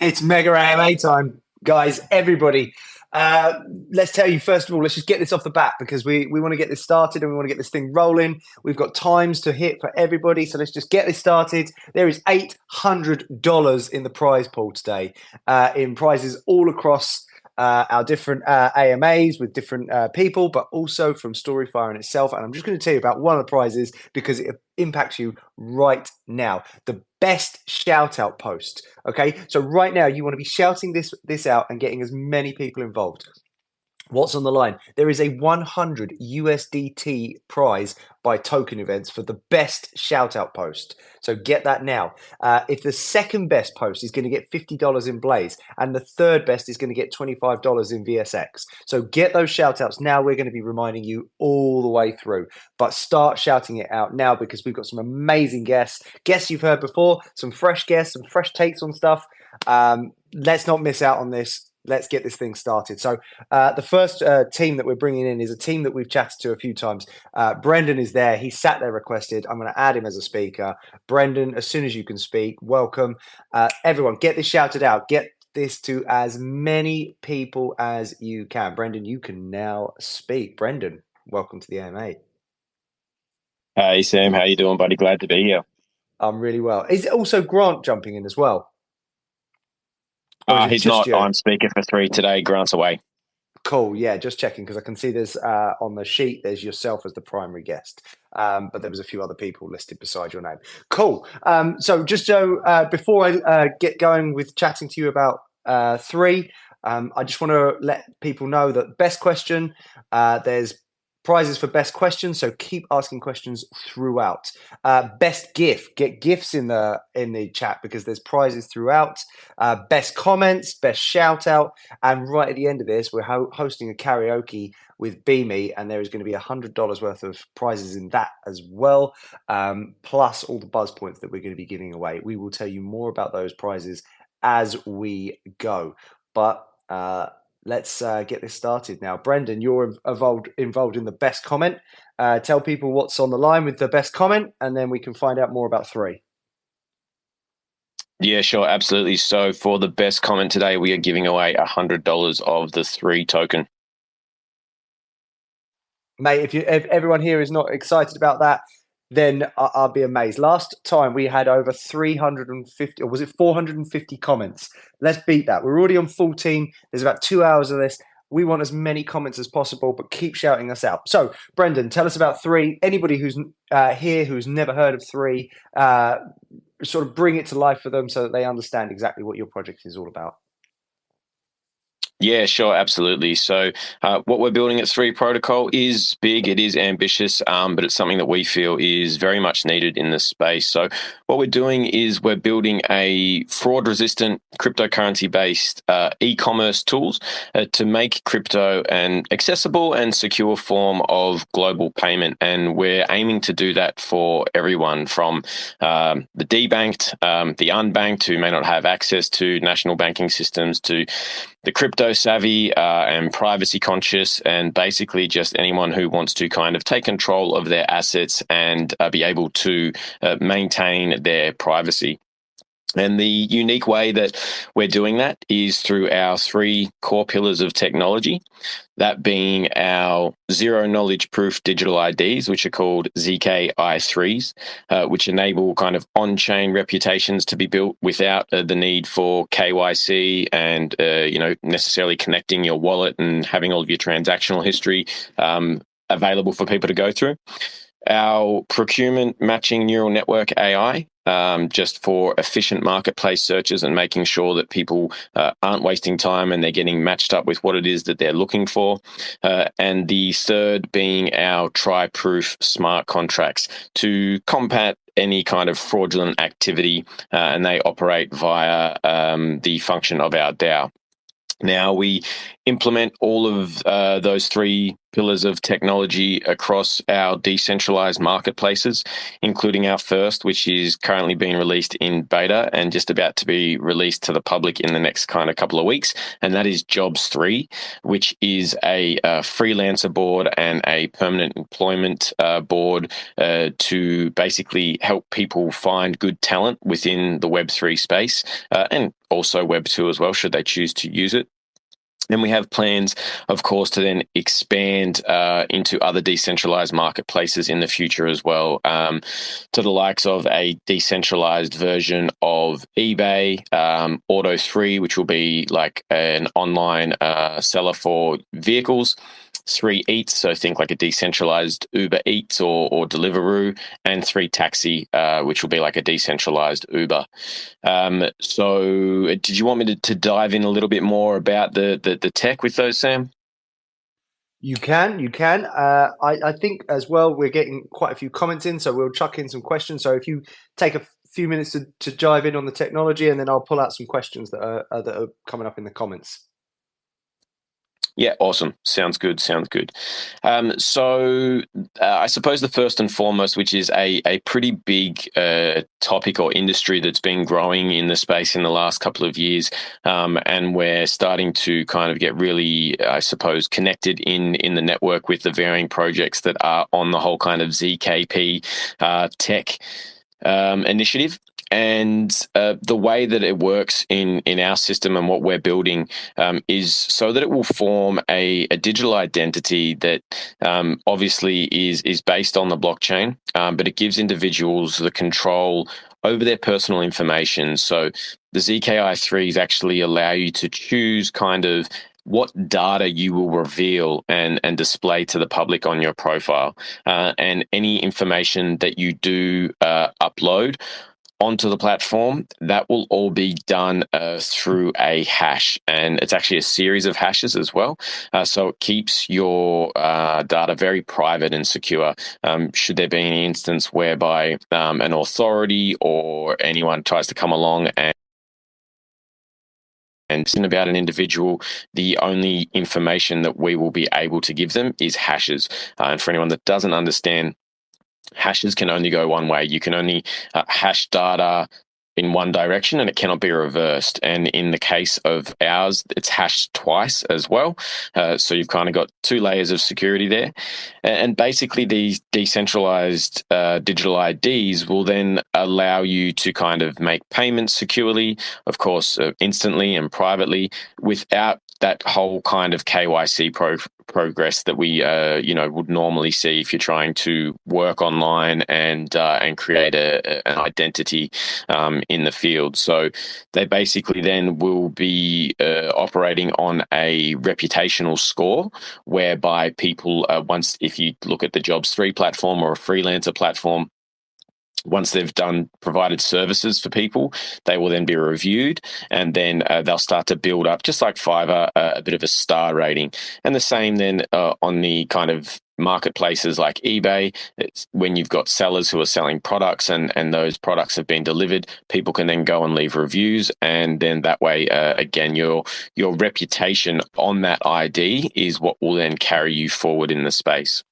It's mega AMA time, guys. Everybody, let's tell you first of all. Let's just get this off the bat because we want to get this started and we want to get this thing rolling. We've got times to hit for everybody, so let's just get this started. There is $800 in the prize pool today, in prizes all across our different AMAs with different people, but also from Storyfire in itself. And I'm just going to tell you about one of the prizes because it impacts you right now. The best shout out post. Okay, so right now you want to be shouting this out and getting as many people involved. What's on the line? There is a 100 USDT prize by Token Events for the best shout out post. So get that now. If the second best post is going to get $50 in Blaze and the third best is going to get $25 in VSX. So get those shout outs now. We're going to be reminding you all the way through, but start shouting it out now because we've got some amazing guests you've heard before, some fresh guests, some fresh takes on stuff. Let's not miss out on this. Let's get this thing started. So the first team that we're bringing in is a team that we've chatted to a few times. Brendan is there. He sat there requested. I'm going to add him as a speaker. Brendan, as soon as you can speak, welcome. Everyone, get this shouted out. Get this to as many people as you can. Brendan, you can now speak. Brendan, welcome to the AMA. Hey, Sam. How you doing, buddy? Glad to be here. I'm really well. Is also Grant jumping in as well? He's not. You? I'm speaker for 3 today. Grant's away. Cool. Yeah, just checking because I can see there's on the sheet there's yourself as the primary guest, but there was a few other people listed beside your name. Cool. So just before I get going with chatting to you about 3, I just want to let people know that best question, there's prizes for best questions, so keep asking questions throughout. Best GIF, get GIFs in the chat because there's prizes throughout. Best comments, best shout out, and right at the end of this, we're hosting a karaoke with Beamy, and there is going to be $100 worth of prizes in that as well, plus all the buzz points that we're going to be giving away. We will tell you more about those prizes as we go, but let's get this started now. Brendan, you're involved in the best comment. Tell people what's on the line with the best comment, and then we can find out more about 3. Yeah, sure, absolutely. So for the best comment today, we are giving away $100 of the 3 token. Mate, if everyone here is not excited about that, then I'll be amazed. Last time we had over 350, or was it 450 comments? Let's beat that. We're already on 14. There's about 2 hours of this. We want as many comments as possible, but keep shouting us out. So, Brendan, tell us about 3. Anybody who's here who's never heard of 3, sort of bring it to life for them so that they understand exactly what your project is all about. Yeah, sure, absolutely. So what we're building at 3 Protocol is big, it is ambitious, but it's something that we feel is very much needed in this space. So what we're doing is we're building a fraud-resistant, cryptocurrency-based e-commerce tools to make crypto an accessible and secure form of global payment. And we're aiming to do that for everyone from the debanked, the unbanked who may not have access to national banking systems, to the crypto savvy and privacy conscious, and basically just anyone who wants to kind of take control of their assets and be able to maintain their privacy. And the unique way that we're doing that is through our 3 core pillars of technology, that being our zero knowledge proof digital IDs, which are called ZK-I3s, which enable kind of on-chain reputations to be built without the need for KYC and, necessarily connecting your wallet and having all of your transactional history available for people to go through. Our procurement matching neural network AI, just for efficient marketplace searches and making sure that people aren't wasting time and they're getting matched up with what it is that they're looking for. And the third being our try-proof smart contracts to combat any kind of fraudulent activity, and they operate via the function of our DAO. Now, we implement all of those 3 pillars of technology across our decentralized marketplaces, including our first, which is currently being released in beta and just about to be released to the public in the next kind of couple of weeks. And that is Jobs 3, which is a freelancer board and a permanent employment board to basically help people find good talent within the Web3 space and also Web2 as well, should they choose to use it. And we have plans, of course, to then expand into other decentralized marketplaces in the future as well, to the likes of a decentralized version of eBay, Auto3, which will be like an online seller for vehicles. 3Eats, so think like a decentralized Uber Eats or Deliveroo, and 3Taxi, which will be like a decentralized Uber. So did you want me to dive in a little bit more about the tech with those, Sam? You can. I think as well, we're getting quite a few comments in, so we'll chuck in some questions. So if you take a few minutes to dive in on the technology, and then I'll pull out some questions that are coming up in the comments. Yeah, awesome. Sounds good. Sounds good. So I suppose the first and foremost, which is a pretty big topic or industry that's been growing in the space in the last couple of years, and we're starting to kind of get really, I suppose, connected in the network with the varying projects that are on the whole kind of ZKP tech initiative. And the way that it works in our system and what we're building is so that it will form a digital identity that obviously is based on the blockchain, but it gives individuals the control over their personal information. So the ZKI3s actually allow you to choose kind of what data you will reveal and display to the public on your profile, and any information that you do upload onto the platform, that will all be done through a hash, and it's actually a series of hashes as well. So it keeps your data very private and secure. Should there be any instance whereby an authority or anyone tries to come along and about an individual, the only information that we will be able to give them is hashes. And for anyone that doesn't understand, hashes can only go one way. You can only hash data in one direction, and it cannot be reversed. And in the case of ours, it's hashed twice as well. So you've kind of got two layers of security there. And basically, these decentralized digital IDs will then allow you to kind of make payments securely, of course, instantly and privately, without that whole kind of KYC progress that we would normally see if you're trying to work online and create an identity in the field. So they basically then will be operating on a reputational score, whereby people once, if you look at the Jobs 3 platform or a freelancer platform, once they've provided services for people, they will then be reviewed, and then they'll start to build up, just like Fiverr, a bit of a star rating. And the same then on the kind of marketplaces like eBay. It's when you've got sellers who are selling products and those products have been delivered, people can then go and leave reviews, and then that way, again, your reputation on that ID is what will then carry you forward in the space.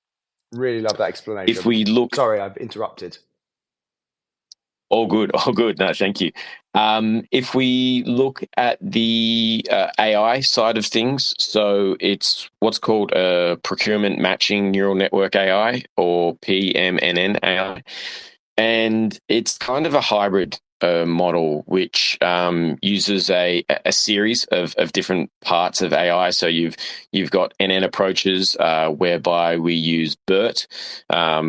Really love that explanation. If we look... Sorry, I've interrupted. All good. No, thank you. If we look at the AI side of things, so it's what's called Procurement Matching Neural Network AI, or PMNN AI. And it's kind of a hybrid model which uses a series of different parts of AI. So you've got NN approaches whereby we use BERT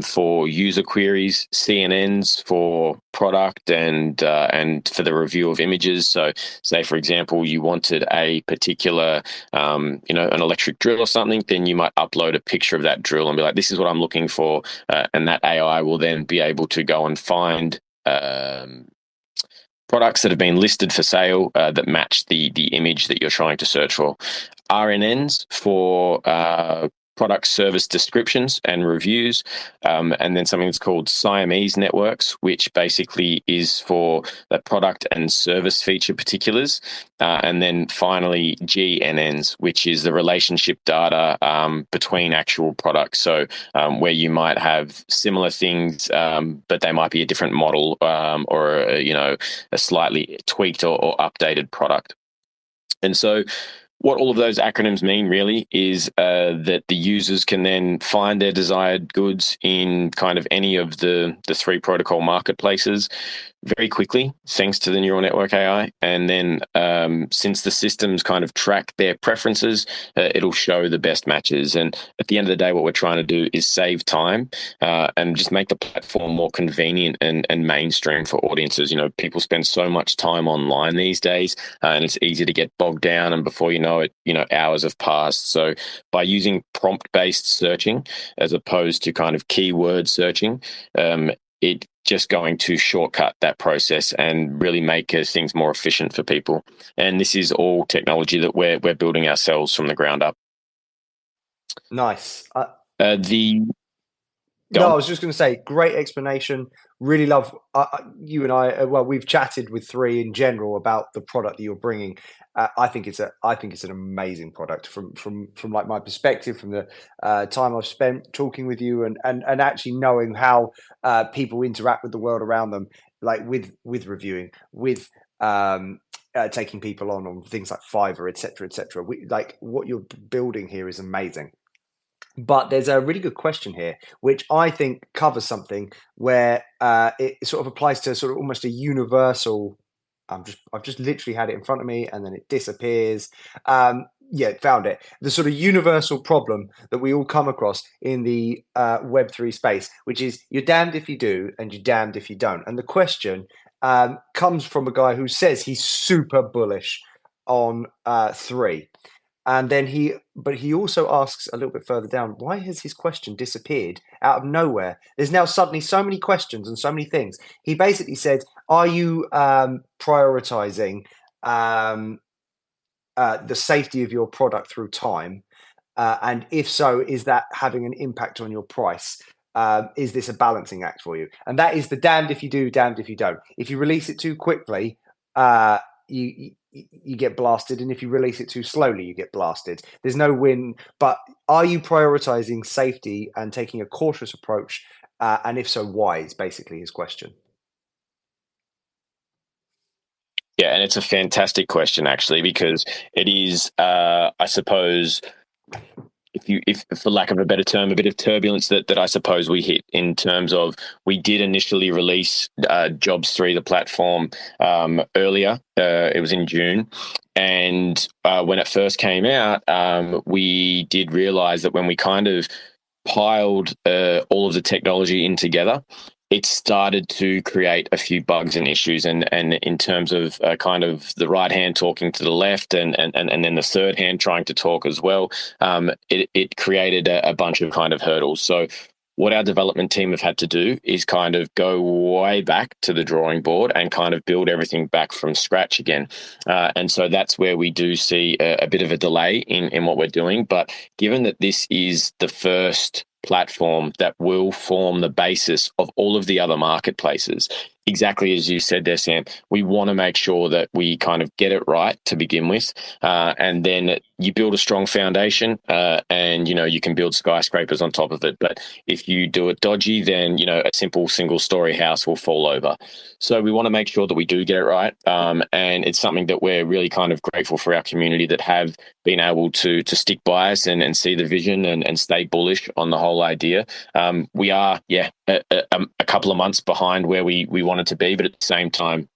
for user queries, CNNs for product and for the review of images. So say, for example, you wanted a particular an electric drill or something, then you might upload a picture of that drill and be like, this is what I'm looking for, and that AI will then be able to go and find products that have been listed for sale that match the image that you're trying to search for. RNNs for product service descriptions and reviews, and then something that's called Siamese networks, which basically is for the product and service feature particulars. And then finally, GNNs, which is the relationship data between actual products. So where you might have similar things, but they might be a different model or a slightly tweaked or updated product. And so what all of those acronyms mean really is that the users can then find their desired goods in kind of any of the 3 protocol marketplaces very quickly, thanks to the neural network AI. And then since the systems kind of track their preferences, it'll show the best matches. And at the end of the day, what we're trying to do is save time and just make the platform more convenient and mainstream for audiences. People spend so much time online these days, and it's easy to get bogged down. And before you know it, hours have passed. So by using prompt-based searching as opposed to kind of keyword searching, it just going to shortcut that process and really make things more efficient for people. And this is all technology that we're building ourselves from the ground up. Nice. I was just going to say, great explanation. Really love you and I. We've chatted with 3 in general about the product that you're bringing. I think it's an amazing product from like my perspective, from the time I've spent talking with you and actually knowing how people interact with the world around them, like with reviewing, with taking people on things like Fiverr, etc., etc. Like what you're building here is amazing. But there's a really good question here, which I think covers something where it sort of applies to sort of almost a universal. I've just literally had it in front of me, and then it disappears. Found it. The sort of universal problem that we all come across in the Web3 space, which is you're damned if you do, and you're damned if you don't. And the question comes from a guy who says he's super bullish on 3. And then he also asks a little bit further down, why has his question disappeared out of nowhere? There's now suddenly so many questions and so many things. He basically said, are you prioritizing the safety of your product through time? And if so, is that having an impact on your price? Is this a balancing act for you? And that is the damned if you do, damned if you don't. If you release it too quickly, you get blasted, and if you release it too slowly, you get blasted. There's no win. But are you prioritizing safety and taking a cautious approach? And if so, why? Is basically his question. Yeah, and it's a fantastic question, actually, because it is, I suppose, if for lack of a better term, a bit of turbulence that I suppose we hit in terms of we did initially release Jobs 3, the platform, earlier. It was in June. And when it first came out, we did realize that when we kind of piled all of the technology in together, it started to create a few bugs and issues, and in terms of kind of the right hand talking to the left, and then the third hand trying to talk as well, it created a bunch of kind of hurdles. So what our development team have had to do is kind of go way back to the drawing board and kind of build everything back from scratch again. And so that's where we do see a bit of a delay in what we're doing. But given that this is the first platform that will form the basis of all of the other marketplaces, exactly as you said there, Sam, we want to make sure that we kind of get it right to begin with, and then you build a strong foundation, and you can build skyscrapers on top of it. But if you do it dodgy, then a simple single-story house will fall over. So we want to make sure that we do get it right, and it's something that we're really kind of grateful for our community that have been able to stick by us and see the vision and stay bullish on the whole idea. We are, a couple of months behind where we wanted to be, but at the same time,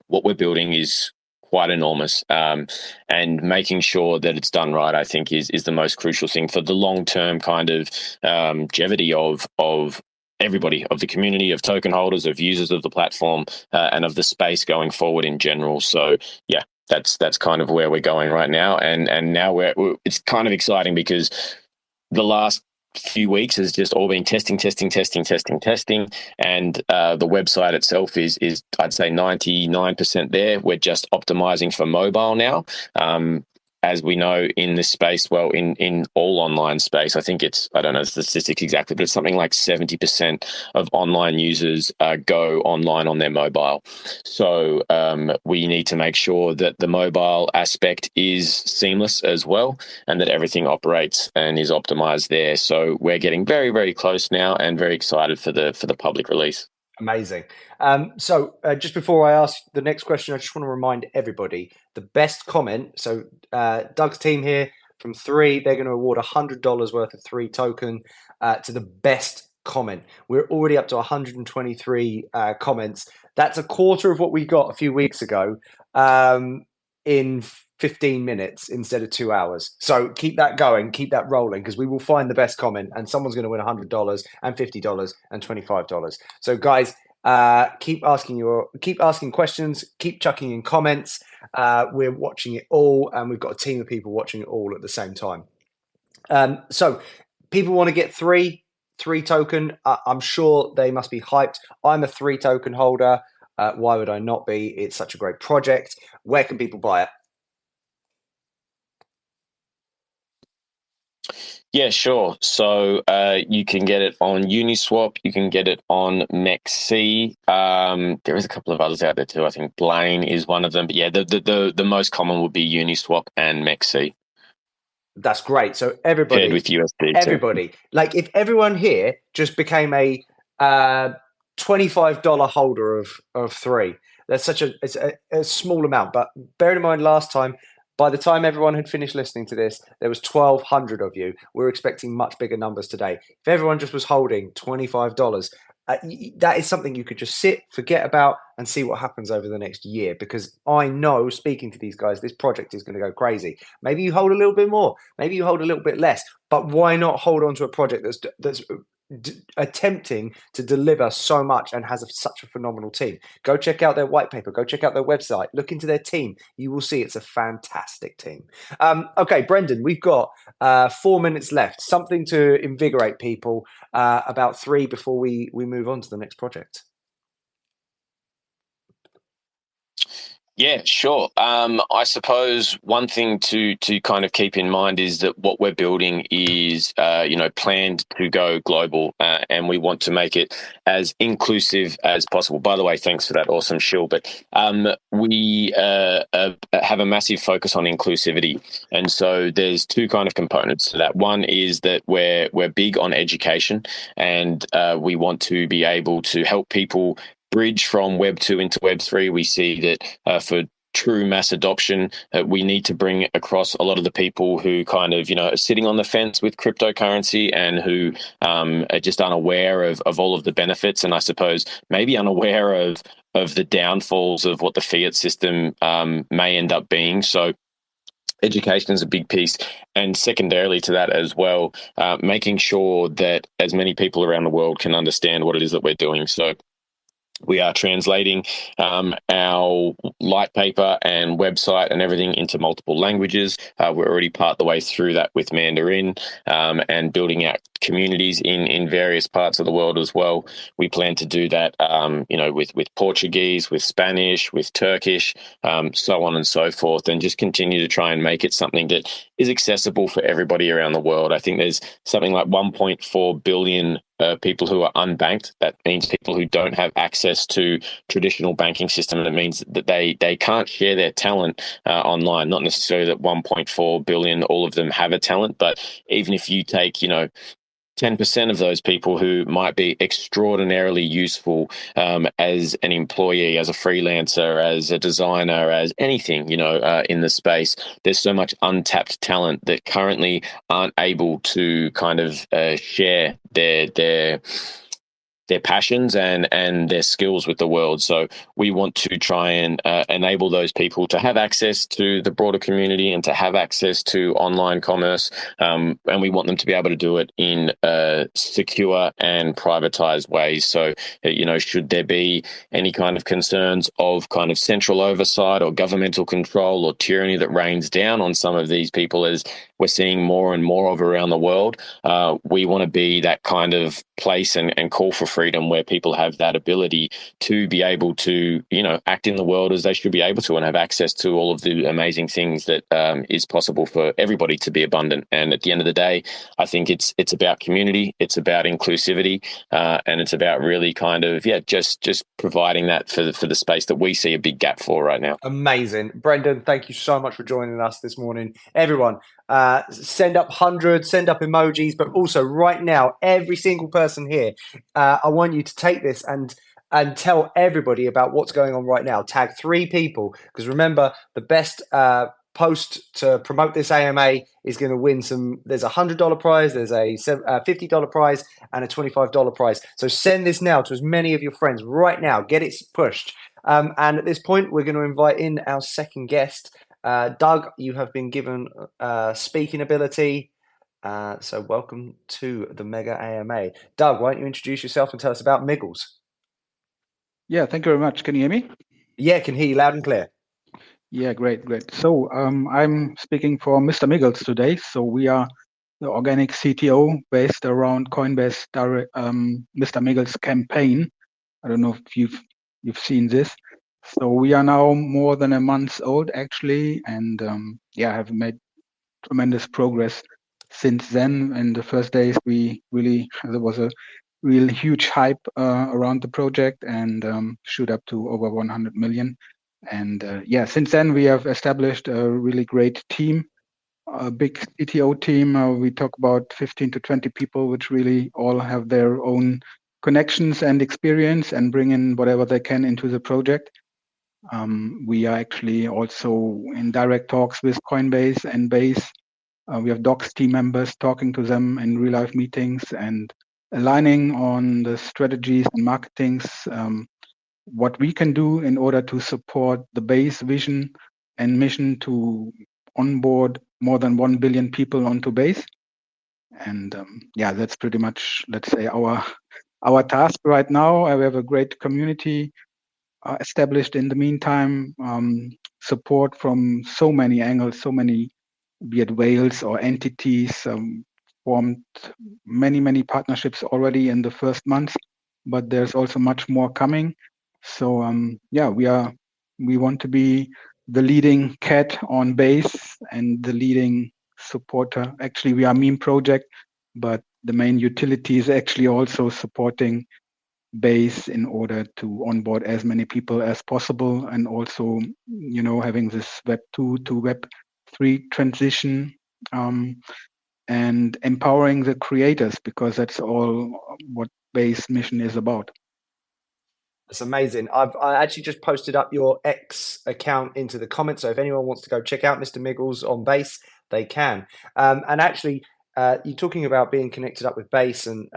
what we're building is quite enormous, and making sure that it's done right, I think, is the most crucial thing for the long-term kind of longevity of everybody, of the community, of token holders, of users of the platform, and of the space going forward in general. So yeah, that's kind of where we're going right now, and now it's kind of exciting because the last few weeks has just all been testing, and the website itself is I'd say 99% there. We're just optimizing for mobile now, as we know in this space, well, in all online space, I think I don't know the statistics exactly, but it's something like 70% of online users go online on their mobile. So we need to make sure that the mobile aspect is seamless as well, and that everything operates and is optimized there. So we're getting very, very close now, and very excited for the public release. Amazing. So just before I ask the next question, I just want to remind everybody the best comment. So Doug's team here from 3, they're going to award $100 worth of 3 token to the best comment. We're already up to 123 comments. That's a quarter of what we got a few weeks ago in 15 minutes instead of 2 hours. So keep that going, keep that rolling, because we will find the best comment and someone's going to win $100 and $50 and $25. So guys, keep asking questions, keep chucking in comments. We're watching it all, and we've got a team of people watching it all at the same time. So people want to get three token. I'm sure they must be hyped. I'm a 3 token holder. Why would I not be? It's such a great project. Where can people buy it? Yeah, sure. So you can get it on Uniswap. You can get it on MEXC. There is a couple of others out there too. I think Blaine is one of them. But yeah, the most common would be Uniswap and MEXC. That's great. So everybody, paired with USD. Everybody, like if everyone here just became a $25 holder of 3, that's such a small amount. But bear in mind, last time, by the time everyone had finished listening to this, there was 1,200 of you. We're expecting much bigger numbers today. If everyone just was holding $25, that is something you could just sit, forget about, and see what happens over the next year. Because I know, speaking to these guys, this project is going to go crazy. Maybe you hold a little bit more, maybe you hold a little bit less, but why not hold on to a project that's attempting to deliver so much and has such a phenomenal team? Go check out their white paper, go check out their website, look into their team. You will see it's a fantastic team. Okay, Brendan, we've got 4 minutes left. Something to invigorate people about 3 before we move on to the next project. Yeah, sure. I suppose one thing to kind of keep in mind is that what we're building is, planned to go global, and we want to make it as inclusive as possible. By the way, thanks for that awesome shill. But we have a massive focus on inclusivity, and so there's 2 kind of components to that. One is that we're big on education, and we want to be able to help people bridge from Web 2 into Web 3. We see that for true mass adoption, we need to bring across a lot of the people who kind of, are sitting on the fence with cryptocurrency and who are just unaware of all of the benefits, and I suppose maybe unaware of the downfalls of what the fiat system may end up being. So education is a big piece, and secondarily to that as well, making sure that as many people around the world can understand what it is that we're doing. So we are translating our light paper and website and everything into multiple languages. We're already part the way through that with Mandarin, and building out communities in various parts of the world as well. We plan to do that, with Portuguese, with Spanish, with Turkish, so on and so forth, and just continue to try and make it something that is accessible for everybody around the world. I think there's something like 1.4 billion people who are unbanked. That means people who don't have access to traditional banking system. And it means that they can't share their talent online. Not necessarily that 1.4 billion, all of them have a talent, but even if you take, 10% of those people who might be extraordinarily useful as an employee, as a freelancer, as a designer, as anything, in the space. There's so much untapped talent that currently aren't able to kind of share their passions and their skills with the world. So we want to try and enable those people to have access to the broader community and to have access to online commerce. And we want them to be able to do it in secure and privatized ways. So, should there be any kind of concerns of kind of central oversight or governmental control or tyranny that rains down on some of these people, as we're seeing more and more of around the world, we want to be that kind of place and call for freedom where people have that ability to be able to, act in the world as they should be able to and have access to all of the amazing things that is possible for everybody to be abundant. And at the end of the day, I think it's about community, it's about inclusivity, and it's about really kind of, just providing that for the space that we see a big gap for right now. Amazing. Brendan, thank you so much for joining us this morning. Everyone, send up hundreds, send up emojis, but also right now, every single person here, I want you to take this and tell everybody about what's going on right now. Tag 3 people, because remember, the best post to promote this AMA is going to win some. There's a $100 prize, there's a $50 prize, and a $25 prize. So send this now to as many of your friends right now. Get it pushed. And at this point, we're going to invite in our second guest. Doug, you have been given speaking ability. So welcome to the Mega AMA. Doug, why don't you introduce yourself and tell us about Miggles? Yeah, thank you very much. Can you hear me? Yeah, can hear you loud and clear. Yeah, great. So I'm speaking for Mr. Miggles today. So we are the organic CTO based around Coinbase Mr. Miggles campaign. I don't know if you've seen this. So we are now more than a month old actually, and have made tremendous progress since then. In the first days, there was a real huge hype around the project and shoot up to over 100 million. And since then we have established a really great team, a big CTO team. We talk about 15 to 20 people, which really all have their own connections and experience and bring in whatever they can into the project. We are actually also in direct talks with Coinbase and Base. We have Docs team members talking to them in real life meetings and aligning on the strategies and marketings, what we can do in order to support the Base vision and mission to onboard more than 1 billion people onto Base. And that's pretty much, let's say, our task right now. We have a great community established in the meantime, support from so many angles, so many, be it whales or entities, formed many partnerships already in the first month, but there's also much more coming. So we want to be the leading cat on Base and the leading supporter. Actually, we are a meme project, but the main utility is actually also supporting Base in order to onboard as many people as possible, and also, having this Web 2 to Web 3 transition, and empowering the creators, because that's all what Base mission is about. That's amazing. I actually just posted up your X account into the comments, so if anyone wants to go check out Mr. Miggles on Base, they can. And actually, you're talking about being connected up with Base and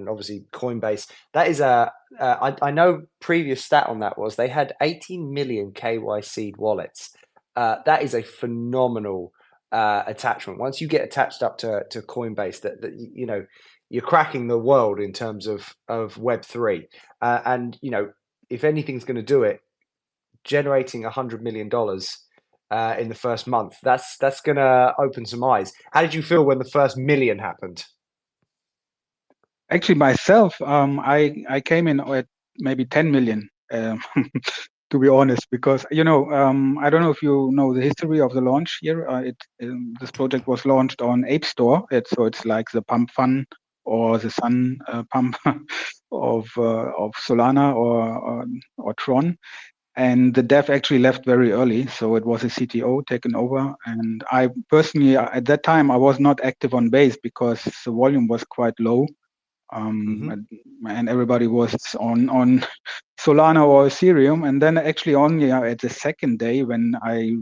obviously Coinbase. That is I know previous stat on that was they had 18 million KYC wallets. That is a phenomenal attachment. Once you get attached up to Coinbase, that you're cracking the world in terms of Web3. And if anything's going to do it, generating $100 million in the first month, that's going to open some eyes. How did you feel when the first million happened? Actually, myself, I came in at maybe 10 million, to be honest, because I don't know if you know the history of the launch here. This project was launched on Ape Store, so it's like the Pump Fun or the Sun Pump of Solana or Tron. And the dev actually left very early, so it was a CTO taken over. And I personally, at that time, I was not active on Base because the volume was quite low, and everybody was on Solana or Ethereum. And then actually only at the second day, when I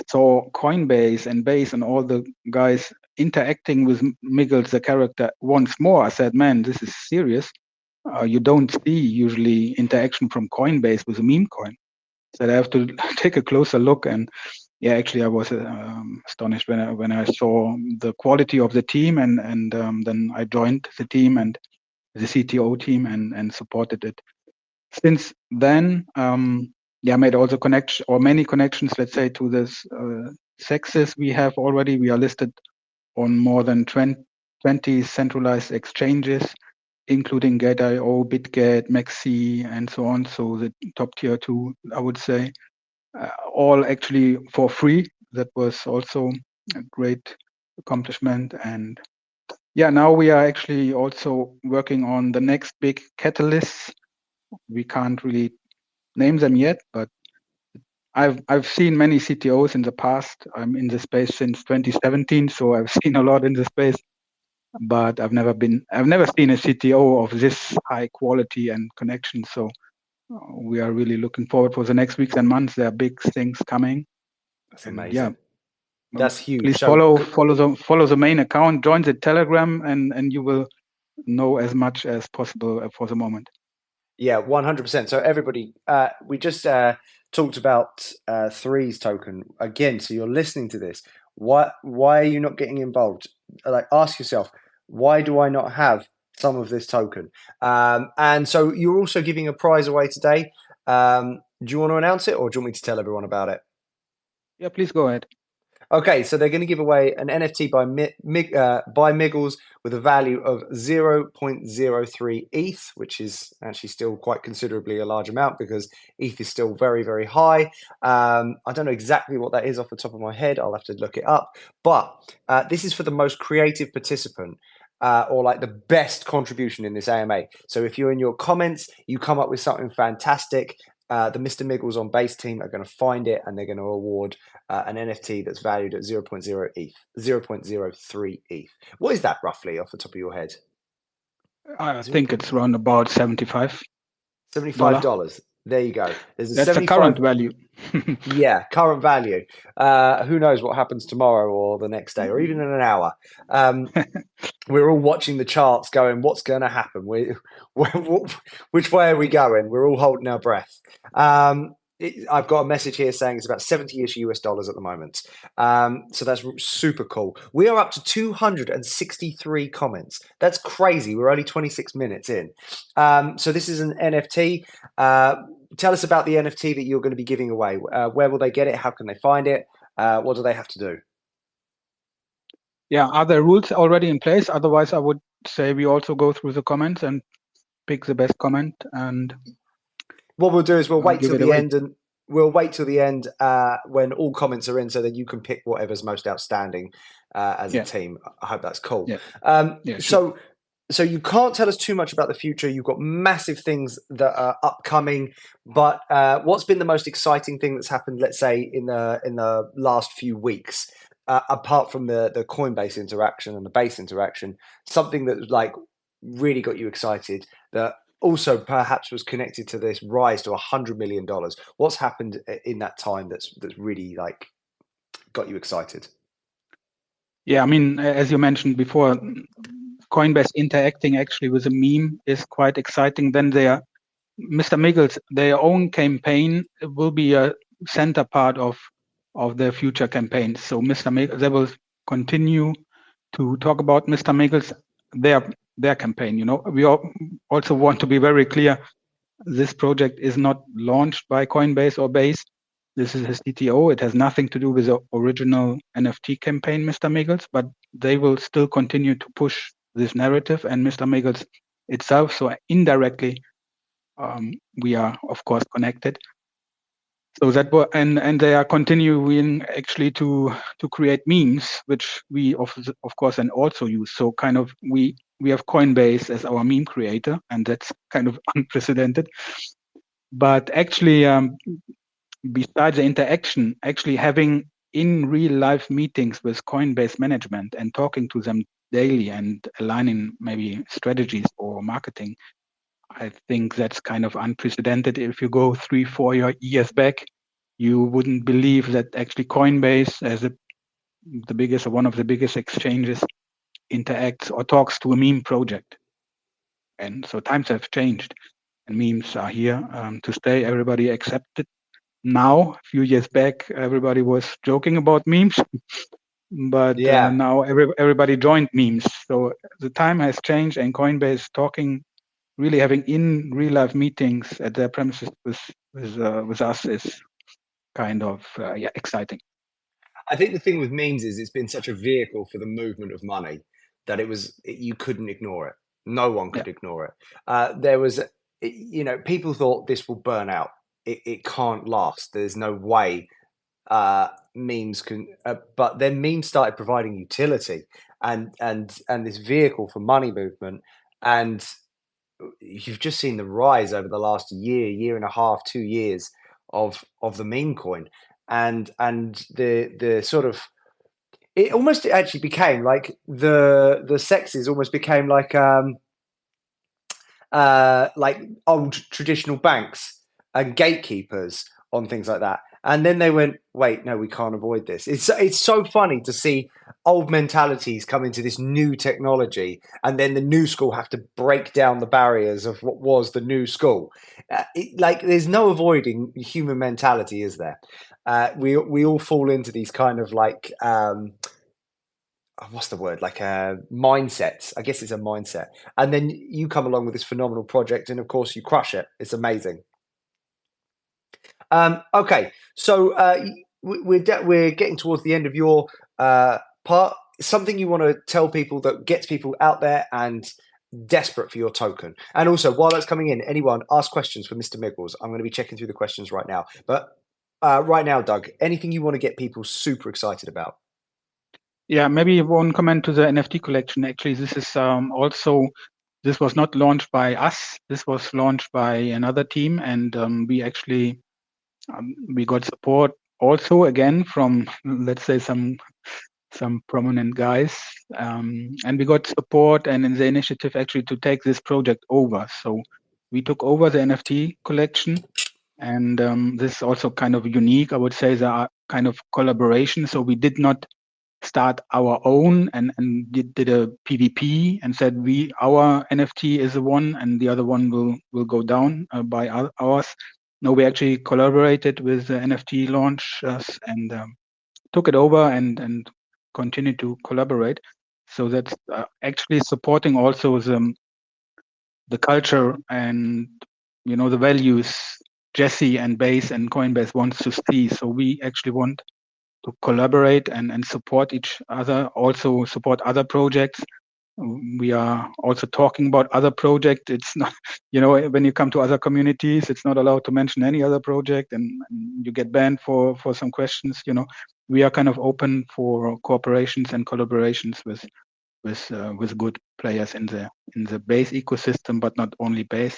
saw Coinbase and Base and all the guys interacting with Miggles, the character, once more, I said, man, this is serious. You don't see usually interaction from Coinbase with a meme coin. So I have to take a closer look. And actually I was astonished when I saw the quality of the team, and then I joined the team and the CTO team and supported it. Since then, I made also many connections, let's say, to this sexes we have already. We are listed on more than 20 centralized exchanges including Gate.io, Bitgate, Maxi, and so on. So the top tier two, I would say, all actually for free. That was also a great accomplishment. And yeah, now we are actually also working on the next big catalysts. We can't really name them yet, but I've seen many CTOs in the past. I'm in the space since 2017, so I've seen a lot in the space. But I've never seen a CTO of this high quality and connection. So we are really looking forward for the next weeks and months. There are big things coming. That's And amazing. yeah, That's huge. Please So follow the main account, join the Telegram, and you will know as much as possible for the moment. Yeah, 100%. So everybody, we just talked about Three's token again. So you're listening to this. Why are you not getting involved? Like, ask yourself, why do I not have some of this token? And so you're also giving a prize away today. Do you want to announce it, or do you want me to tell everyone about it? Yeah, please go ahead. Okay, so they're going to give away an NFT by Miggles with a value of 0.03 ETH, which is actually still quite considerably a large amount because ETH is still very, very high. I don't know exactly what that is off the top of my head. I'll have to look it up. But this is for the most creative participant. Or like the best contribution in this AMA. So if you're in your comments, you come up with something fantastic, the Mr. Miggles on Base team are going to find it and they're going to award an NFT that's valued at 0.0 ETH, 0.03 ETH. What is that roughly off the top of your head? I think it's around about $75. $75. There you go. There's that's the current value. Yeah, current value. Who knows what happens tomorrow or the next day or even in an hour. We're all watching the charts going, what's going to happen? Which way are we going? We're all holding our breath. I've got a message here saying it's about 70-ish US dollars at the moment. So that's super cool. We are up to 263 comments. That's crazy. We're only 26 minutes in. So this is an NFT. Tell us about the NFT that you're going to be giving away. Where will they get it? How can they find it? What do they have to do? Yeah, are there rules already in place? Otherwise, I would say we also go through the comments and pick the best comment. And what we'll do is we'll wait till the end, and we'll wait till the end when all comments are in, so that you can pick whatever's most outstanding as a team. I hope that's cool. Yeah. So you can't tell us too much about the future. You've got massive things that are upcoming, but what's been the most exciting thing that's happened, let's say, in the last few weeks, apart from the Coinbase interaction and the Base interaction, something that like really got you excited that also perhaps was connected to this rise to $100 million? What's happened in that time that's really like got you excited? Yeah, I mean, as you mentioned before, Coinbase interacting actually with a meme is quite exciting. Then Mr. Miggles, their own campaign will be a center part of their future campaigns. So Mr. Miggles, they will continue to talk about Mr. Miggles, their campaign. You know, we also want to be very clear. This project is not launched by Coinbase or Base. This is his CTO. It has nothing to do with the original NFT campaign, Mr. Miggles, but they will still continue to push this narrative and Mr. Miggles itself. So indirectly, we are of course connected. So that and they are continuing actually to create memes, which we of course and also use. So kind of we have Coinbase as our meme creator, and that's kind of unprecedented. But actually, besides the interaction, actually having in real life meetings with Coinbase management and talking to them daily and aligning maybe strategies or marketing, I think that's kind of unprecedented. If you go 3-4 years back, you wouldn't believe that actually Coinbase, as the biggest or one of the biggest exchanges, interacts or talks to a meme project. And so times have changed, and memes are here to stay. Everybody accepted. Now, a few years back, everybody was joking about memes, but now everybody joined memes. So the time has changed, and Coinbase talking, really having in real life meetings at their premises with us is kind of exciting. I think the thing with memes is it's been such a vehicle for the movement of money that you couldn't ignore it. No one could ignore it. There was, people thought this will burn out. It can't last. There's no way memes can, but then memes started providing utility and this vehicle for money movement, and you've just seen the rise over the last year and a half, 2 years of the meme coin, and the sort of, it almost actually became like the sexes almost became like old traditional banks and gatekeepers on things like that. And then they went, wait, no, we can't avoid this. It's so funny to see old mentalities come into this new technology, and then the new school have to break down the barriers of what was the new school. Like, there's no avoiding human mentality, is there? We all fall into these kind of like what's the word, like mindsets. I guess it's a mindset, and then you come along with this phenomenal project, and of course you crush it. It's amazing. Okay, so we're getting towards the end of your part. Something you want to tell people that gets people out there and desperate for your token. And also, while that's coming in, anyone ask questions for Mr. Miggles. I'm going to be checking through the questions right now. But right now, Doug, anything you want to get people super excited about? Yeah, maybe one comment to the NFT collection. Actually, this is this was not launched by us. This was launched by another team, and we actually we got support also again from, let's say, some prominent guys, and we got support and in the initiative actually to take this project over. So we took over the NFT collection, and this is also kind of unique. I would say there are kind of collaboration. So we did not start our own and did a PvP and said our NFT is the one and the other one will go down by ours. No, we actually collaborated with the NFT launchers and took it over and continue to collaborate. So that's actually supporting also the culture and the values Jesse and Base and Coinbase wants to see. So we actually want to collaborate and support each other, also support other projects. We are also talking about other projects. It's not, when you come to other communities, it's not allowed to mention any other project, and you get banned for some questions. We are kind of open for cooperations and collaborations with good players in the Base ecosystem, but not only Base.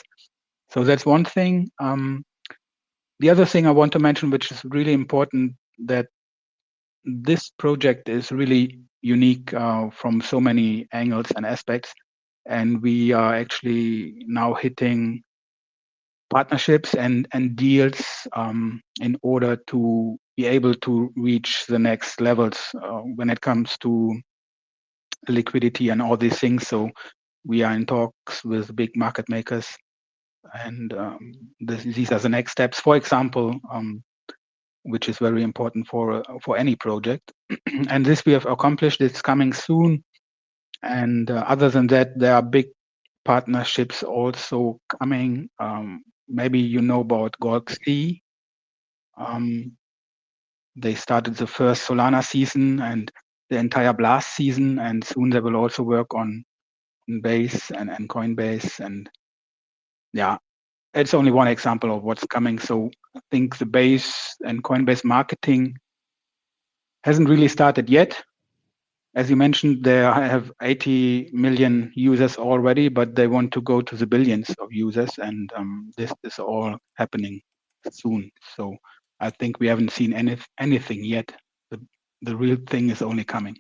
So that's one thing. The other thing I want to mention, which is really important, that this project is really unique from so many angles and aspects, and we are actually now hitting partnerships and deals in order to be able to reach the next levels when it comes to liquidity and all these things. So we are in talks with big market makers, and these are the next steps. For example, which is very important for any project. And this we have accomplished. It's coming soon. And other than that, there are big partnerships also coming. Maybe you know about Gorksy. They started the first Solana season and the entire Blast season, and soon they will also work on Base and Coinbase. And yeah, it's only one example of what's coming. So I think the Base and Coinbase marketing hasn't really started yet. As you mentioned, they have 80 million users already, but they want to go to the billions of users, and this is all happening soon. So I think we haven't seen anything yet. The real thing is only coming.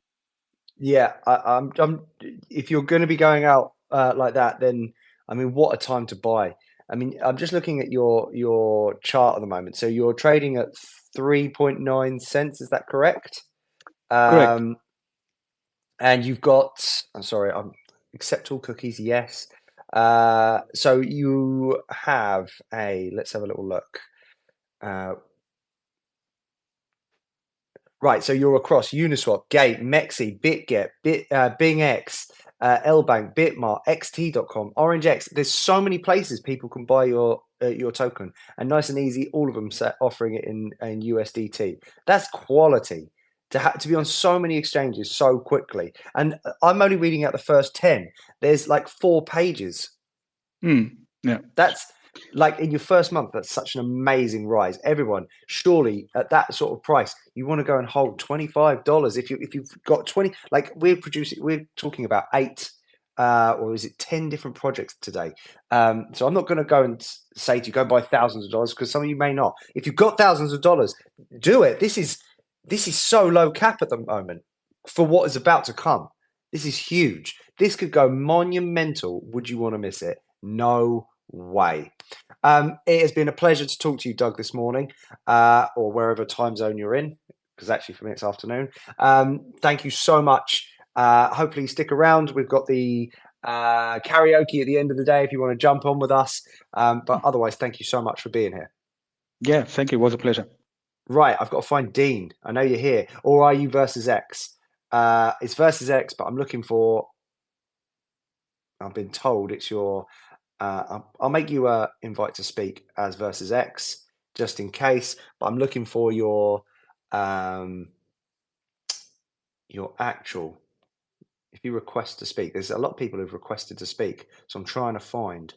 Yeah, I'm. If you're going to be going out like that, then I mean, what a time to buy. I mean, I'm just looking at your chart at the moment. So you're trading at 3.9 cents. Is that correct? Correct. And you've got. I'm sorry. Accept all cookies. Yes. So you have a. Let's have a little look. Right, so you're across Uniswap, Gate, Mexi, BitGet, BingX, LBank, Bitmart, XT.com, OrangeX. There's so many places people can buy your token, and nice and easy, all of them offering it in USDT. That's quality. to be on so many exchanges so quickly. And I'm only reading out the first 10. There's like 4 pages. Yeah. That's like in your first month, that's such an amazing rise. Everyone, surely at that sort of price, you want to go and hold $25. If you've got 20, like we're talking about 8 or is it 10 different projects today? So I'm not going to go and say to you, go buy thousands of dollars, because some of you may not. If you've got thousands of dollars, do it. This is so low cap at the moment for what is about to come. This is huge. This could go monumental. Would you want to miss it? No way. It has been a pleasure to talk to you, Doug, this morning, or wherever time zone you're in, because actually for me it's afternoon. Thank you so much. Hopefully stick around. We've got the karaoke at the end of the day if you want to jump on with us. But otherwise, thank you so much for being here. Yeah, thank you. It was a pleasure. Right, I've got to find Dean. I know you're here. Or are you versus X? It's versus X, but I'm looking for... I've been told it's your... I'll make you a invite to speak as versus X, just in case. But I'm looking for your actual... If you request to speak, there's a lot of people who've requested to speak. So I'm trying to find...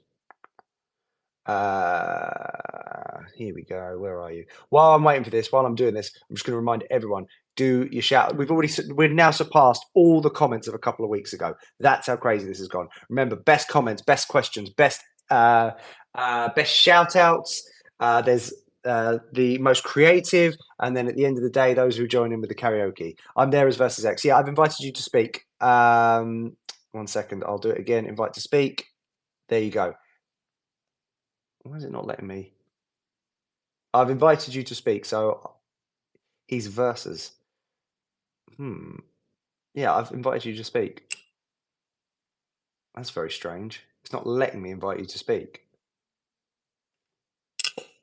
here we go. Where are you? While I'm waiting for this, while I'm doing this, I'm just going to remind everyone, do your shout. We've now surpassed all the comments of a couple of weeks ago. That's how crazy this has gone. Remember, best comments, best questions, best shout outs. There's the most creative, and then at the end of the day, those who join in with the karaoke. I'm there as versus X. Yeah, I've invited you to speak. 1 second, I'll do it again. Invite to speak. There you go. Why is it not letting me? I've invited you to speak, so he's versus. Yeah, I've invited you to speak. That's very strange. It's not letting me invite you to speak.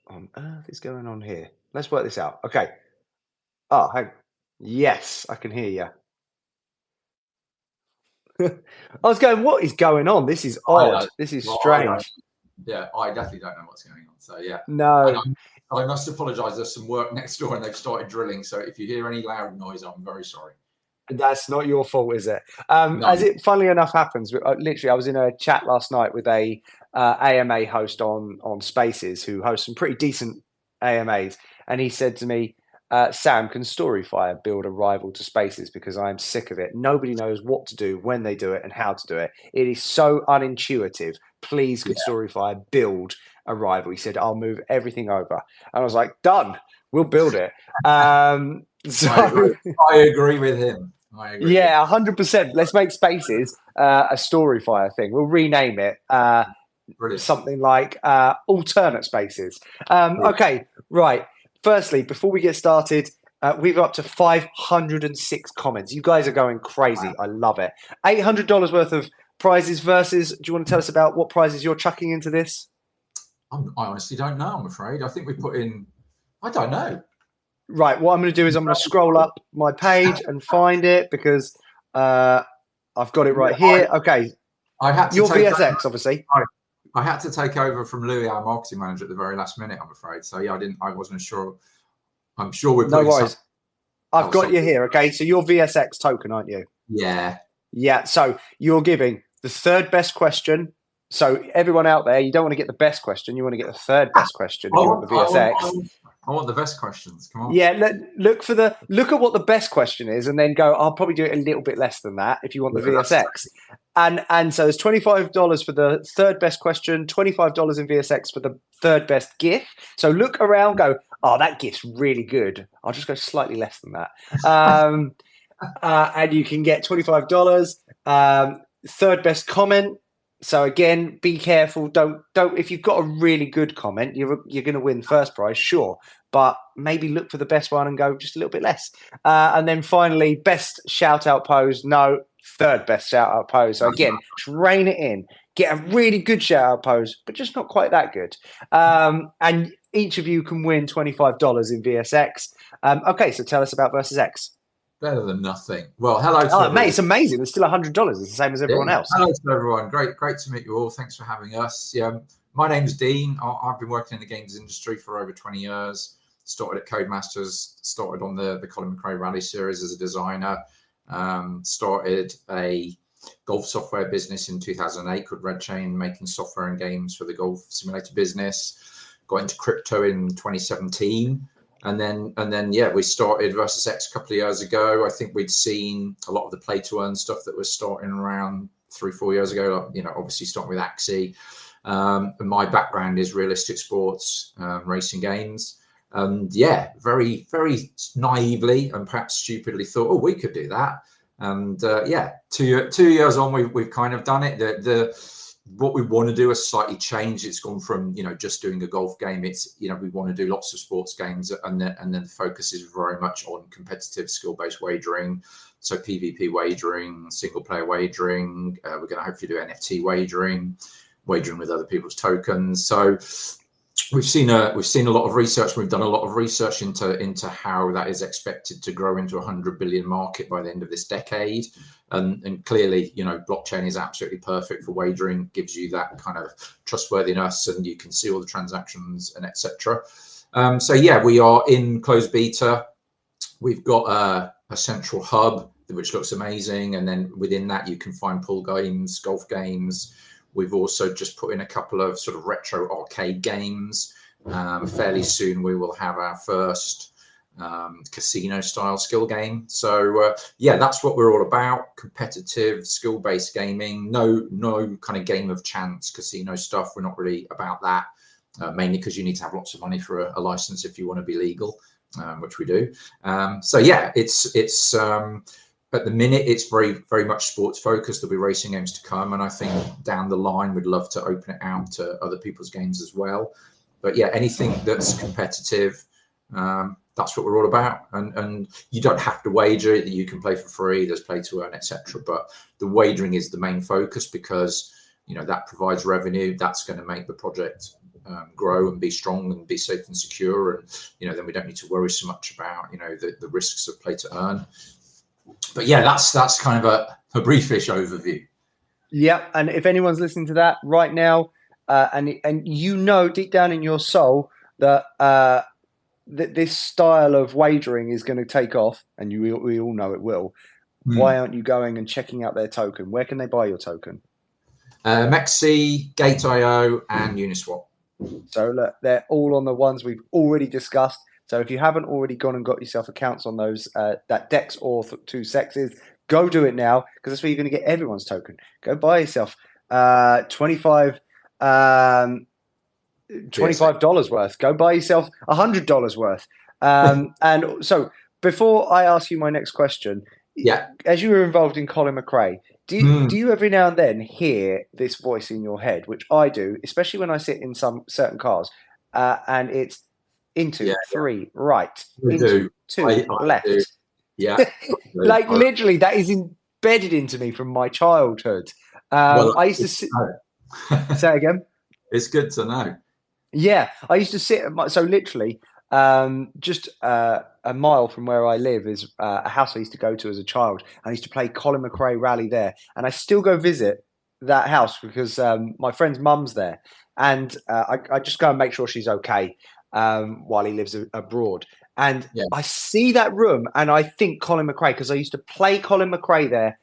What on earth is going on here? Let's work this out. Okay. Oh, hang. Yes, I can hear you. I was going, what is going on? This is odd. This is strange. I definitely don't know what's going on. So yeah. No. I must apologise. There's some work next door and they've started drilling. So if you hear any loud noise, I'm very sorry. That's not your fault, is it? No. As it funnily enough happens, literally, I was in a chat last night with a AMA host on Spaces who hosts some pretty decent AMAs, and he said to me, Sam, can Storyfire build a rival to Spaces? Because I'm sick of it. Nobody knows what to do, when they do it, and how to do it. It is so unintuitive. Please, could Storyfire build a rival? He said, I'll move everything over. And I was like, done. We'll build it. So I agree with him. Yeah, 100%. Let's make Spaces a Storyfire thing. We'll rename it something like Alternate Spaces. Okay, right. Firstly, before we get started, we've up to 506 comments. You guys are going crazy. Wow. I love it. $800 worth of prizes versus. Do you want to tell us about what prizes you're chucking into this? I honestly don't know, I'm afraid. I think we put in, I don't know. Right, what I'm going to do is I'm going to scroll up my page and find it because I've got it right here. Okay. I had to your VSX, obviously. I had to take over from Louis, our marketing manager, at the very last minute, I'm afraid. So yeah, I wasn't sure. I'm sure we're no worries. I've got you here. Okay, so you're VSX token, aren't you? Yeah. Yeah. So you're giving the third best question. So everyone out there, you don't want to get the best question. You want to get the third best question. You want the VSX. I want the best questions. Come on. Yeah, look at what the best question is, and then go. I'll probably do it a little bit less than that if you want the VSX. And so there's $25 for the third best question, $25 in VSX for the third best GIF. So look around, go, oh, that GIF's really good. I'll just go slightly less than that. And you can get $25. Third best comment. So again, be careful. Don't. If you've got a really good comment, you're going to win first prize, sure. But maybe look for the best one and go just a little bit less. And then finally, best shout out pose. No, third best shout out pose. So again, train it in. Get a really good shout out pose, but just not quite that good. And each of you can win $25 in VSX. Okay, so tell us about versus X. Better than nothing. Well, hello to everyone. Mate, it's amazing. It's still $100. It's the same as everyone else. Hello to everyone. Great to meet you all. Thanks for having us. Yeah, my name's Dean. I've been working in the games industry for over 20 years. started at Codemasters, started on the Colin McRae Rally Series as a designer, started a golf software business in 2008 called Red Chain, making software and games for the golf simulator business. Got into crypto in 2017. And then, yeah, we started Versus X a couple of years ago. I think we'd seen a lot of the play to earn stuff that was starting around 3-4 years ago, you know, obviously starting with Axie. And my background is realistic sports, racing games. And yeah, very, very naively and perhaps stupidly thought, oh, we could do that. And yeah, 2 years on, we've kind of done it. What we want to do has slightly changed. It's gone from, you know, just doing a golf game. It's, you know, we want to do lots of sports games, and then the focus is very much on competitive skill-based wagering. So PvP wagering, single player wagering. We're going to hopefully do NFT wagering with other people's tokens. So we've seen a lot of research. We've done a lot of research into how that is expected to grow into a 100 billion market by the end of this decade. And clearly, you know, blockchain is absolutely perfect for wagering, gives you that kind of trustworthiness, and you can see all the transactions and etc. So yeah, we are in closed beta. We've got a central hub which looks amazing, and then within that you can find pool games, golf games. We've also just put in a couple of sort of retro arcade games. Fairly soon we will have our first casino style skill game. So yeah, that's what we're all about. Competitive skill-based gaming. No kind of game of chance casino stuff. We're not really about that, mainly because you need to have lots of money for a license if you want to be legal, which we do. So yeah, it's at the minute, it's very, very much sports focused. There'll be racing games to come. And I think down the line, we'd love to open it out to other people's games as well. But yeah, anything that's competitive, that's what we're all about. And you don't have to wager, that you can play for free. There's play to earn, etc. But the wagering is the main focus, because, you know, that provides revenue. That's going to make the project grow and be strong and be safe and secure. And, you know, then we don't need to worry so much about, you know, the risks of play to earn. But yeah, that's kind of a briefish overview. Yeah, and if anyone's listening to that right now, and you know deep down in your soul that that this style of wagering is going to take off, and we all know it will, why aren't you going and checking out their token? Where can they buy your token? Mexi, Gate.io, and Uniswap. So look, they're all on the ones we've already discussed. So if you haven't already gone and got yourself accounts on those, that DEX or 2Sexes, go do it now, because that's where you're going to get everyone's token. Go buy yourself $25 worth. Go buy yourself $100 worth. And so before I ask you my next question, yeah, as you were involved in Colin McRae, do you every now and then hear this voice in your head, which I do, especially when I sit in some certain cars, and it's into 3 right, into 2 left. Yeah, like literally, that is embedded into me from my childhood. I used to sit. Say again. It's good to know. Yeah, I used to sit at so literally, just a mile from where I live is a house I used to go to as a child. I used to play Colin McRae Rally there, and I still go visit that house because my friend's mum's there, and I just go and make sure she's okay while he lives abroad. And I see that room and I think Colin McRae, because I used to play Colin McRae there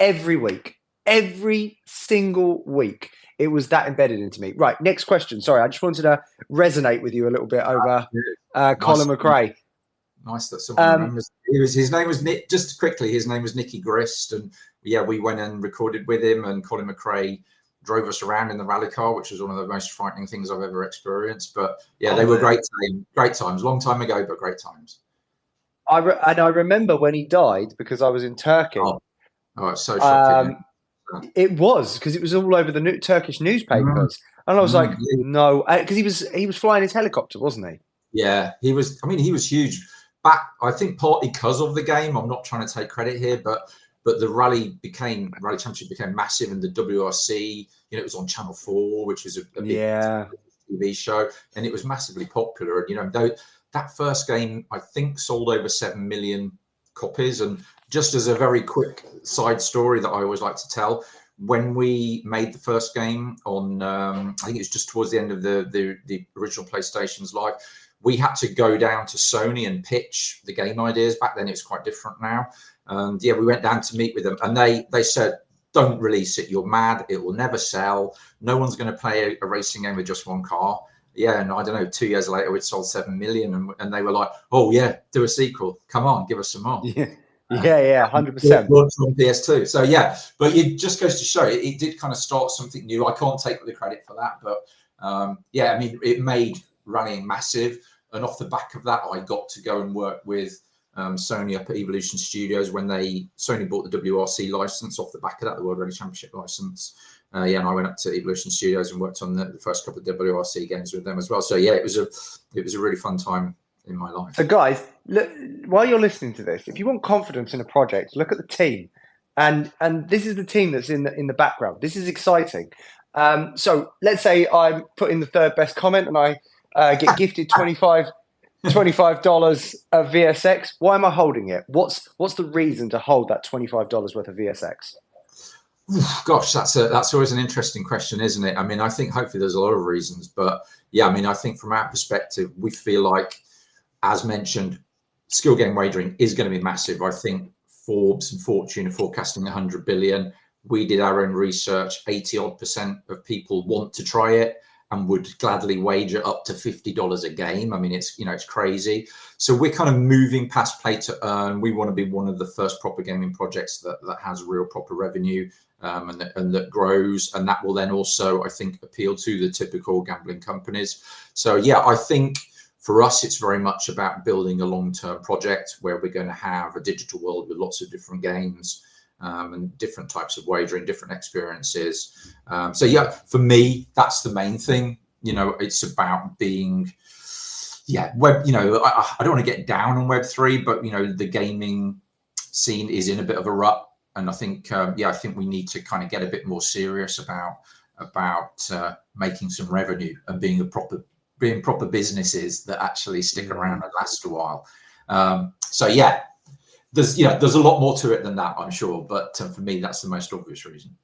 every single week. It was that embedded into me. Right, next question. Sorry, I just wanted to resonate with you a little bit over Colin McRae. Nice that someone remembers. His name was Nick. Just quickly, his name was Nicky Grist, and yeah, we went and recorded with him. And Colin McRae drove us around in the rally car, which was one of the most frightening things I've ever experienced. But yeah, they were great times. Long time ago, but great times. I remember when he died, because I was in Turkey. Oh, it's so shocking. It was, because it was all over the Turkish newspapers, and I was like, no, because he was flying his helicopter, wasn't he? Yeah, he was. I mean, he was huge. Back, I think partly because of the game. I'm not trying to take credit here, but the rally championship became massive, and the WRC, it was on Channel 4, which was a big TV show, and it was massively popular. And that first game, I think, sold over 7 million copies. And just as a very quick side story that I always like to tell, when we made the first game on, I think it was just towards the end of the original PlayStation's life, we had to go down to Sony and pitch the game ideas. Back then, it's quite different now. And yeah, we went down to meet with them, and they said, "Don't release it. You're mad. It will never sell. No one's going to play a racing game with just one car." Yeah, and I don't know, 2 years later, we'd sold 7 million, and they were like, "Oh yeah, do a sequel. Come on, give us some more." Yeah, 100%. On PS2. So yeah, but it just goes to show it did kind of start something new. I can't take the credit for that, but yeah, I mean, it made running massive, and off the back of that, I got to go and work with Sony up at Evolution Studios when Sony bought the WRC license off the back of that, the World Rally Championship license. Yeah, and I went up to Evolution Studios and worked on the first couple of WRC games with them as well. So yeah, it was a really fun time in my life. So guys, look, while you're listening to this, if you want confidence in a project, look at the team, and this is the team that's in the background. This is exciting. So let's say I'm putting the third best comment, and I get gifted $25 of VSX. Why am I holding it? What's the reason to hold that $25 worth of VSX? Gosh, that's always an interesting question, isn't it? I mean, I think hopefully there's a lot of reasons, but yeah, I mean, I think from our perspective, we feel like, as mentioned, skill game wagering is going to be massive. I think Forbes and Fortune are forecasting 100 billion. We did our own research. 80% of people want to try it and would gladly wager up to $50 a game. I mean, it's crazy. So we're kind of moving past play to earn. We want to be one of the first proper gaming projects that has real proper revenue and that grows. And that will then also, I think, appeal to the typical gambling companies. So yeah, I think for us, it's very much about building a long-term project where we're going to have a digital world with lots of different games and different types of wagering, different experiences. So yeah, for me, that's the main thing. It's about being, web. I don't want to get down on Web3, but the gaming scene is in a bit of a rut, and I think I think we need to kind of get a bit more serious about making some revenue and being proper businesses that actually stick around and last a while. So yeah. There's a lot more to it than that, I'm sure, but for me, that's the most obvious reason.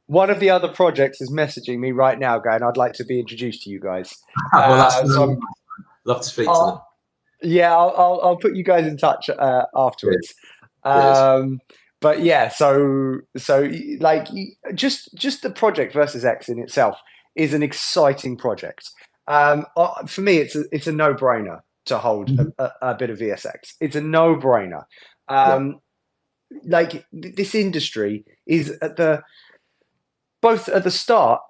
One of the other projects is messaging me right now, going, "I'd like to be introduced to you guys." Well, that's love to speak to them. Yeah, I'll put you guys in touch afterwards. But yeah, so like just the project Versus X in itself is an exciting project. For me, it's a no-brainer to hold a bit of VSX. It's a no-brainer. Like this industry is both at the start.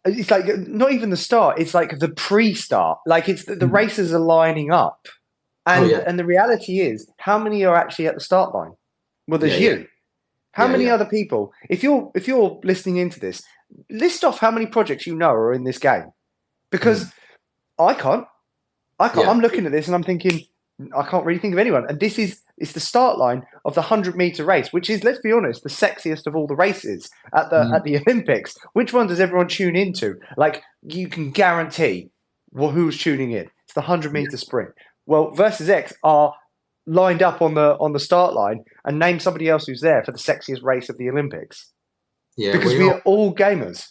It's like not even the start. It's like the pre-start. Like it's the races are lining up, and the reality is, how many are actually at the start line? Well, there's you. How many other people? If you're listening into this, list off how many projects you know are in this game, because I can't. I'm looking at this and I'm thinking, I can't really think of anyone. And it's the start line of the 100-meter race, which is, let's be honest, the sexiest of all the races at the Olympics. Which one does everyone tune into? Like, you can guarantee who's tuning in. It's the 100-meter sprint. Well, Versus X are lined up on the start line, and name somebody else who's there for the sexiest race of the Olympics. Yeah, because we are all gamers.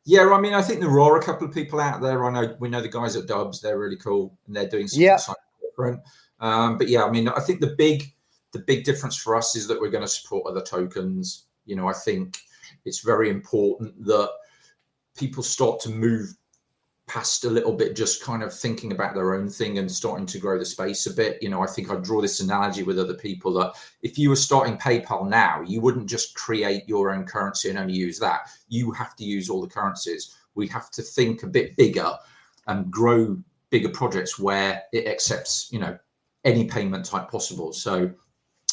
Yeah, I mean, I think there are a couple of people out there. We know the guys at Dubs; they're really cool, and they're doing something slightly different. But yeah, I mean, I think the big difference for us is that we're going to support other tokens. I think it's very important that people start to move past a little bit just kind of thinking about their own thing and starting to grow the space a bit. I think I draw this analogy with other people that if you were starting PayPal now, you wouldn't just create your own currency and only use that. You have to use all the currencies. We have to think a bit bigger and grow bigger projects where it accepts, any payment type possible. So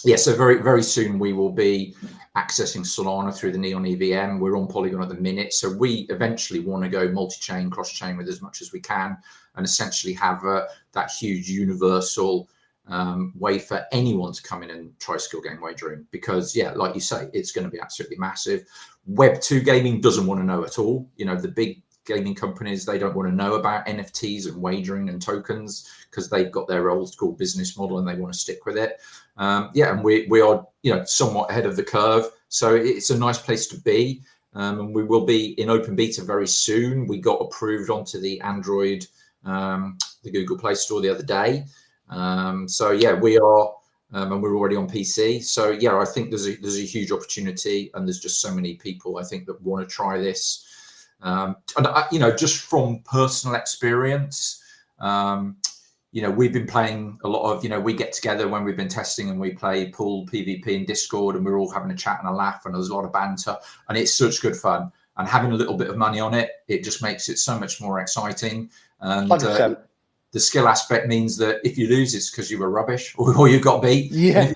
yeah, so very, very soon we will be accessing Solana through the Neon EVM. We're on Polygon at the minute. So we eventually want to go multi-chain, cross-chain with as much as we can and essentially have that huge universal way for anyone to come in and try skill game wagering. Because, yeah, like you say, it's going to be absolutely massive. Web2 gaming doesn't want to know at all. The big gaming companies, they don't want to know about NFTs and wagering and tokens because they've got their old school business model and they want to stick with it. And we are, somewhat ahead of the curve. So it's a nice place to be. And we will be in open beta very soon. We got approved onto the Android the Google Play Store the other day. So yeah, we are, and we're already on PC. So yeah, I think there's a huge opportunity, and there's just so many people I think that want to try this. And just from personal experience, we've been playing a lot of, we get together when we've been testing and we play pool, PvP in Discord, and we're all having a chat and a laugh, and there's a lot of banter, and it's such good fun. And having a little bit of money on it, it just makes it so much more exciting. And the skill aspect means that if you lose, it's because you were rubbish or you got beat. Yeah.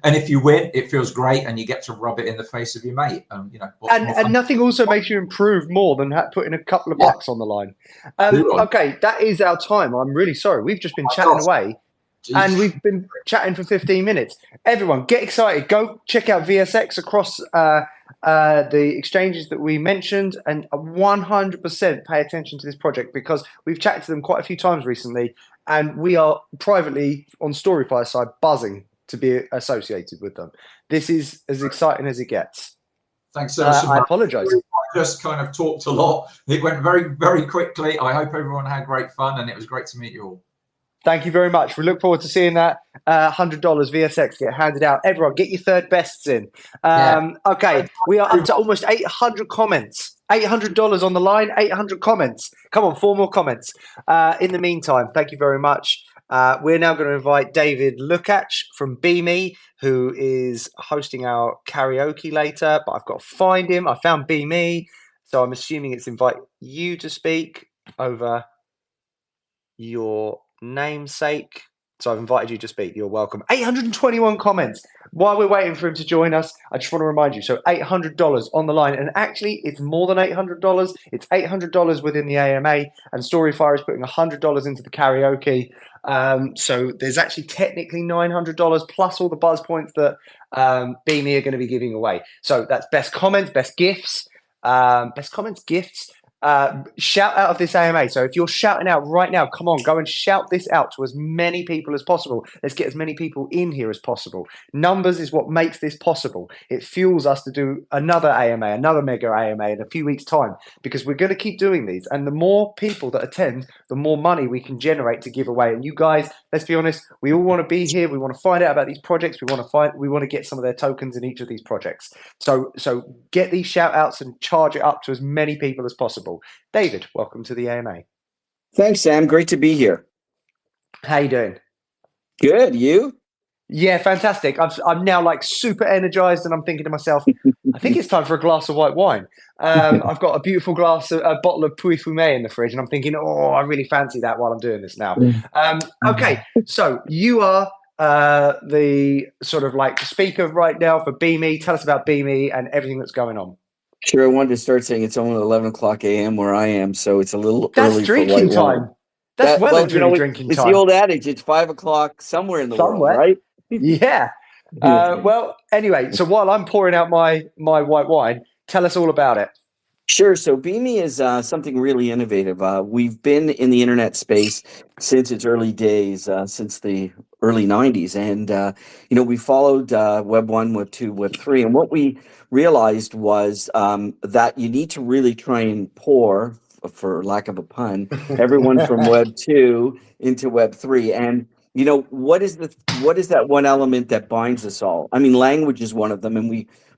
And if you win, it feels great, and you get to rub it in the face of your mate. And nothing also makes you improve more than putting a couple of bucks on the line. Okay, that is our time. I'm really sorry. We've just been chatting away, and we've been chatting for 15 minutes. Everyone, get excited. Go check out VSX across the exchanges that we mentioned, and 100% pay attention to this project, because we've chatted to them quite a few times recently, and we are privately on Storyfire side buzzing to be associated with them. This is as exciting as it gets. Thanks so much. I apologize. I just kind of talked a lot. It went very, very quickly. I hope everyone had great fun, and it was great to meet you all. Thank you very much. We look forward to seeing that $100 VSX get handed out. Everyone, get your third bests in. Okay, we are up to almost 800 comments. $800 on the line, 800 comments. Come on, 4 more comments. In the meantime, thank you very much. We're now going to invite David Lukacs from BeMe, who is hosting our karaoke later, but I've got to find him. I found BeMe, so I'm assuming it's invite you to speak over your namesake. So I've invited you to speak. You're welcome. 821 comments. While we're waiting for him to join us, I just want to remind you, so $800 on the line. And actually, it's more than $800. It's $800 within the AMA. And Storyfire is putting $100 into the karaoke. So there's actually technically $900 plus all the buzz points that BeMe are going to be giving away. So that's best comments, best gifts, gifts. Shout out of this AMA. So if you're shouting out right now, come on, go and shout this out to as many people as possible. Let's get as many people in here as possible. Numbers is what makes this possible. It fuels us to do another AMA, another mega AMA in a few weeks' time, because we're going to keep doing these. And the more people that attend, the more money we can generate to give away. And you guys, let's be honest, we all want to be here. We want to find out about these projects. We want to get some of their tokens in each of these projects. So get these shout outs and charge it up to as many people as possible. David, welcome to the AMA. Thanks, Sam. Great to be here. How you doing? Good. You? Yeah, fantastic. I'm now like super energized, and I'm thinking to myself, I think it's time for a glass of white wine. I've got a beautiful bottle of Puy Fumé in the fridge, and I'm thinking, I really fancy that while I'm doing this now. Okay, so you are the sort of like speaker right now for BeMe. Tell us about BeMe and everything that's going on. Sure. I wanted to start saying it's only 11 o'clock a.m. where I am, so it's a little early for drinking white time. wine. That's drinking time. It's the old adage. It's 5 o'clock somewhere in the world, right? Yeah. Well, anyway, so while I'm pouring out my white wine, tell us all about it. Sure. So BeMe is something really innovative. We've been in the internet space since its early days, since the early 90s. And, we followed Web 1, Web 2, Web 3. And what we realized was that you need to really try and pour, for lack of a pun, everyone from Web 2 into Web 3. And, what is that one element that binds us all? I mean, language is one of them. And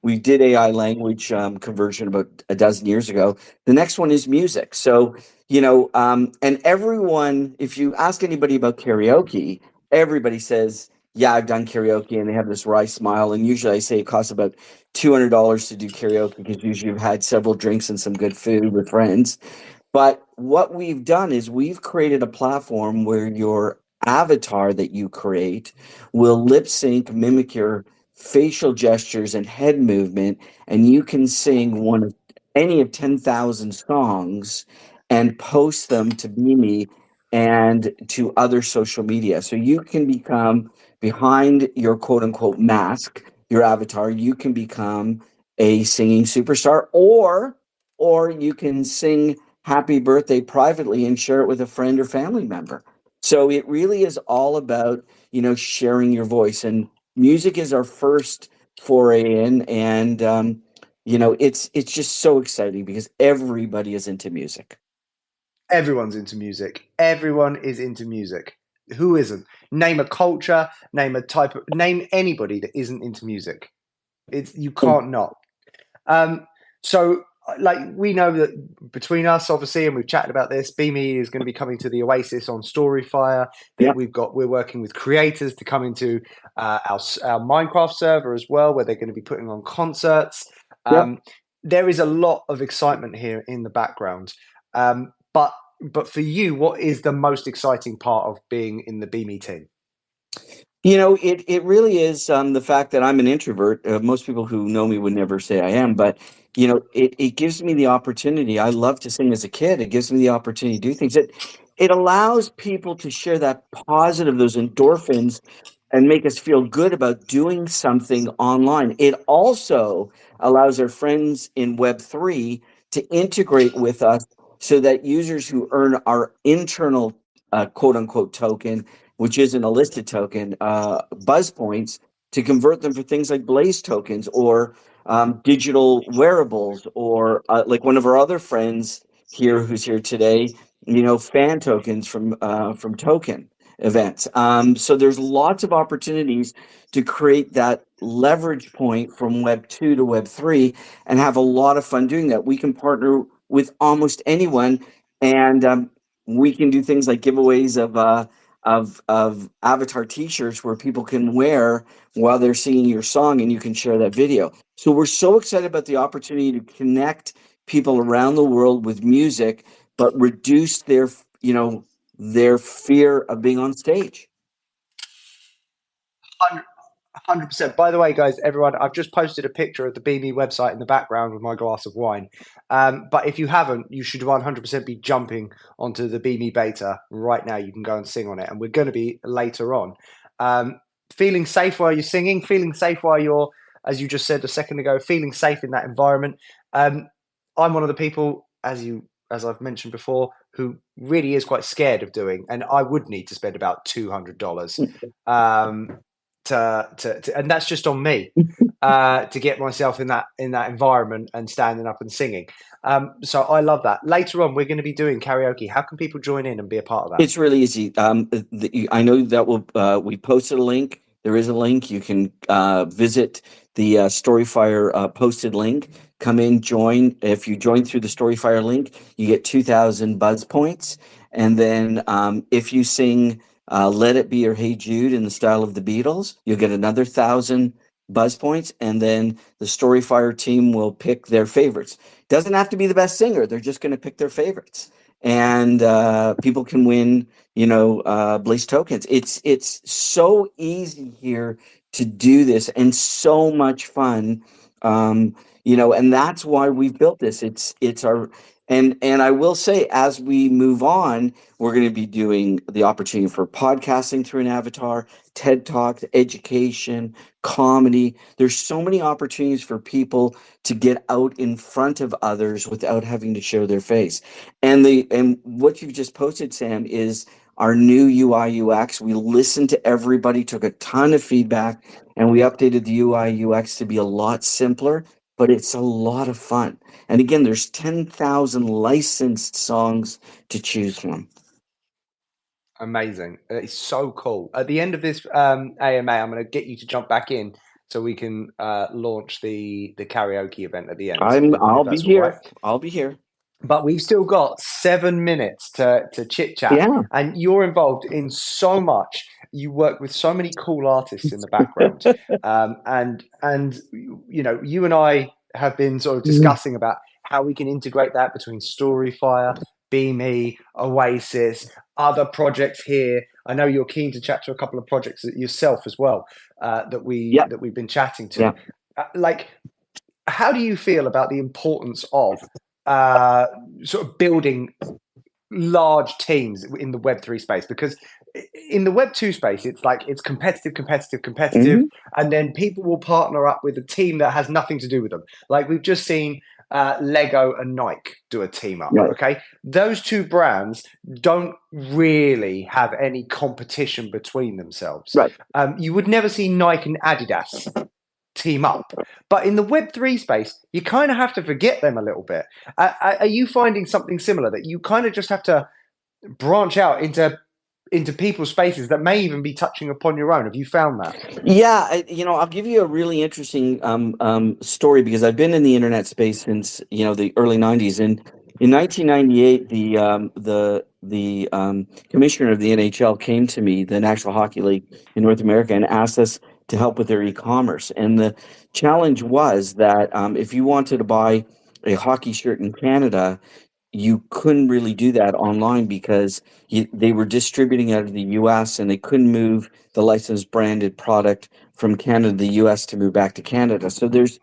we did AI language conversion about a dozen years ago. The next one is music. So, and everyone, if you ask anybody about karaoke, everybody says, yeah, I've done karaoke, and they have this wry smile. And usually I say it costs about $200 to do karaoke, because usually you've had several drinks and some good food with friends. But what we've done is we've created a platform where your avatar that you create will lip sync, mimic your facial gestures and head movement, and you can sing any of 10,000 songs and post them to BeMe and to other social media. So you can become, behind your quote unquote mask, your avatar, you can become a singing superstar, or you can sing happy birthday privately and share it with a friend or family member. So it really is all about, sharing your voice. And music is our first foray in, and it's just so exciting because everybody is into music. Everyone's into music. Everyone is into music. Who isn't? Name a culture, name a type of, name anybody that isn't into music. You can't not. So like we know that between us, obviously, and we've chatted about this, Beamy is going to be coming to the Oasis on Storyfire. Yeah. We're working with creators to come into our Minecraft server as well, where they're going to be putting on concerts. There is a lot of excitement here in the background. But for you, what is the most exciting part of being in the Beamy team? You know, it really is the fact that I'm an introvert. Most people who know me would never say I am, but you know, it gives me the opportunity. I love to sing as a kid. It gives me the opportunity to do things. It allows people to share that positive, those endorphins, and make us feel good about doing something online. It also allows our friends in Web3 to integrate with us so that users who earn our internal quote unquote token, which isn't a listed token, buzz points, to convert them for things like Blaze tokens or digital wearables, or like one of our other friends here who's here today, you know, fan tokens from token events. So there's lots of opportunities to create that leverage point from Web 2 to Web 3 and have a lot of fun doing that. We can partner with almost anyone, and we can do things like giveaways of avatar t-shirts where people can wear while they're singing your song, and you can share that video. So we're so excited about the opportunity to connect people around the world with music, but reduce their, you know, their fear of being on stage. 100%. By the way, guys, everyone, I've just posted a picture of the Beamy website in the background with my glass of wine. But if you haven't, you should 100% be jumping onto the Beamy beta right now. You can go and sing on it, and we're going to be later on. Feeling safe while you're singing, feeling safe while you're, as you just said a second ago, feeling safe in that environment. I'm one of the people, as I've mentioned before, who really is quite scared of doing, and I would need to spend about $200 and that's just on me to get myself in that environment and standing up and singing. So I love that. Later on, we're going to be doing karaoke. How can people join in and be a part of that? It's really easy. I know that we posted a link. There is a link. You can visit the Storyfire posted link. Come in, join. If you join through the Storyfire link, you get 2,000 buzz points. And then if you sing Let It Be or Hey Jude in the style of the Beatles, you'll get another 1,000 buzz points. And then the Storyfire team will pick their favorites. Doesn't have to be the best singer. They're just going to pick their favorites. And people can win, you know, Blaze tokens. It's so easy here to do this, and so much fun. You know, and that's why we've built this. It's our, and I will say, as we move on, we're going to be doing the opportunity for podcasting through an avatar, TED Talks, education, comedy. There's so many opportunities for people to get out in front of others without having to show their face. And what you've just posted, Sam, is our new UI UX. We listened to everybody, took a ton of feedback, and we updated the UI UX to be a lot simpler, but it's a lot of fun. And again, there's 10,000 licensed songs to choose from. Amazing. It's so cool. At the end of this AMA, I'm going to get you to jump back in so we can launch the karaoke event at the end. I'll be here. Right. I'll be here. But we've still got 7 minutes to chit chat. Yeah. And you're involved in so much. You work with so many cool artists in the background. and you know, you and I have been sort of discussing about how we can integrate that between Storyfire, Beamy, Oasis, other projects here. I know you're keen to chat to a couple of projects yourself as well that we've been chatting to. Like, how do you feel about the importance of sort of building large teams in the Web3 space? Because in the Web2 space, it's like it's competitive, and then people will partner up with a team that has nothing to do with them. Like we've just seen Lego and Nike do a team up. Right. Okay, those two brands don't really have any competition between themselves. Right. You would never see Nike and Adidas team up. But in the Web3 space, you kind of have to forget them a little bit. Are you finding something similar, that you kind of just have to branch out into people's spaces that may even be touching upon your own? Have you found that? Yeah, I'll give you a really interesting story, because I've been in the internet space since the early '90s, and in 1998, the commissioner of the NHL came to me, the National Hockey League in North America, and asked us to help with their e-commerce. And the challenge was that if you wanted to buy a hockey shirt in Canada, you couldn't really do that online, because they were distributing out of the US, and they couldn't move the licensed branded product from Canada to the US to move back to Canada. So there's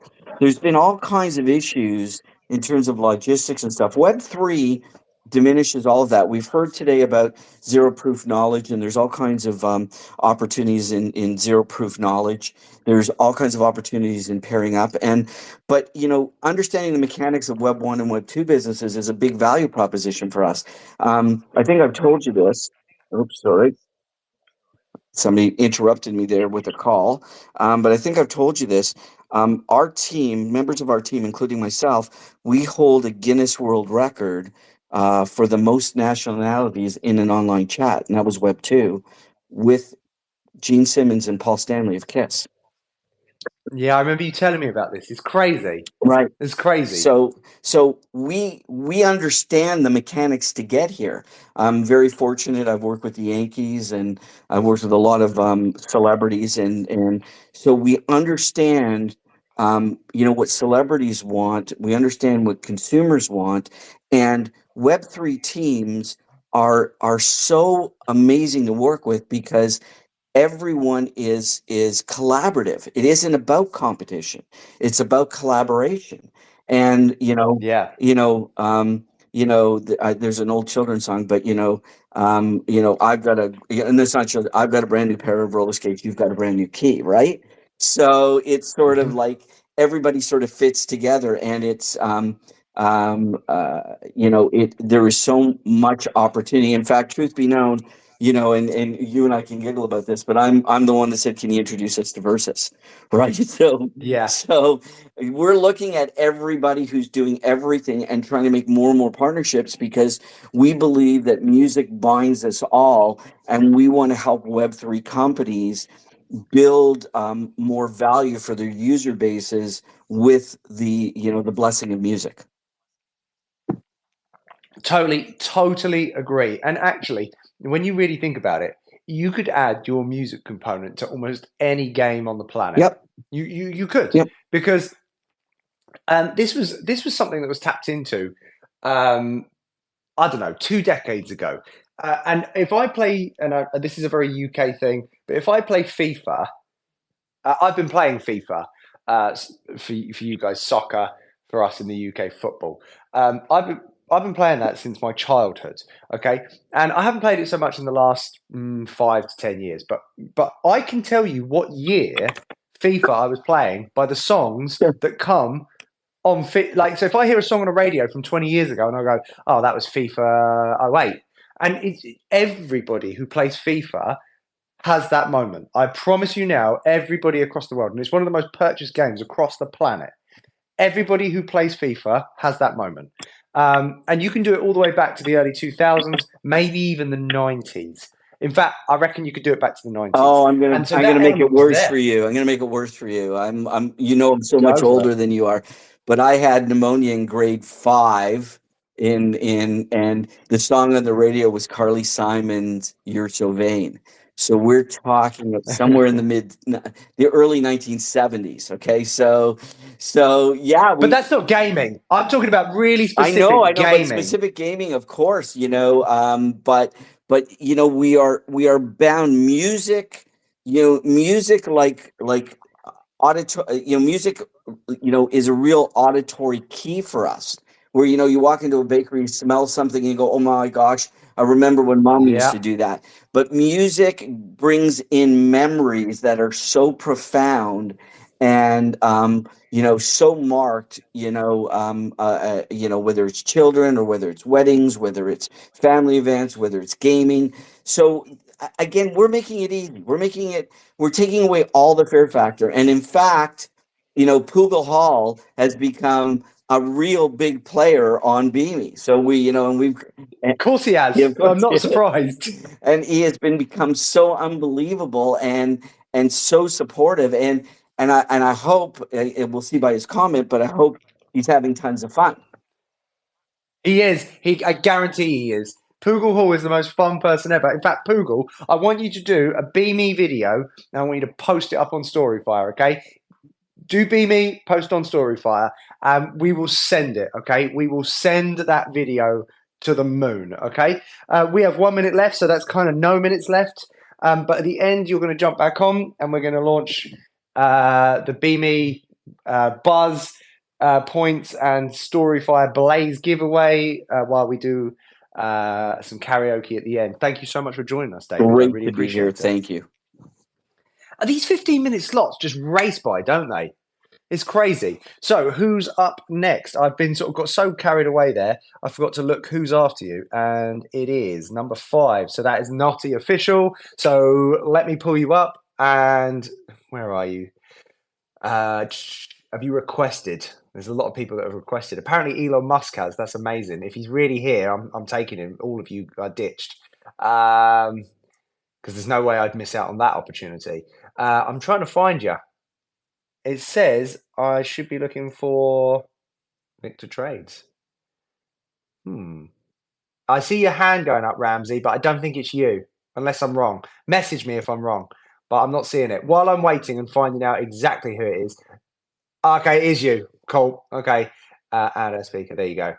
been all kinds of issues in terms of logistics and stuff. Web3 diminishes all of that. We've heard today about zero proof knowledge, and there's all kinds of opportunities in zero proof knowledge. There's all kinds of opportunities in pairing up. But understanding the mechanics of Web 1 and Web 2 businesses is a big value proposition for us. I think I've told you this. Oops, sorry. Somebody interrupted me there with a call. But I think I've told you this. Our team, members of our team, including myself, we hold a Guinness World Record for the most nationalities in an online chat, and that was Web 2, with Gene Simmons and Paul Stanley of KISS. Yeah, I remember you telling me about this. It's crazy. Right. It's crazy. So we understand the mechanics to get here. I'm very fortunate. I've worked with the Yankees, and I've worked with a lot of celebrities, and so we understand what celebrities want. We understand what consumers want, and Web3 teams are so amazing to work with, because everyone is collaborative. It isn't about competition. It's about collaboration. And yeah, there's an old children's song, but I've got and it's not children. I've got a brand new pair of roller skates. You've got a brand new key, right? So it's sort of like everybody sort of fits together, and it's there is so much opportunity. In fact, truth be known, and you and I can giggle about this, but I'm the one that said, "Can you introduce us to Versus?" Right? So yeah. So we're looking at everybody who's doing everything and trying to make more and more partnerships, because we believe that music binds us all, and we want to help Web3 companies build more value for their user bases with the blessing of music. Totally agree. And actually, when you really think about it, you could add your music component to almost any game on the planet. Yep. You could. Yep. Because this was something that was tapped into, I don't know, 2 decades ago. And if I play, and this is a very UK thing, but if I play FIFA, I've been playing FIFA for you guys, soccer, for us in the UK, football. I've been playing that since my childhood, okay? And I haven't played it so much in the last 5 to 10 years, but I can tell you what year FIFA I was playing by the songs that come on like, so if I hear a song on a radio from 20 years ago and I go, oh, that was FIFA 08. And everybody who plays FIFA has that moment. I promise you now, everybody across the world, and it's one of the most purchased games across the planet, everybody who plays FIFA has that moment. And you can do it all the way back to the early 2000s, maybe even the 90s. In fact, I reckon you could do it back to the 90s. Oh, I'm gonna make it worse for you. I'm gonna make it worse for you. I'm so much older than you are, but I had pneumonia in grade 5 and the song on the radio was Carly Simon's "You're So Vain." So we're talking somewhere in the early 1970s. Okay, so yeah. But that's not gaming. I'm talking about really specific gaming. But specific gaming, of course. But we are bound. Music, music like music, is a real auditory key for us. Where you walk into a bakery, you smell something, and you go, "Oh my gosh, I remember when Mom used to do that." But music brings in memories that are so profound and so marked. Whether it's children or whether it's weddings, whether it's family events, whether it's gaming. So again, we're making it easy. We're taking away all the fear factor, and in fact, Poogle Hall has become a real big player on Beamy. So Of course he has. Yeah, of course I'm not he has. surprised. and he has become so unbelievable and so supportive. And I hope, and we'll see by his comment, but I hope he's having tons of fun. He is. I guarantee he is. Poogle Hall is the most fun person ever. In fact, Poogle, I want you to do a Beamy video, and I want you to post it up on Storyfire, okay? Do Beamy, post on Storyfire, and we will send it, okay? We will send that video to the moon, okay? We have 1 minute left, so that's kind of no minutes left. But at the end, you're going to jump back on, and we're going to launch the Beamy Buzz points and Storyfire Blaze giveaway while we do some karaoke at the end. Thank you so much for joining us, David. Great I really to be appreciate here. it. Thank you. These 15-minute slots just race by, don't they? It's crazy. So who's up next? I've been got so carried away there, I forgot to look who's after you, and it is number 5. So that is Naughty Official. So let me pull you up, and where are you? Have you requested? There's a lot of people that have requested. Apparently Elon Musk has. That's amazing. If he's really here, I'm taking him. All of you are ditched. Because there's no way I'd miss out on that opportunity. I'm trying to find you. It says I should be looking for Victor Trades. I see your hand going up, Ramsey, but I don't think it's you, unless I'm wrong. Message me if I'm wrong, but I'm not seeing it. While I'm waiting and finding out exactly who it is. Okay, it is you. Cool. Okay. Add a speaker. There you go.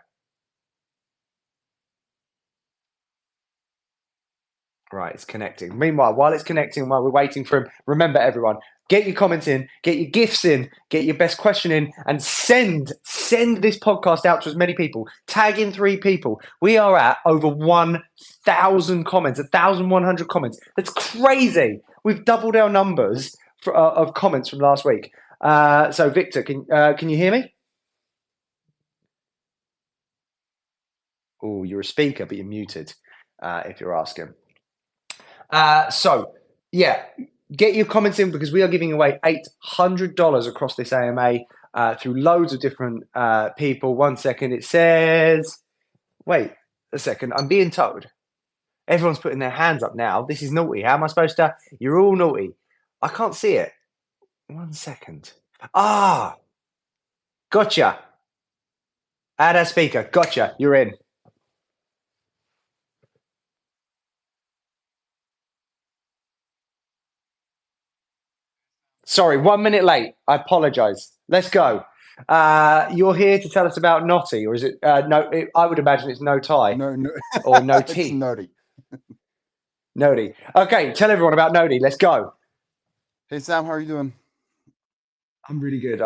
Right, it's connecting. Meanwhile, while it's connecting, while we're waiting for him, remember everyone, get your comments in, get your gifts in, get your best question in, and send this podcast out to as many people. Tag in 3 people. We are at over 1,000 comments, 1,100 comments. That's crazy. We've doubled our numbers of comments from last week. So, Victor, can you hear me? Oh, you're a speaker, but you're muted if you're asking. So, yeah, get your comments in because we are giving away $800 across this AMA through loads of different people. 1 second, it says, wait a second, I'm being told. Everyone's putting their hands up now. This is naughty. How am I supposed to? You're all naughty. I can't see it. 1 second. Gotcha. Add a speaker. Gotcha. You're in. Sorry, 1 minute late. I apologize. Let's go. You're here to tell us about Naughty, or is it? No, I would imagine it's No Tie. No, or No it's Tea. Naughty. Naughty. Okay, tell everyone about Naughty. Let's go. Hey Sam, how are you doing? I'm really good.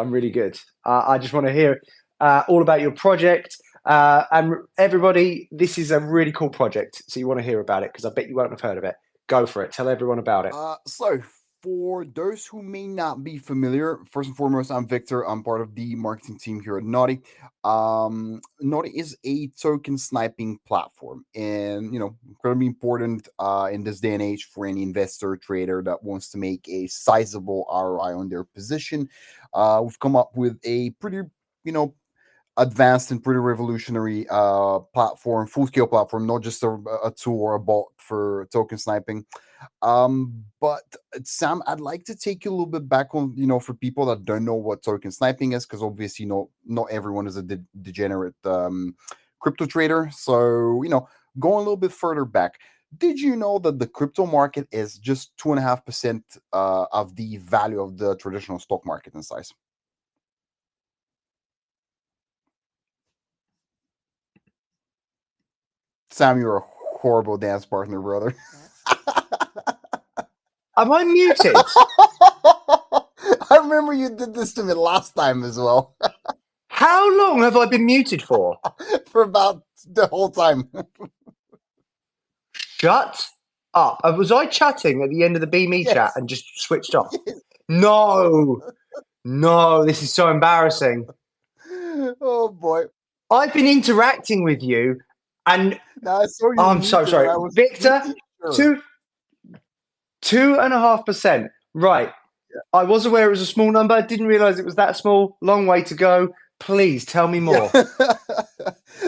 I just want to hear all about your project. And everybody, this is a really cool project. So you want to hear about it because I bet you won't have heard of it. Go for it. Tell everyone about it. So for those who may not be familiar, first and foremost, I'm Victor. I'm part of the marketing team here at Naughty. Naughty is a token sniping platform, and incredibly important in this day and age for any investor trader that wants to make a sizable ROI on their position. We've come up with a pretty, advanced and pretty revolutionary platform, full-scale platform, not just a tool or a bot for token sniping. But Sam, I'd like to take you a little bit back on, for people that don't know what token sniping is, because obviously, not everyone is a degenerate crypto trader. So, going a little bit further back, did you know that the crypto market is just 2.5% of the value of the traditional stock market in size? Sam, you're a horrible dance partner, brother. Am I muted? I remember you did this to me last time as well. How long have I been muted for? For about the whole time. Shut up. Was I chatting at the end of the BME chat and just switched off? No, this is so embarrassing. Oh, boy. I've been interacting with you and I saw you I'm so sorry. Victor, 2.5%. Right. I was aware it was a small number. Didn't realize it was that small. Long way to go. Please tell me more. Yeah.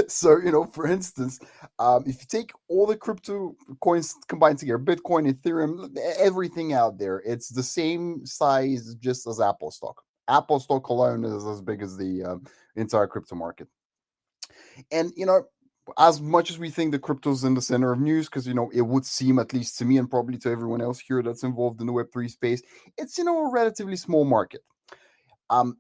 So, for instance, if you take all the crypto coins combined together, Bitcoin, Ethereum, everything out there, it's the same size just as Apple stock. Apple stock alone is as big as the entire crypto market. And, as much as we think the crypto's in the center of news, because, it would seem, at least to me and probably to everyone else here that's involved in the Web3 space, it's, a relatively small market.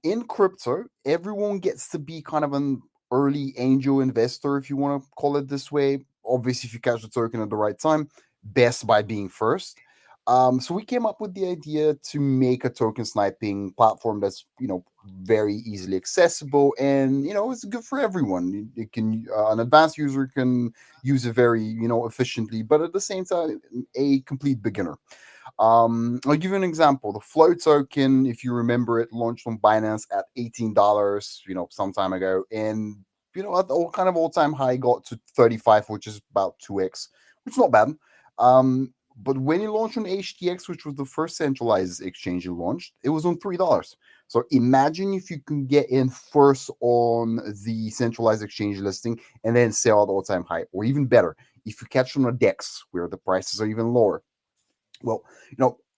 In crypto, everyone gets to be kind of an early angel investor, if you want to call it this way. Obviously, if you catch the token at the right time, best by being first. So we came up with the idea to make a token sniping platform that's, very easily accessible, and, it's good for everyone. It can, an advanced user can use it very, efficiently, but at the same time, a complete beginner. I'll give you an example. The Flow token, if you remember it, launched on Binance at $18, some time ago, and at the all-time high got to 35, which is about 2x, which is not bad. But when it launched on HTX, which was the first centralized exchange it launched, it was on $3. So imagine if you can get in first on the centralized exchange listing and then sell at all-time high, or even better, if you catch on a DEX where the prices are even lower. Well,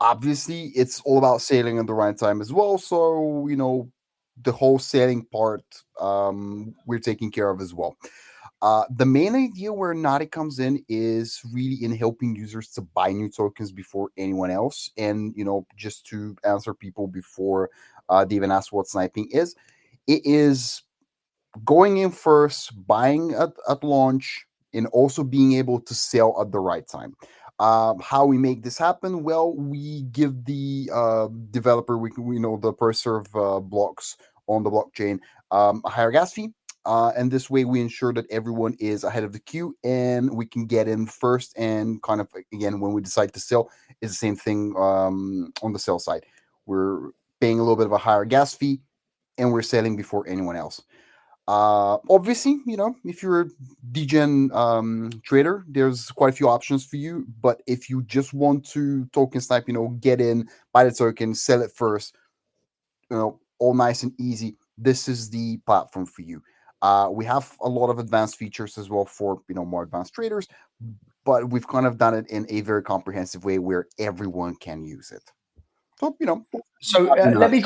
obviously it's all about sailing at the right time as well. So, the whole sailing part, we're taking care of as well. The main idea where Naughty comes in is really in helping users to buy new tokens before anyone else. And, just to answer people before they even ask what sniping is, it is going in first, buying at launch, and also being able to sell at the right time. How we make this happen? Well, we give the developer, the per serve blocks on the blockchain, a higher gas fee. And this way we ensure that everyone is ahead of the queue and we can get in first. And kind of, again, when we decide to sell, it's the same thing on the sell side. We're paying a little bit of a higher gas fee and we're selling before anyone else. Obviously, if you're a degen trader, there's quite a few options for you. But if you just want to token snipe, get in, buy the token, sell it first, all nice and easy, this is the platform for you. We have a lot of advanced features as well for, more advanced traders, but we've kind of done it in a very comprehensive way where everyone can use it. So, So let me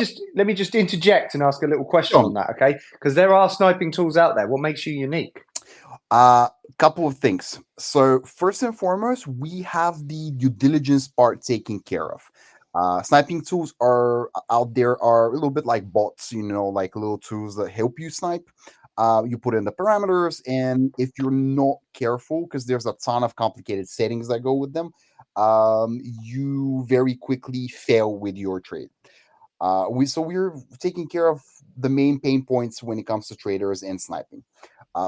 just interject and ask a little question on that, okay? Because there are sniping tools out there. What makes you unique? Couple of things. So first and foremost, we have the due diligence part taken care of. Sniping tools are out there are a little bit like bots, like little tools that help you snipe. You put in the parameters, and if you're not careful, because there's a ton of complicated settings that go with them, you very quickly fail with your trade. We're taking care of the main pain points when it comes to traders and sniping.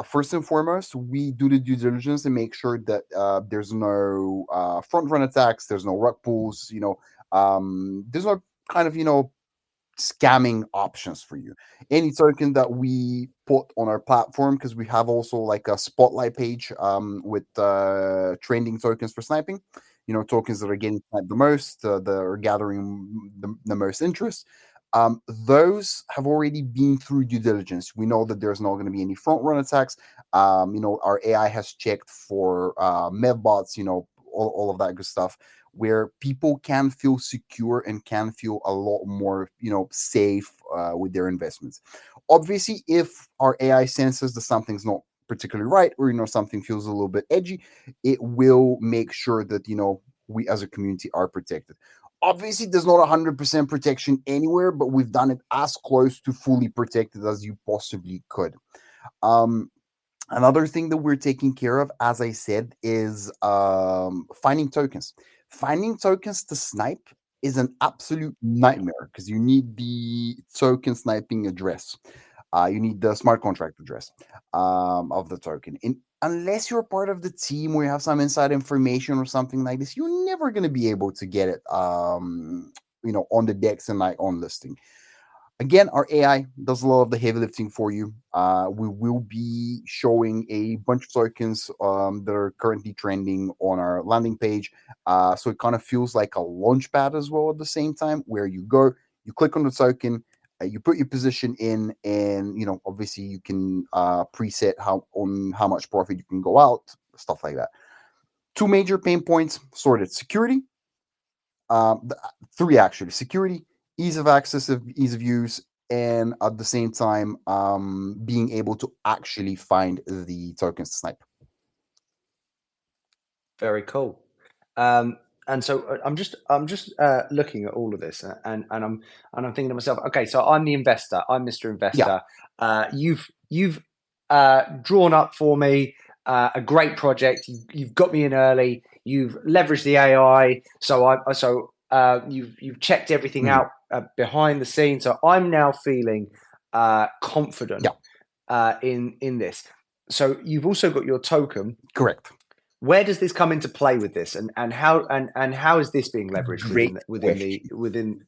First and foremost, we do the due diligence and make sure that there's no front run attacks, there's no rug pulls, there's no kind of scamming options for you. Any token that we put on our platform, because we have also like a spotlight page with trending tokens for sniping, tokens that are getting sniped the most, that are gathering the most interest. Those have already been through due diligence. We know that there's not going to be any front run attacks. Our AI has checked for medbots, all of that good stuff, where people can feel secure and can feel a lot more, safe with their investments. Obviously, if our AI senses that something's not particularly right, or something feels a little bit edgy, it will make sure that we as a community are protected. Obviously, there's not 100% protection anywhere, but we've done it as close to fully protected as you possibly could. Another thing that we're taking care of, as I said, is finding tokens. Finding tokens to snipe is an absolute nightmare because you need the token sniping address. You need the smart contract address of the token. And unless you're part of the team where you have some inside information or something like this, you're never going to be able to get it, on the DEX and on listing. Again, our AI does a lot of the heavy lifting for you. We will be showing a bunch of tokens that are currently trending on our landing page. So it kind of feels like a launch pad as well at the same time, where you go, you click on the token, you put your position in, and obviously you can preset how much profit you can go out, stuff like that. Two major pain points sorted: security, three actually: security, ease of access, ease of use, and at the same time being able to actually find the tokens to snipe. Very cool. And so I'm just looking at all of this, and I'm thinking to myself, okay, so I'm the investor, I'm Mr. Investor. You've drawn up for me a great project. You've got me in early. You've leveraged the AI, you've checked everything out behind the scenes. So I'm now feeling confident in this. So you've also got your token. Correct. Where does this come into play with this, and how is this being leveraged within?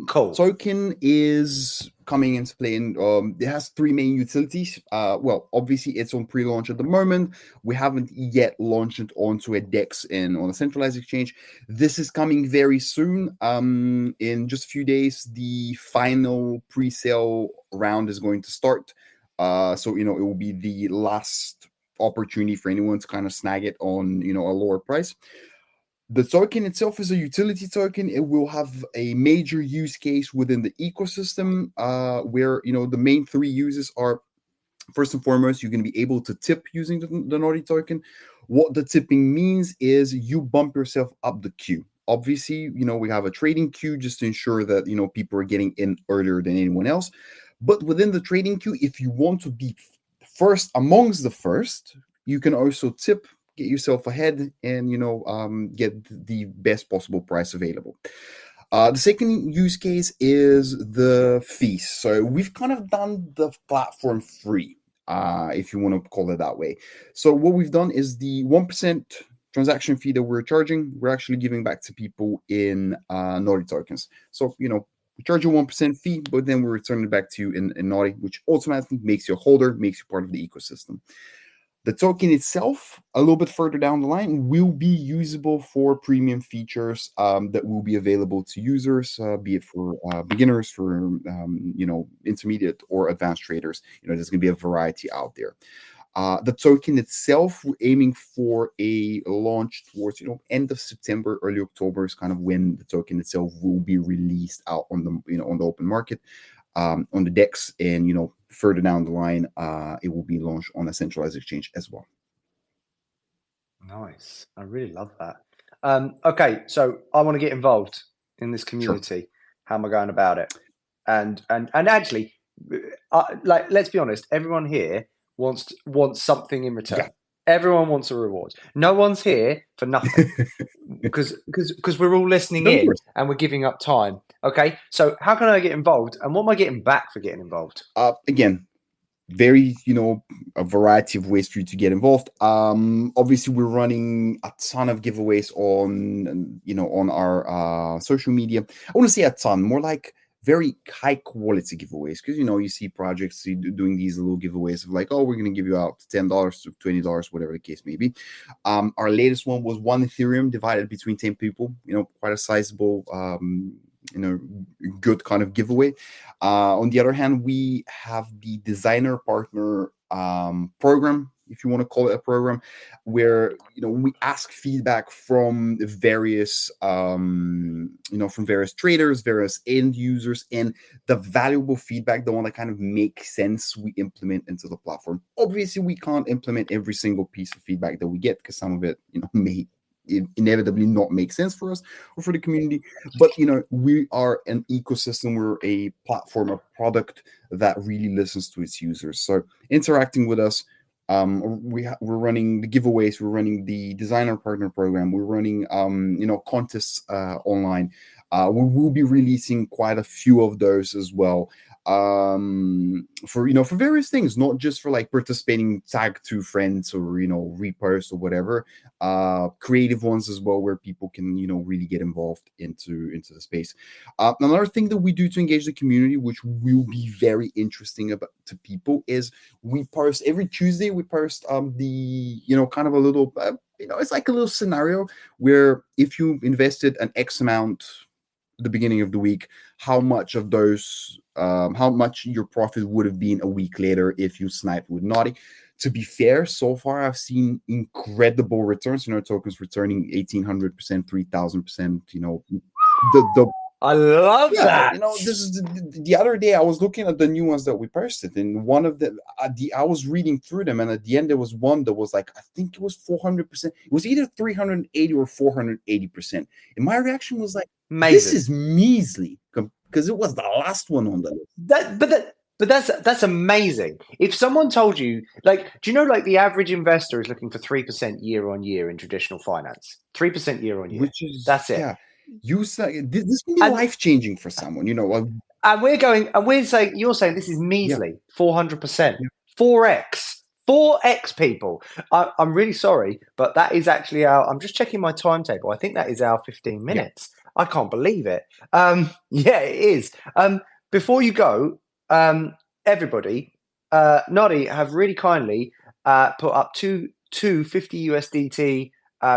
Cool. Token is coming into play, and it has three main utilities. Well, obviously it's on pre-launch at the moment. We haven't yet launched it onto a DEX and on a centralized exchange. This is coming very soon. In just a few days, the final pre-sale round is going to start. So it will be the last opportunity for anyone to kind of snag it on a lower price. The token itself is a utility token. It will have a major use case within the ecosystem, where the main three uses are, first and foremost, you're going to be able to tip using the Naughty token. What the tipping means is you bump yourself up the queue. Obviously, we have a trading queue just to ensure that people are getting in earlier than anyone else. But within the trading queue, if you want to be first amongst the first, you can also tip, get yourself ahead, and get the best possible price available. The second use case is the fees. So we've kind of done the platform free, if you want to call it that way. So what we've done is the 1% transaction fee that we're charging, we're actually giving back to people in Naughty tokens. So we charge you 1% fee, but then we return it back to you in Naughty, which automatically makes you a holder, makes you part of the ecosystem. The token itself, a little bit further down the line, will be usable for premium features that will be available to users, be it for beginners, for intermediate or advanced traders. There's going to be a variety out there. The token itself, we're aiming for a launch towards end of September, early October is kind of when the token itself will be released out on the on the open market, on the DEX, and further down the line, it will be launched on a centralized exchange as well. Nice, I really love that. Okay, so I want to get involved in this community. Sure. How am I going about it? And actually, let's be honest, everyone here wants something in return. Yeah. Everyone wants a reward. No one's here for nothing because we're all listening in and we're giving up time. Okay, so how can I get involved, and what am I getting back for getting involved? Again, very a variety of ways for you to get involved. Obviously, we're running a ton of giveaways on on our social media. I want to say a ton, more like very high quality giveaways, because you see projects doing these little giveaways of like, oh, we're going to give you out $10 to $20, whatever the case may be. Our latest one was 1 Ethereum divided between 10 people. Quite a sizable good kind of giveaway. On the other hand, we have the designer partner program, if you want to call it a program, where we ask feedback from various from various traders, various end users, and the valuable feedback, the one that kind of makes sense, we implement into the platform. Obviously, we can't implement every single piece of feedback that we get, because some of it may inevitably not make sense for us or for the community, but we are an ecosystem, we're a platform, a product that really listens to its users. So interacting with us, we're running the giveaways, we're running the designer partner program, we're running contests online. We will be releasing quite a few of those as well. for for various things, not just for like participating, tag to friends, or repost or whatever. Creative ones as well, where people can really get involved into the space. Another thing that we do to engage the community, which will be very interesting to people, is we post every Tuesday. We post the kind of a little it's like a little scenario where if you invested an X amount at the beginning of the week, how much of those how much your profit would have been a week later if you sniped with Naughty. To be fair, so far I've seen incredible returns. Tokens returning 1,800%, 3,000%. The I love yeah, that. this is the other day I was looking at the new ones that we posted, and one of them, I was reading through them, and at the end there was one that was like, I think it was 400%. It was either 380 or 480%. And my reaction was like, Amazing. this is measly, because it was the last one on the list. But that's amazing. If someone told you, like, do you know, like the average investor is looking for 3% year on year in traditional finance, 3% year on year. Which is that's it. Yeah. This can be life changing for someone, And we're saying, you're saying this is measly, 400%, 4x people. I'm really sorry, but that is actually I'm just checking my timetable. I think that is our 15 minutes. I can't believe it. Yeah, it is. Before you go, everybody, Noddy have really kindly put up two 50 USDT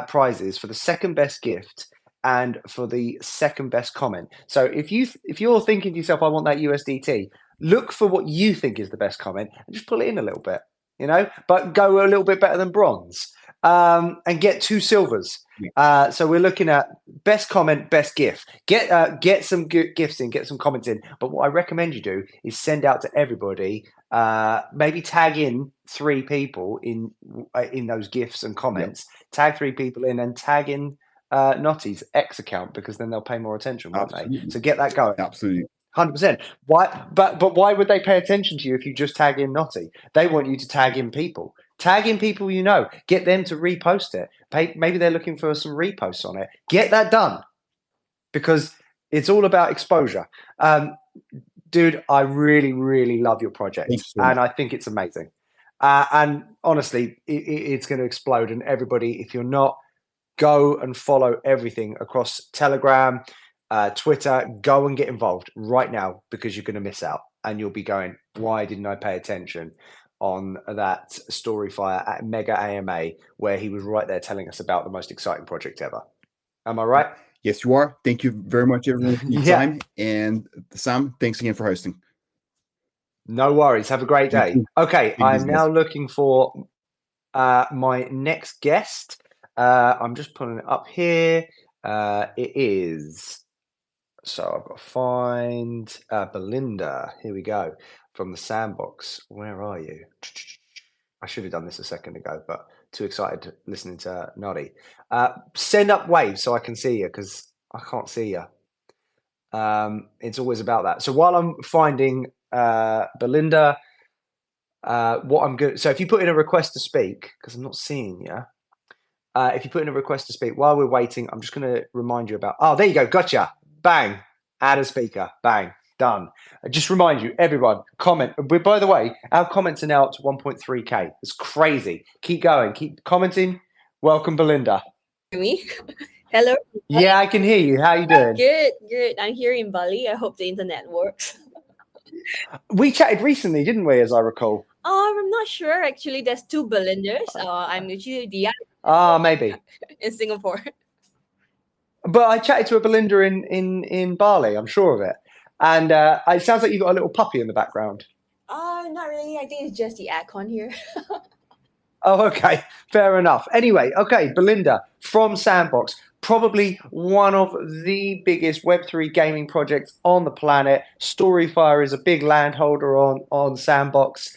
prizes for the second best gift and for the second best comment. So if you're thinking to yourself, I want that USDT, look for what you think is the best comment and just pull it in a little bit, but go a little bit better than bronze, and get 2 silvers. So we're looking at best comment, best gift. Get some good gifts in, get some comments in. But what I recommend you do is send out to everybody. Maybe tag in 3 people in those gifts and comments. Tag 3 people in and tag in Notty's X account, because then they'll pay more attention, won't they? So get that going. Absolutely. 100%. Why? But why would they pay attention to you if you just tag in Notty? They want you to tag in people. Tag in people Get them to repost it. Maybe they're looking for some reposts on it. Get that done, because it's all about exposure. Dude, I really, really love your project, and I think it's amazing. And honestly, it's going to explode. And everybody, if you're not, go and follow everything across Telegram, Twitter. Go and get involved right now, because you're going to miss out, and you'll be going, why didn't I pay attention on that Storyfire at Mega AMA, where he was right there telling us about the most exciting project ever. Am I right? Yes, you are. Thank you very much, everyone, for your time. And Sam, thanks again for hosting. No worries. Have a great day. Okay, I'm now looking for my next guest. I'm just pulling it up here. It is... So I've got to find Belinda. Here we go. From the Sandbox. Where are you? I should have done this a second ago, but too excited listening to Noddy. Send up waves so I can see you, because I can't see you. It's always about that. So while I'm finding Belinda, what I'm good. So if you put in a request to speak, because I'm not seeing you. If you put in a request to speak while we're waiting, I'm just going to remind you about. Oh, there you go. Gotcha. Bang. Add a speaker. Bang. Done. Just remind you, everyone, comment. By the way, our comments are now up to 1.3K. It's crazy. Keep going. Keep commenting. Welcome, Belinda. Me? Hello? Yeah, I can hear you. How are you doing? Good. I'm here in Bali. I hope the internet works. We chatted recently, didn't we, as I recall? I'm not sure. Actually, there's 2 Belindas. I'm actually the maybe. in Singapore. But I chatted to a Belinda in Bali, I'm sure of it. And it sounds like you've got a little puppy in the background. Not really. I think it's just the aircon here. Oh, okay. Fair enough. Anyway, okay, Belinda from Sandbox, probably one of the biggest Web3 gaming projects on the planet. Storyfire is a big landholder on Sandbox.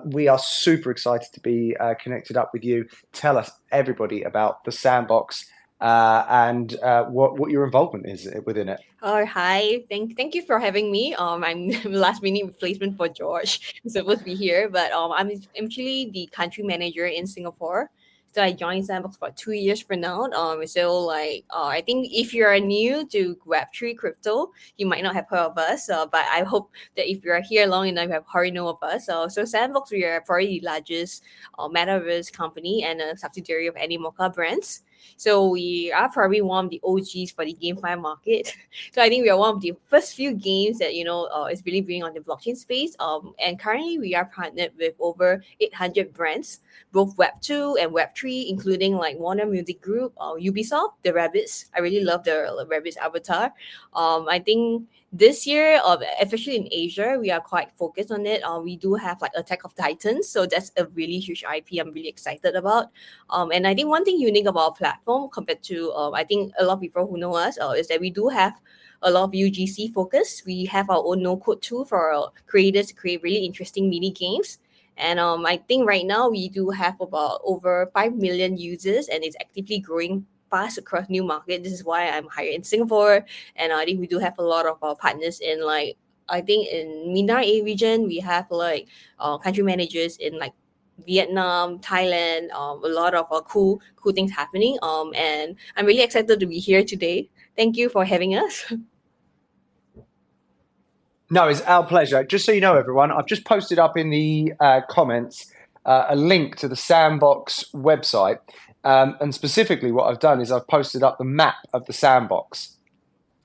We are super excited to be connected up with you. Tell us, everybody, about the Sandbox and what your involvement is within it. Oh, hi. Thank you for having me. I'm last minute replacement for George. He's supposed to be here, but I'm actually the country manager in Singapore. So I joined Sandbox for 2 years for now. So like I think if you are new to Web3 crypto, you might not have heard of us. But I hope that if you are here long enough, you have already know of us. So Sandbox, we are probably the largest metaverse company and a subsidiary of Animoca Brands. So we are probably one of the OGs for the GameFi market. So I think we are one of the first few games that is really being on the blockchain space. And currently we are partnered with over 800 brands, both Web 2 and Web 3, including like Warner Music Group, Ubisoft, the Rabbits. I really love the Rabbits avatar. I think this year, especially in Asia, we are quite focused on it. We do have like Attack of Titans, so that's a really huge IP I'm really excited about. And I think one thing unique about our platform compared to I think a lot of people who know us is that we do have a lot of UGC focus. We have our own no-code tool for our creators to create really interesting mini games. And I think right now we do have about over 5 million users, and it's actively growing fast across new market. This is why I'm hired in Singapore, and I think we do have a lot of our partners in like I think in MENA region we have like country managers in like Vietnam, Thailand, a lot of cool things happening. And I'm really excited to be here today. Thank you for having us. No, it's our pleasure. Just so you know, everyone, I've just posted up in the comments a link to the Sandbox website. And specifically what I've done is I've posted up the map of the Sandbox.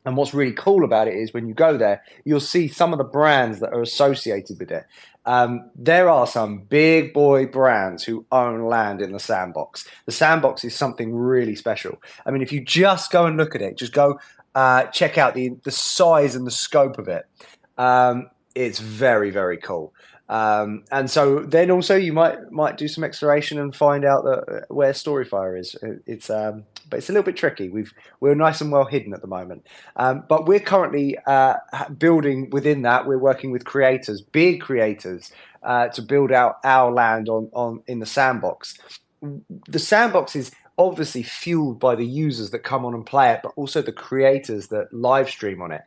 And what's really cool about it is when you go there, you'll see some of the brands that are associated with it. There are some big boy brands who own land in the Sandbox. The Sandbox is something really special. I mean, if you just go and look at it, just go check out the size and the scope of it. It's very, very cool. And so then also you might do some exploration and find out that where Storyfire is. But it's a little bit tricky. We're nice and well hidden at the moment. But we're currently building within that. We're working with creators, big creators, to build out our land in the Sandbox. The Sandbox is obviously fueled by the users that come on and play it, but also the creators that live stream on it.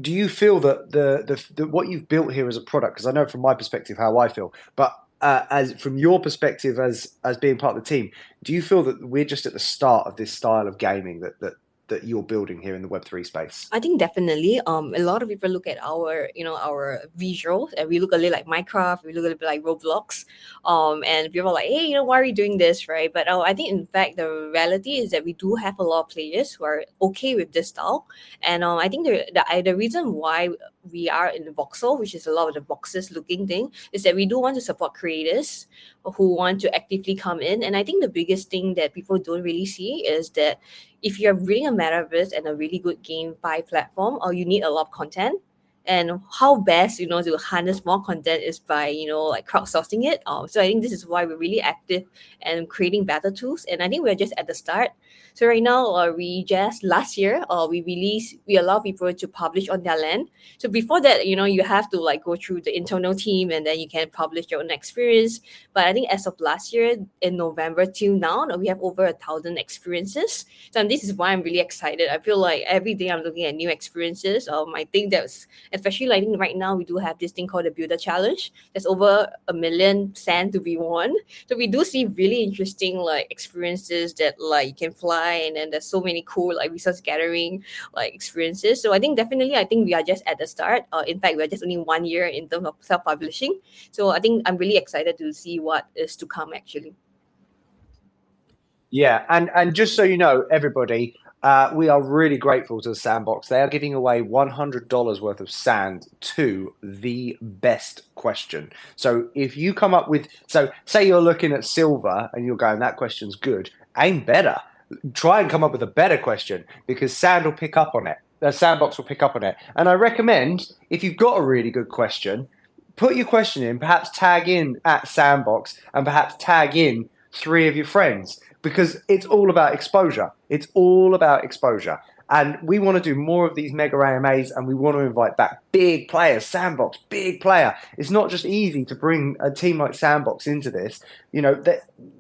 Do you feel that the what you've built here as a product? Because I know from my perspective how I feel, but as from your perspective as being part of the team, do you feel that we're just at the start of this style of gaming that you're building here in the Web3 space? I think definitely. A lot of people look at our visuals, and we look a little like Minecraft, we look a little bit like Roblox, and people are like, hey, why are we doing this, right? But I think in fact the reality is that we do have a lot of players who are okay with this style, and I think the reason why we are in the voxel, which is a lot of the boxes looking thing, is that we do want to support creators who want to actively come in. And I think the biggest thing that people don't really see is that if you're building a metaverse and a really good GameFi platform, you need a lot of content. And how best to harness more content is by like crowdsourcing it. So I think this is why we're really active and creating better tools. And I think we're just at the start. So right now, we just last year we allow people to publish on their land. So before that, you have to like go through the internal team and then you can publish your own experience. But I think as of last year in November till now, we have over 1,000 experiences. So this is why I'm really excited. I feel like every day I'm looking at new experiences. I think that's especially like right now we do have this thing called the Builder Challenge. There's over 1 million sand to be won. So we do see really interesting like experiences that like you can fly, and then there's so many cool like resource gathering like experiences. So I think we are just at the start. In fact, we're just only 1 year in terms of self-publishing. So I think I'm really excited to see what is to come actually. Yeah, and just so you know, everybody, we are really grateful to the Sandbox. They are giving away $100 worth of sand to the best question. So if you come up with, say you're looking at silver and you're going, that question's good, aim better. Try and come up with a better question, because sand will pick up on it. The Sandbox will pick up on it. And I recommend, if you've got a really good question, put your question in, perhaps tag in at Sandbox, and perhaps tag in 3 of your friends, because it's all about exposure. It's all about exposure. And we want to do more of these mega AMAs, and we want to invite back big players. Sandbox, big player. It's not just easy to bring a team like Sandbox into this.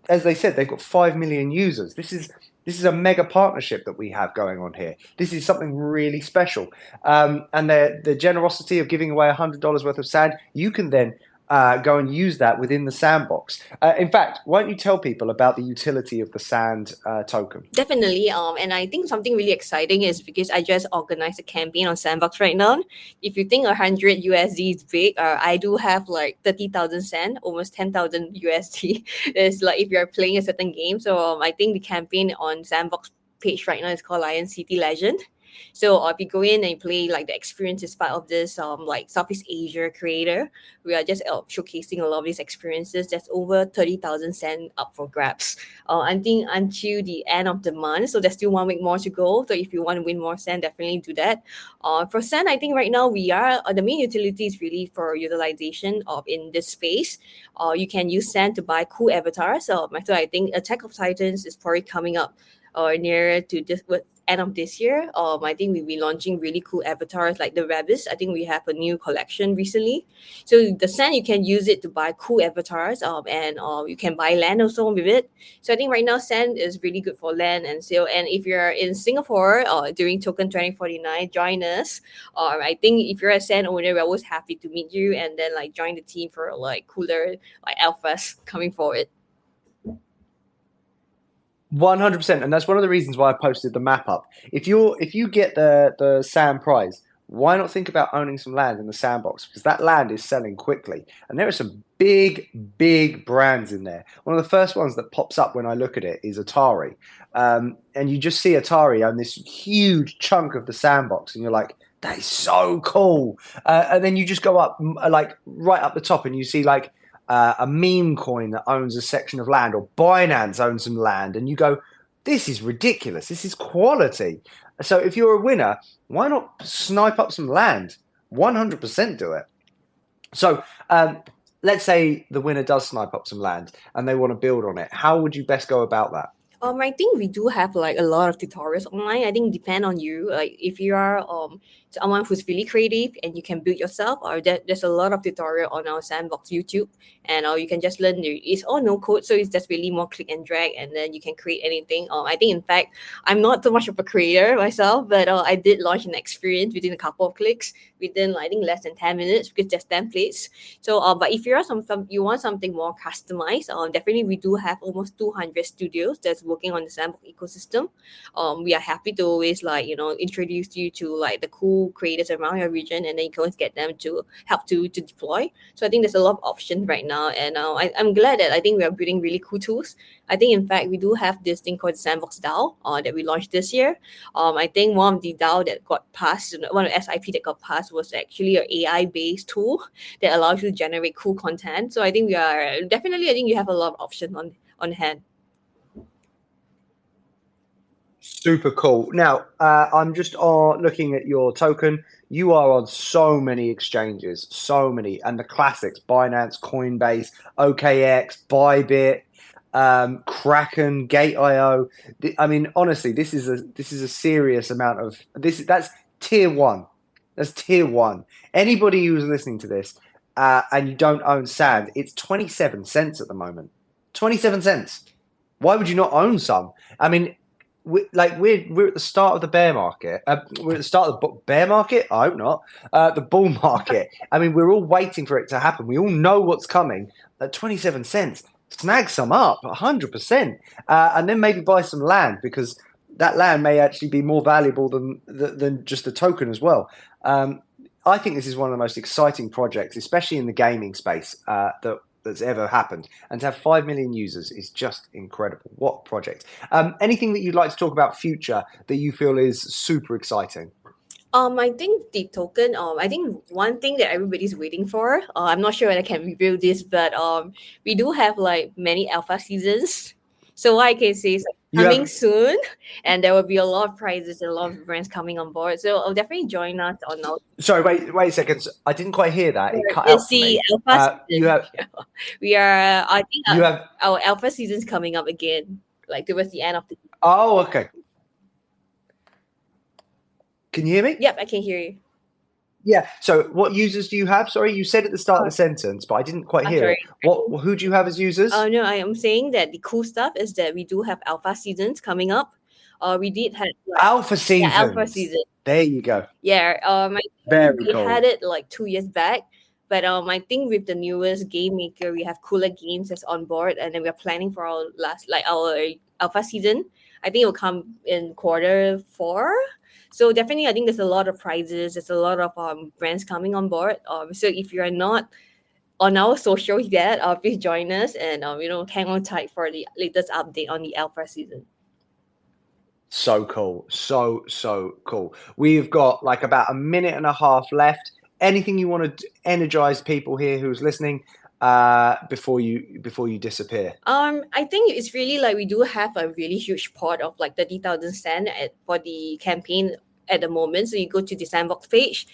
As they said, they've got 5 million users. This is a mega partnership that we have going on here. This is something really special. And the generosity of giving away $100 worth of sand, you can then go and use that within the sandbox. In fact, why don't you tell people about the utility of the Sand token? Definitely. And I think something really exciting is because I just organized a campaign on Sandbox right now. If you think 100 USD is big, I do have like 30,000 Sand, almost 10,000 USD. It's like if you're playing a certain game. So I think the campaign on Sandbox page right now is called Lion City Legend. So if you go in and play, like the experience is part of this like Southeast Asia creator. We are just showcasing a lot of these experiences. There's over 30,000 Sand up for grabs. I think until the end of the month. So there's still 1 week more to go. So if you want to win more Sand, definitely do that. For Sand, I think right now we are the main utility is really for utilization of in this space. You can use Sand to buy cool avatars. So I think Attack of Titans is probably coming up nearer to this end of this year. I think we'll be launching really cool avatars like the rabbits. I think we have a new collection recently. So the Sand, you can use it to buy cool avatars, and you can buy land also with it. So I think right now Sand is really good for land and sale. And if you're in Singapore during Token 2049, join us. I think if you're a Sand owner, we're always happy to meet you and then like join the team for like cooler like alphas coming forward. 100%, and that's one of the reasons why I posted the map up. If you get the Sand prize, why not think about owning some land in the sandbox? Because that land is selling quickly, and there are some big brands in there. One of the first ones that pops up when I look at it is Atari, and you just see Atari own this huge chunk of the sandbox, and you're like, that is so cool. And then you just go up like right up the top, and you see like a meme coin that owns a section of land, or Binance owns some land, and you go, this is ridiculous. This is quality. So if you're a winner, why not snipe up some land? 100% do it. So let's say the winner does snipe up some land and they want to build on it. How would you best go about that? I think we do have like a lot of tutorials online. I think depend on you. Like if you are someone who's really creative and you can build yourself, or there's a lot of tutorial on our Sandbox YouTube, and you can just learn. It's all no code, so it's just really more click and drag, and then you can create anything. I think in fact I'm not so much of a creator myself, but I did launch an experience within a couple of clicks, within I think less than 10 minutes, because there's templates. So but if you're you want something more customized, definitely we do have almost 200 studios that's working on the Sandbox ecosystem. We are happy to always introduce you to like the cool creators around your region, and then you can always get them to help to deploy. So I think there's a lot of options right now, and I'm glad that I think we are building really cool tools. I think in fact we do have this thing called Sandbox DAO that we launched this year. I think one of the DAO that got passed, one of the SIP that got passed, was actually an AI based tool that allows you to generate cool content. So I think I think you have a lot of options on hand. Super cool. Now, I'm just looking at your token. You are on so many exchanges, so many, and the classics: Binance, Coinbase, OKX, Bybit, Kraken, Gate.io. I mean, honestly, this is a serious amount of this. That's tier one. That's tier one. Anybody who's listening to this and you don't own Sand, it's 27 cents at the moment. 27 cents. Why would you not own some? I mean, we're at the start of the bear market. We're at the start of the bear market. I hope not. The bull market. I mean, we're all waiting for it to happen. We all know what's coming. At 27 cents, snag some up, 100%, and then maybe buy some land, because that land may actually be more valuable than just the token as well. I think this is one of the most exciting projects, especially in the gaming space, that's ever happened. And to have 5 million users is just incredible. What project? Anything that you'd like to talk about future that you feel is super exciting? I think the token, I think one thing that everybody's waiting for, I'm not sure whether I can reveal this, but we do have like many alpha seasons. So what I can say is coming soon, and there will be a lot of prizes and a lot of brands coming on board. So I'll definitely join us on our. Sorry, wait a second. I didn't quite hear that. It cut out for me. Alpha season. We are. I think our alpha season's coming up again, like towards the end of the year. Oh, okay. Can you hear me? Yep, I can hear you. Yeah. So, what users do you have? Sorry, you said at the start of the sentence, but I didn't quite hear it. Who do you have as users? Oh no, I am saying that the cool stuff is that we do have alpha seasons coming up. We did have alpha season. Yeah, alpha season. There you go. Yeah. Very cool. We had it like 2 years back, But I think with the newest game maker, we have Cooler Games that's on board, and then we're planning for our our alpha season. I think it will come in Q4. So definitely, I think there's a lot of prizes. There's a lot of brands coming on board. So if you are not on our social yet, please join us and hang on tight for the latest update on the alpha season. So cool. So cool. We've got like about a minute and a half left. Anything you want to energize people here who's listening before you disappear? I think it's really like we do have a really huge pot of like 30,000 stand for the campaign at the moment. So you go to the sandbox page,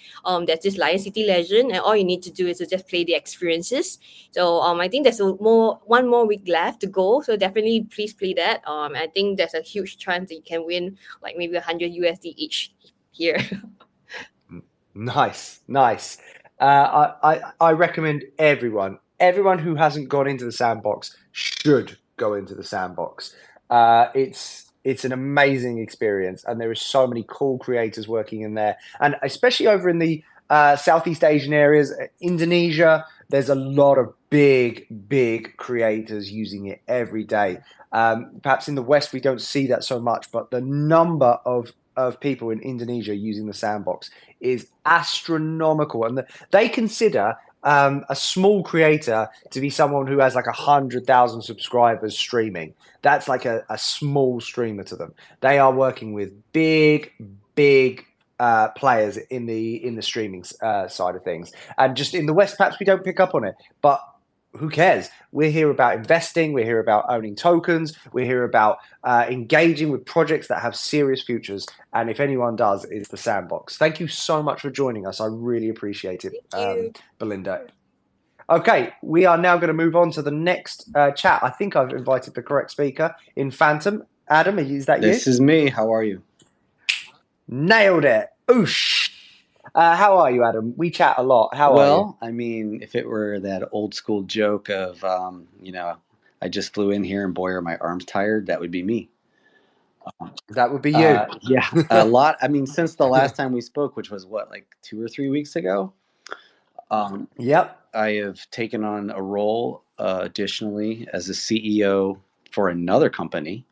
there's this Lion City Legend, and all you need to do is to just play the experiences. So I think there's one more week left to go. So definitely please play that. I think there's a huge chance that you can win like maybe 100 USD each here. Nice. I recommend everyone who hasn't gone into the sandbox should go into the sandbox. It's an amazing experience, and there are so many cool creators working in there, and especially over in the Southeast Asian areas, Indonesia. There's a lot of big creators using it every day. Perhaps in the West we don't see that so much, but the number of people in Indonesia using the sandbox is astronomical, and they consider a small creator to be someone who has like 100,000 subscribers streaming. That's like a small streamer to them. They are working with big players in the streaming side of things, and just in the West perhaps we don't pick up on it, but who cares? We're here about investing. We're here about owning tokens. We're here about engaging with projects that have serious futures. And if anyone does, it's the sandbox. Thank you so much for joining us. I really appreciate it, Belinda. Okay, we are now going to move on to the next chat. I think I've invited the correct speaker in Phantom. Adam, is that you? This is me. How are you? Nailed it. Oosh. How are you, Adam? We chat a lot. How are you? Well, I mean, if it were that old school joke of, I just flew in here and boy, are my arms tired, that would be me. That would be you. Yeah, a lot. I mean, since the last time we spoke, which was what, like 2 or 3 weeks ago? Yep. I have taken on a role additionally as a CEO for another company,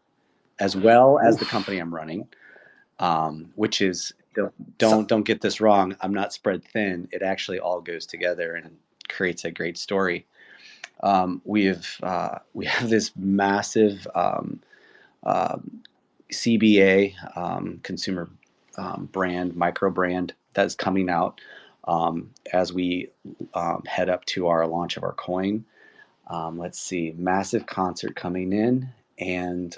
as well as the company I'm running, which is... Don't get this wrong. I'm not spread thin. It actually all goes together and creates a great story. We have this massive CBA consumer brand, micro brand that's coming out as we head up to our launch of our coin. Let's see, massive concert coming in, and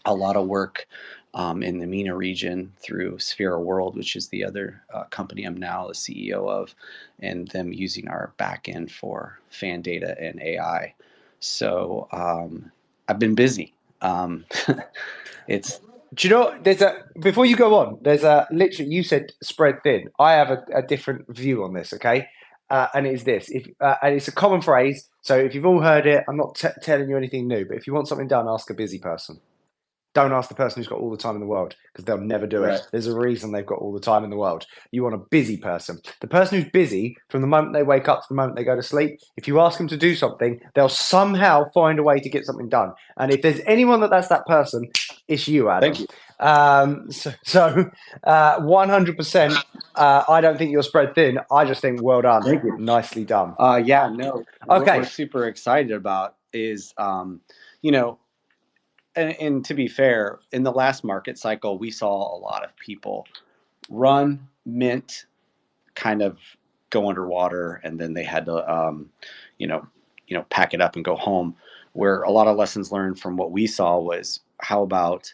a lot of work in the MENA region through Sphera World, which is the other company I'm now the CEO of, and them using our backend for fan data and AI. So I've been busy. It's. Do you know? Before you go on, literally you said spread thin. I have a different view on this. Okay, and it's this. And it's a common phrase. So if you've all heard it, I'm not telling you anything new. But if you want something done, ask a busy person. Don't ask the person who's got all the time in the world, because they'll never do it. There's a reason they've got all the time in the world. You want a busy person. The person who's busy from the moment they wake up to the moment they go to sleep, if you ask them to do something, they'll somehow find a way to get something done. And if there's anyone that's that person, it's you, Adam. Thank you. 100%. I don't think you're spread thin. I just think well done. Thank you. Nicely done. Yeah, no. Okay. What we're super excited about is, and to be fair, in the last market cycle, we saw a lot of people run, mint, kind of go underwater, and then they had to, pack it up and go home. Where a lot of lessons learned from what we saw was how about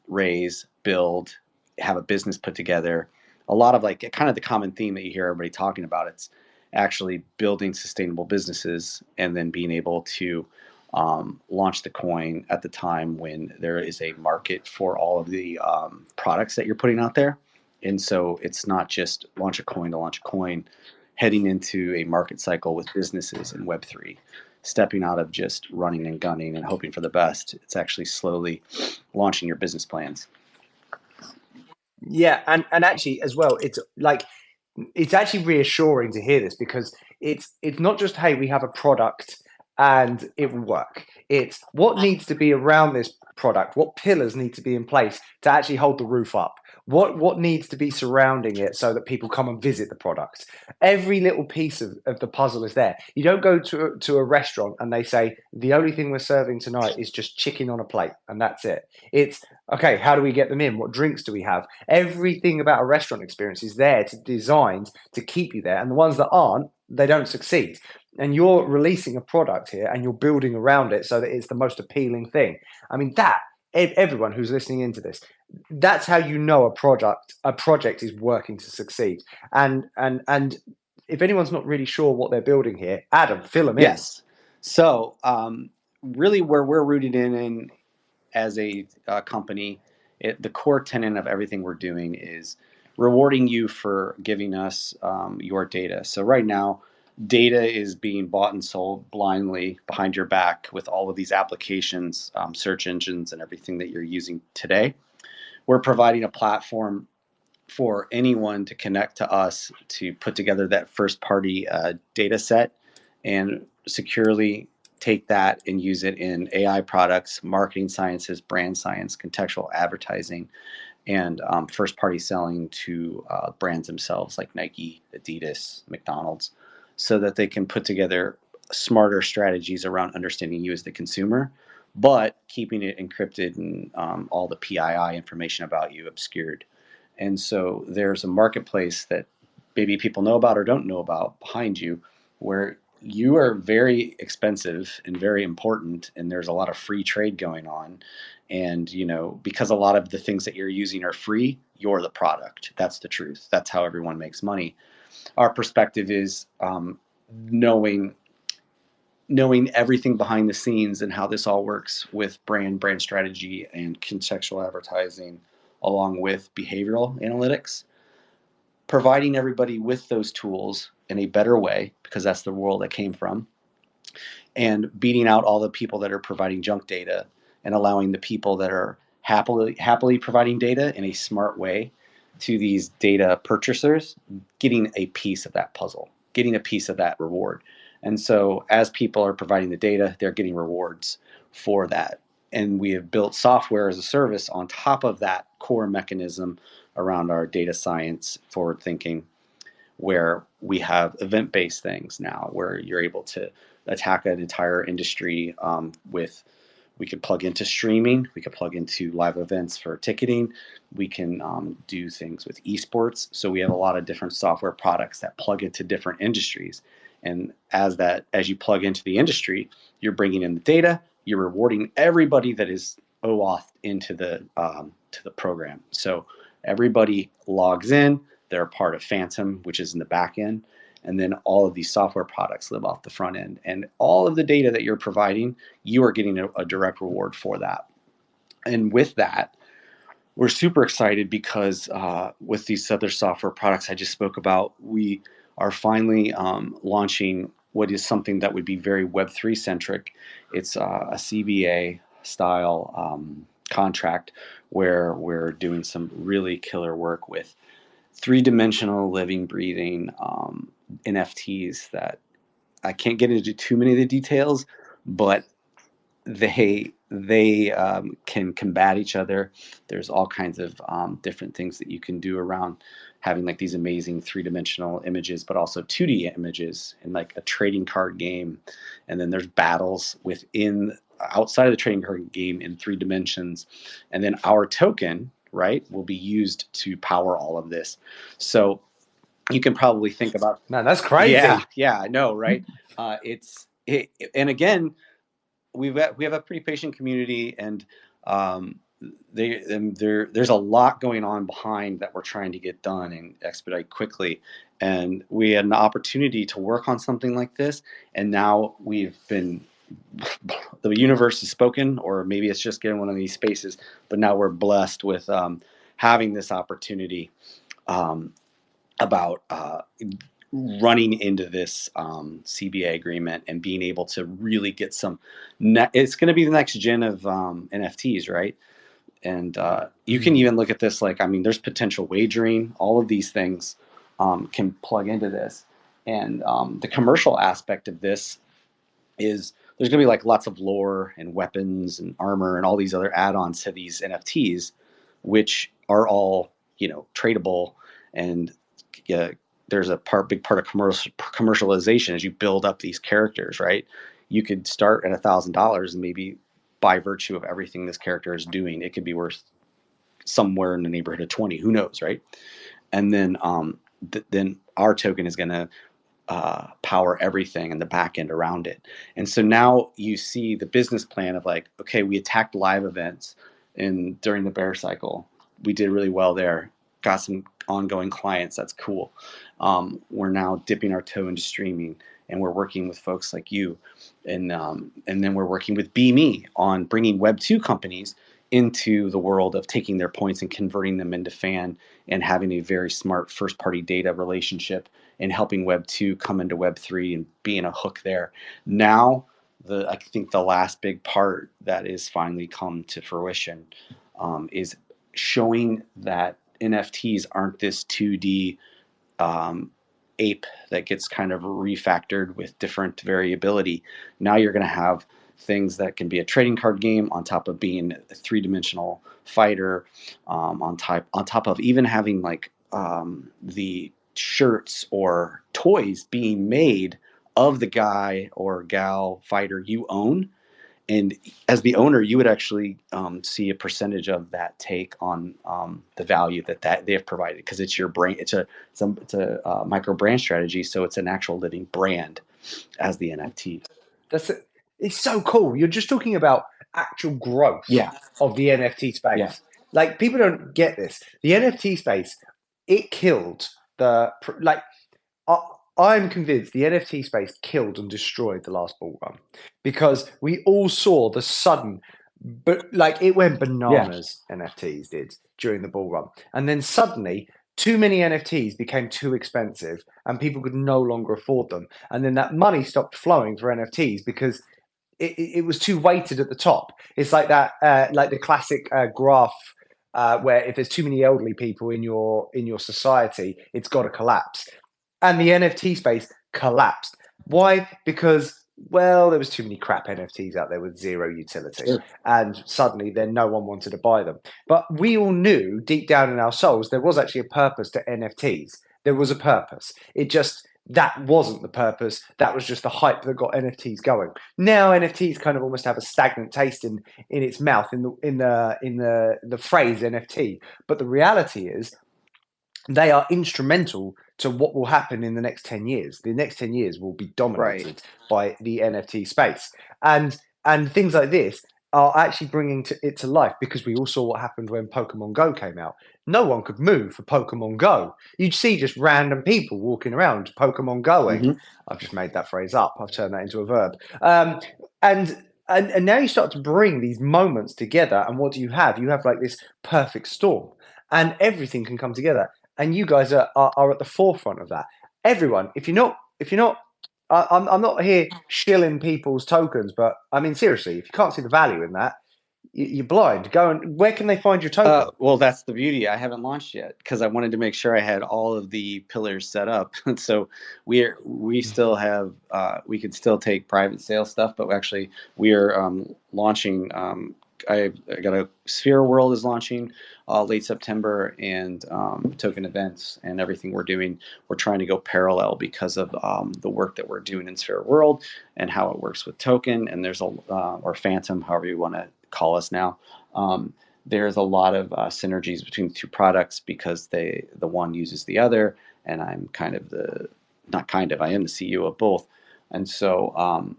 raise, build, have a business put together. A lot of like kind of the common theme that you hear everybody talking about. It's actually building sustainable businesses and then being able to launch the coin at the time when there is a market for all of the products that you're putting out there. And so it's not just launch a coin to launch a coin, heading into a market cycle with businesses in Web3, stepping out of just running and gunning and hoping for the best. It's actually slowly launching your business plans. Yeah, and actually as well, it's like it's actually reassuring to hear this, because it's not just, hey, we have a product and it will work. It's what needs to be around this product, what pillars need to be in place to actually hold the roof up, what needs to be surrounding it so that people come and visit the product. Every little piece of the puzzle is there. You don't go to a restaurant and they say the only thing we're serving tonight is just chicken on a plate and that's it. It's okay, how do we get them in? What drinks do we have? Everything about a restaurant experience is there designed to keep you there, and the ones that aren't, they don't succeed. And you're releasing a product here and you're building around it so that it's the most appealing thing. I mean, that everyone who's listening into this, that's how you know a project is working to succeed. And if anyone's not really sure what they're building here, Adam, fill them in. Yes. So really where we're rooted in as a company, the core tenet of everything we're doing is rewarding you for giving us your data. So right now, data is being bought and sold blindly behind your back with all of these applications, search engines, and everything that you're using today. We're providing a platform for anyone to connect to us to put together that first-party data set and securely take that and use it in AI products, marketing sciences, brand science, contextual advertising, and first-party selling to brands themselves like Nike, Adidas, McDonald's, so that they can put together smarter strategies around understanding you as the consumer, but keeping it encrypted and all the PII information about you obscured. And so there's a marketplace that maybe people know about or don't know about behind you, where you are very expensive and very important, and there's a lot of free trade going on. And, you know, because a lot of the things that you're using are free, you're the product. That's the truth. That's how everyone makes money. Our perspective is knowing everything behind the scenes and how this all works with brand strategy and contextual advertising, along with behavioral analytics, providing everybody with those tools in a better way, because that's the world I came from, and beating out all the people that are providing junk data and allowing the people that are happily providing data in a smart way to these data purchasers, getting a piece of that puzzle, getting a piece of that reward. And so as people are providing the data, they're getting rewards for that. And we have built software as a service on top of that core mechanism around our data science forward thinking, where we have event-based things now, where you're able to attack an entire industry we can plug into streaming, we can plug into live events for ticketing, we can do things with esports. So we have a lot of different software products that plug into different industries. And as you plug into the industry, you're bringing in the data, you're rewarding everybody that is OAuth into the program. So everybody logs in, they're a part of Phantom, which is in the back end. And then all of these software products live off the front end. And all of the data that you're providing, you are getting a direct reward for that. And with that, we're super excited because with these other software products I just spoke about, we are finally launching what is something that would be very Web3 centric. It's a CBA style contract where we're doing some really killer work with three-dimensional living, breathing NFTs that I can't get into too many of the details, but they can combat each other. There's all kinds of different things that you can do around having like these amazing three-dimensional images, but also 2D images in like a trading card game. And then there's battles outside of the trading card game in 3 dimensions. And then our token, right, will be used to power all of this. So you can probably think about, man, that's crazy. Yeah, I know, right? And again, we have a pretty patient community, and there's a lot going on behind that we're trying to get done and expedite quickly. And we had an opportunity to work on something like this, and now the universe has spoken, or maybe it's just getting one of these spaces, but now we're blessed with having this opportunity about running into this CBA agreement and being able to really get some. It's going to be the next gen of NFTs, right? And you can even look at this like, I mean, there's potential wagering, all of these things can plug into this. And the commercial aspect of this is there's going to be like lots of lore and weapons and armor and all these other add-ons to these NFTs, which are all, tradable. And there's a big part of commercialization as you build up these characters, right? You could start at $1,000 and maybe by virtue of everything this character is doing, it could be worth somewhere in the neighborhood of 20, who knows, right? And then then our token is going to power everything in the back end around it. And so now you see the business plan of like, okay, we attacked live events during the bear cycle. We did really well there, got some ongoing clients. That's cool. We're now dipping our toe into streaming, and we're working with folks like you. And then we're working with BeMe on bringing Web2 companies into the world of taking their points and converting them into fan and having a very smart first party data relationship and helping Web2 come into Web3 and being a hook there. Now, I think the last big part that is finally come to fruition is showing that NFTs aren't this 2D ape that gets kind of refactored with different variability. Now you're going to have things that can be a trading card game on top of being a three-dimensional fighter, on top of even having like the shirts or toys being made of the guy or gal fighter you own. And as the owner, you would actually see a percentage of that take on the value that they have provided, because it's your brand. It's a micro brand strategy, so it's an actual living brand as the NFT. It's so cool. You're just talking about actual growth of the NFT space. Yeah. Like, people don't get this. The NFT space, it killed I'm convinced the NFT space killed and destroyed the last bull run, because we all saw the sudden, but like, it went bananas. NFTs did during the bull run, and then suddenly too many NFTs became too expensive and people could no longer afford them, and then that money stopped flowing for NFTs because it was too weighted at the top. It's like that, like the classic graph. Where if there's too many elderly people in your society, it's got to collapse. And the NFT space collapsed. Why? Because, well, there was too many crap NFTs out there with zero utility. Sure. And suddenly then no one wanted to buy them. But we all knew deep down in our souls there was actually a purpose to NFTs. There was a purpose. That wasn't the purpose. That was just the hype that got NFTs going. Now NFTs kind of almost have a stagnant taste in its mouth in the phrase NFT. But the reality is they are instrumental to what will happen in the next 10 years. The next 10 years will be dominated by the NFT space. And things like this are actually bringing it to life, because we all saw what happened when Pokemon Go came out. No one could move for Pokemon Go. You'd see just random people walking around Pokemon Going. Mm-hmm. I've just made that phrase up. I've turned that into a verb. And now you start to bring these moments together. And what do you have? You have like this perfect storm, and everything can come together. And you guys are at the forefront of that. Everyone, if you're not, I'm not here shilling people's tokens, but I mean, seriously, if you can't see the value in that, you're blind. Where can they find your token? Well, that's the beauty. I haven't launched yet because I wanted to make sure I had all of the pillars set up. And so we still have, we can still take private sale stuff, but actually we are launching. I got a Sphere World is launching late September, and token events and everything we're doing, we're trying to go parallel because of the work that we're doing in Sphere World and how it works with token. And there's or Phantom, however you want to call us now. There's a lot of synergies between the two products because the one uses the other, and I'm I am the CEO of both. And so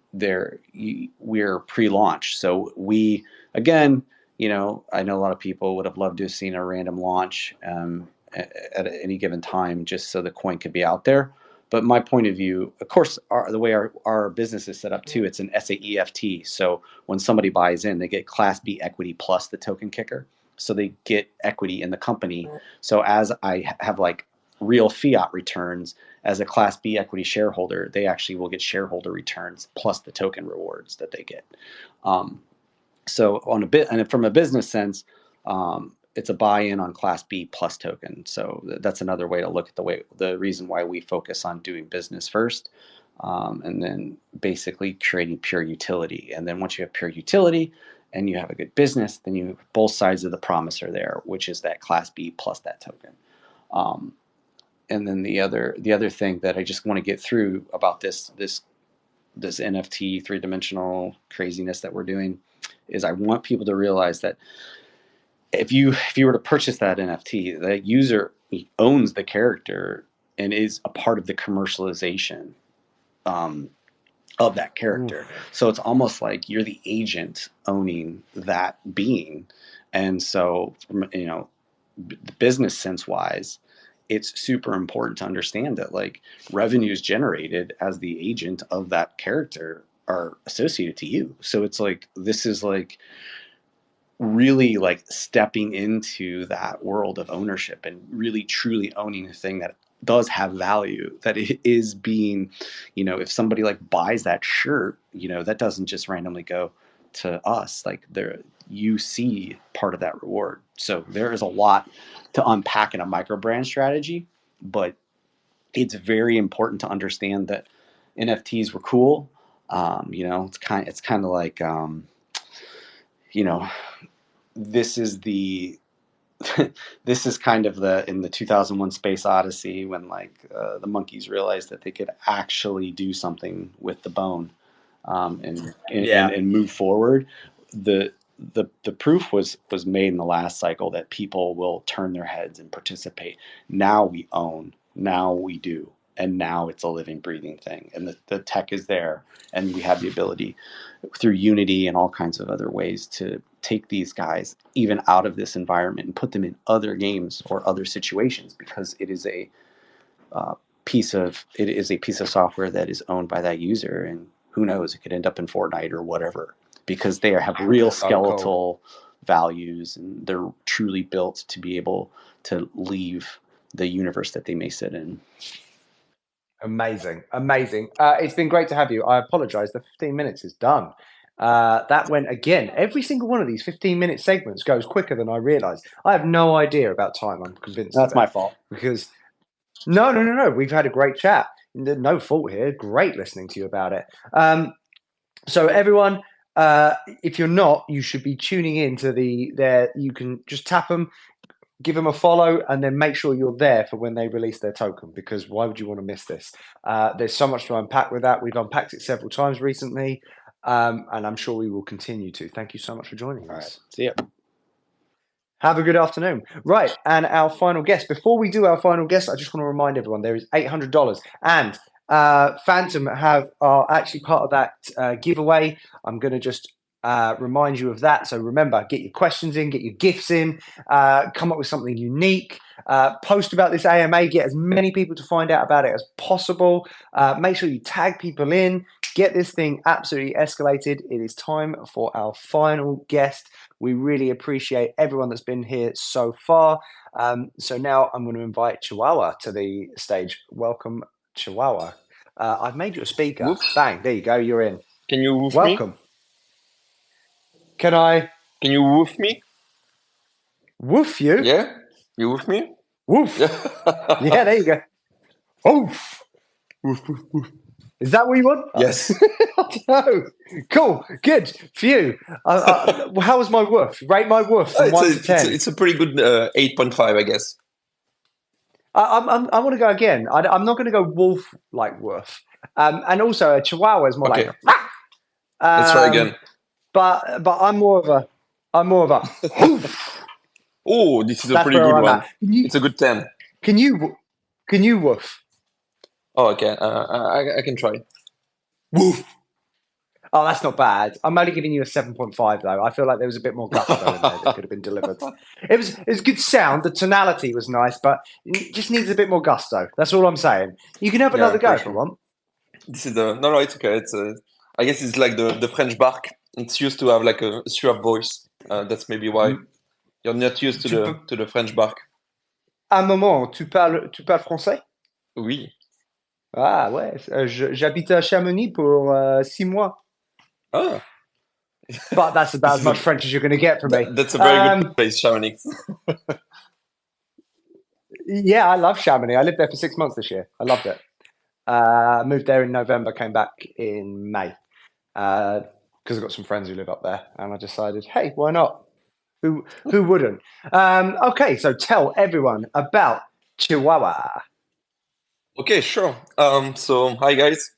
we're pre-launch. So again, I know a lot of people would have loved to have seen a random launch at any given time just so the coin could be out there. But my point of view, of course, the way our business is set up too, it's an SAEFT. So when somebody buys in, they get Class B equity plus the token kicker. So they get equity in the company. So as I have like real fiat returns as a Class B equity shareholder, they actually will get shareholder returns plus the token rewards that they get. So from a business sense, it's a buy-in on Class B plus token. So that's another way to look at the reason why we focus on doing business first, and then basically creating pure utility. And then once you have pure utility and you have a good business, then both sides of the promise are there, which is that Class B plus that token. And then the other thing that I just want to get through about this NFT three-dimensional craziness that we're doing is I want people to realize that if you were to purchase that NFT, the user owns the character and is a part of the commercialization of that character. So it's almost like you're the agent owning that being. And so, business sense wise, it's super important to understand that like revenues generated as the agent of that character are associated to you. So it's like, this is like really like stepping into that world of ownership and really truly owning a thing that does have value, that it is being, if somebody like buys that shirt, that doesn't just randomly go to us. Like you see part of that reward. So there is a lot to unpack in a micro brand strategy, but it's very important to understand that NFTs were cool. It's kind of like, this is kind of in the 2001 Space Odyssey when like the monkeys realized that they could actually do something with the bone and move forward. The proof was made in the last cycle that people will turn their heads and participate. Now we own, now we do, and now it's a living, breathing thing. And the tech is there, and we have the ability through Unity and all kinds of other ways to take these guys even out of this environment and put them in other games or other situations, because it is a piece of software that is owned by that user, and who knows, it could end up in Fortnite or whatever, because they have real skeletal values and they're truly built to be able to leave the universe that they may sit in. Amazing. It's been great to have you. I apologize, the 15 minutes is done. That went again. Every single one of these 15-minute segments goes quicker than I realized. I have no idea about time. I'm convinced that's my fault, because no, we've had a great chat. No fault here. Great listening to you about it. So everyone, if you're not, you should be tuning in to you can just tap them, give them a follow, and then make sure you're there for when they release their token, because why would you want to miss this? There's so much to unpack with that. We've unpacked it several times recently, and I'm sure we will continue to. Thank you so much for joining us. All right. See ya. Have a good afternoon. Right, and our final guest. Before we do our final guest, I just want to remind everyone there is $800, and Phantom are actually part of that giveaway. I'm going to just remind you of that. So remember, get your questions in, get your gifts in, come up with something unique, post about this AMA, get as many people to find out about it as possible. Make sure you tag people in, get this thing absolutely escalated. It is time for our final guest. We really appreciate everyone that's been here so far. So now I'm going to invite Chihuahua to the stage. Welcome, Chihuahua. I've made you a speaker. Woof. Bang, there you go, you're in. Can you woof Welcome. me? Can you woof me? Woof you? Yeah? You woof me? Woof. Yeah, there you go. Oof. Woof, woof, woof. Is that what you want? Yes. I don't know. Cool. Good. Phew. How was my woof? Rate my woof from 1 to 10. It's a pretty good 8.5, I guess. I want to go again. I'm not going to go wolf like woof. And also a Chihuahua is more Okay. like. Let's try again. But I'm more of a. Oh, this is a That's pretty where good I'm one. at. It's a good 10. Can you woof? Oh, okay. I can try. Woof. Oh, that's not bad. I'm only giving you a 7.5 though. I feel like there was a bit more gusto in there that could have been delivered. It was good sound. The tonality was nice, but it just needs a bit more gusto. That's all I'm saying. You can have another go if you want. This is no, it's okay. It's I guess it's like the French bark. It's used to have like a suave voice. That's maybe why you're not used to the French bark. Un moment, tu parles français? Oui. Ah ouais, j'habite à Chamonix pour 6 mois. Ah, but that's about as much French as you're going to get from me. That's a very good place, Chamonix. Yeah, I love Chamonix. I lived there for 6 months this year. I loved it. Moved there in November, came back in May because I've got some friends who live up there, and I decided, hey, why not? Who wouldn't? Okay, so tell everyone about Chihuahua. Okay, sure. So hi guys.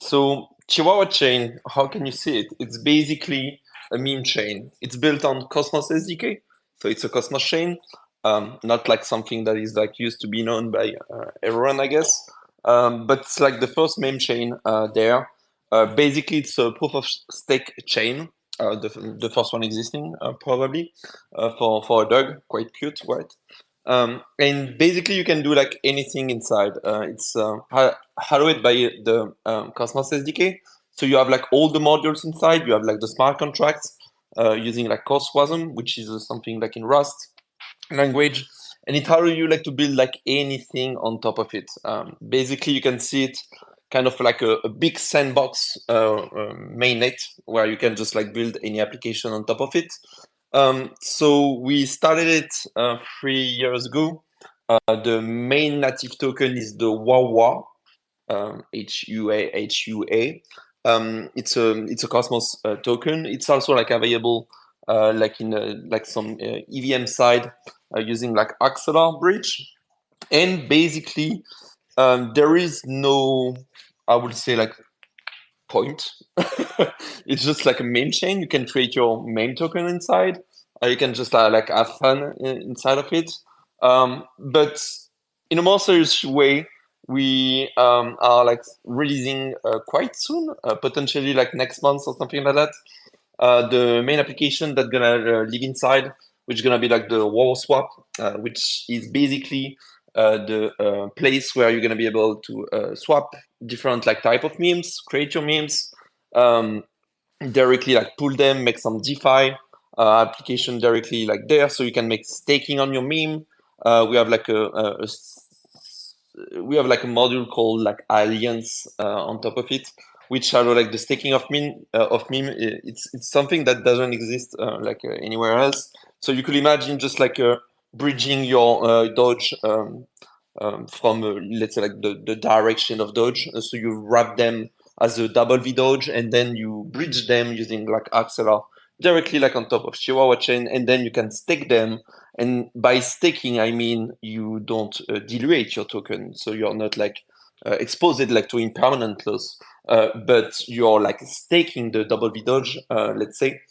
So Chihuahua chain, how can you see it? It's basically a meme chain. It's built on Cosmos SDK, so it's a Cosmos chain, not like something that is like used to be known by everyone, I guess. But it's like the first meme chain there. Basically, it's a proof of stake chain, the first one existing probably for a dog, quite cute, right? And basically, you can do like anything inside. It's hallowed by the Cosmos SDK. So you have like all the modules inside. You have like the smart contracts using like CoreWasm, which is something like in Rust language, and it allows you like to build like anything on top of it. Basically, you can see it kind of like a big sandbox mainnet where you can just like build any application on top of it. So we started it 3 years ago. The main native token is the Huahua, HUA. It's a Cosmos token. It's also like available like in like some EVM side using like Axelar bridge. And basically, there is no, I would say, like point. It's just like a meme chain. You can create your meme token inside. You can just like have fun inside of it. But in a more serious way, we are like releasing quite soon, potentially like next month or something like that. The main application that's gonna live inside, which is gonna be like the War Swap, which is basically the place where you're gonna be able to swap different like type of memes, create your memes, directly like pull them, make some DeFi application directly like there, so you can make staking on your meme. We have like a module called like Alliance on top of it, which allow like the staking of meme. It's something that doesn't exist like anywhere else. So you could imagine just like bridging your Doge from let's say like the direction of Doge. So you wrap them as a double V Doge, and then you bridge them using like Axelar directly like on top of Chihuahua chain, and then you can stake them. And by staking, I mean you don't diluate your token, so you're not like exposed like to impermanent loss, but you're like staking the double V Doge, let's say,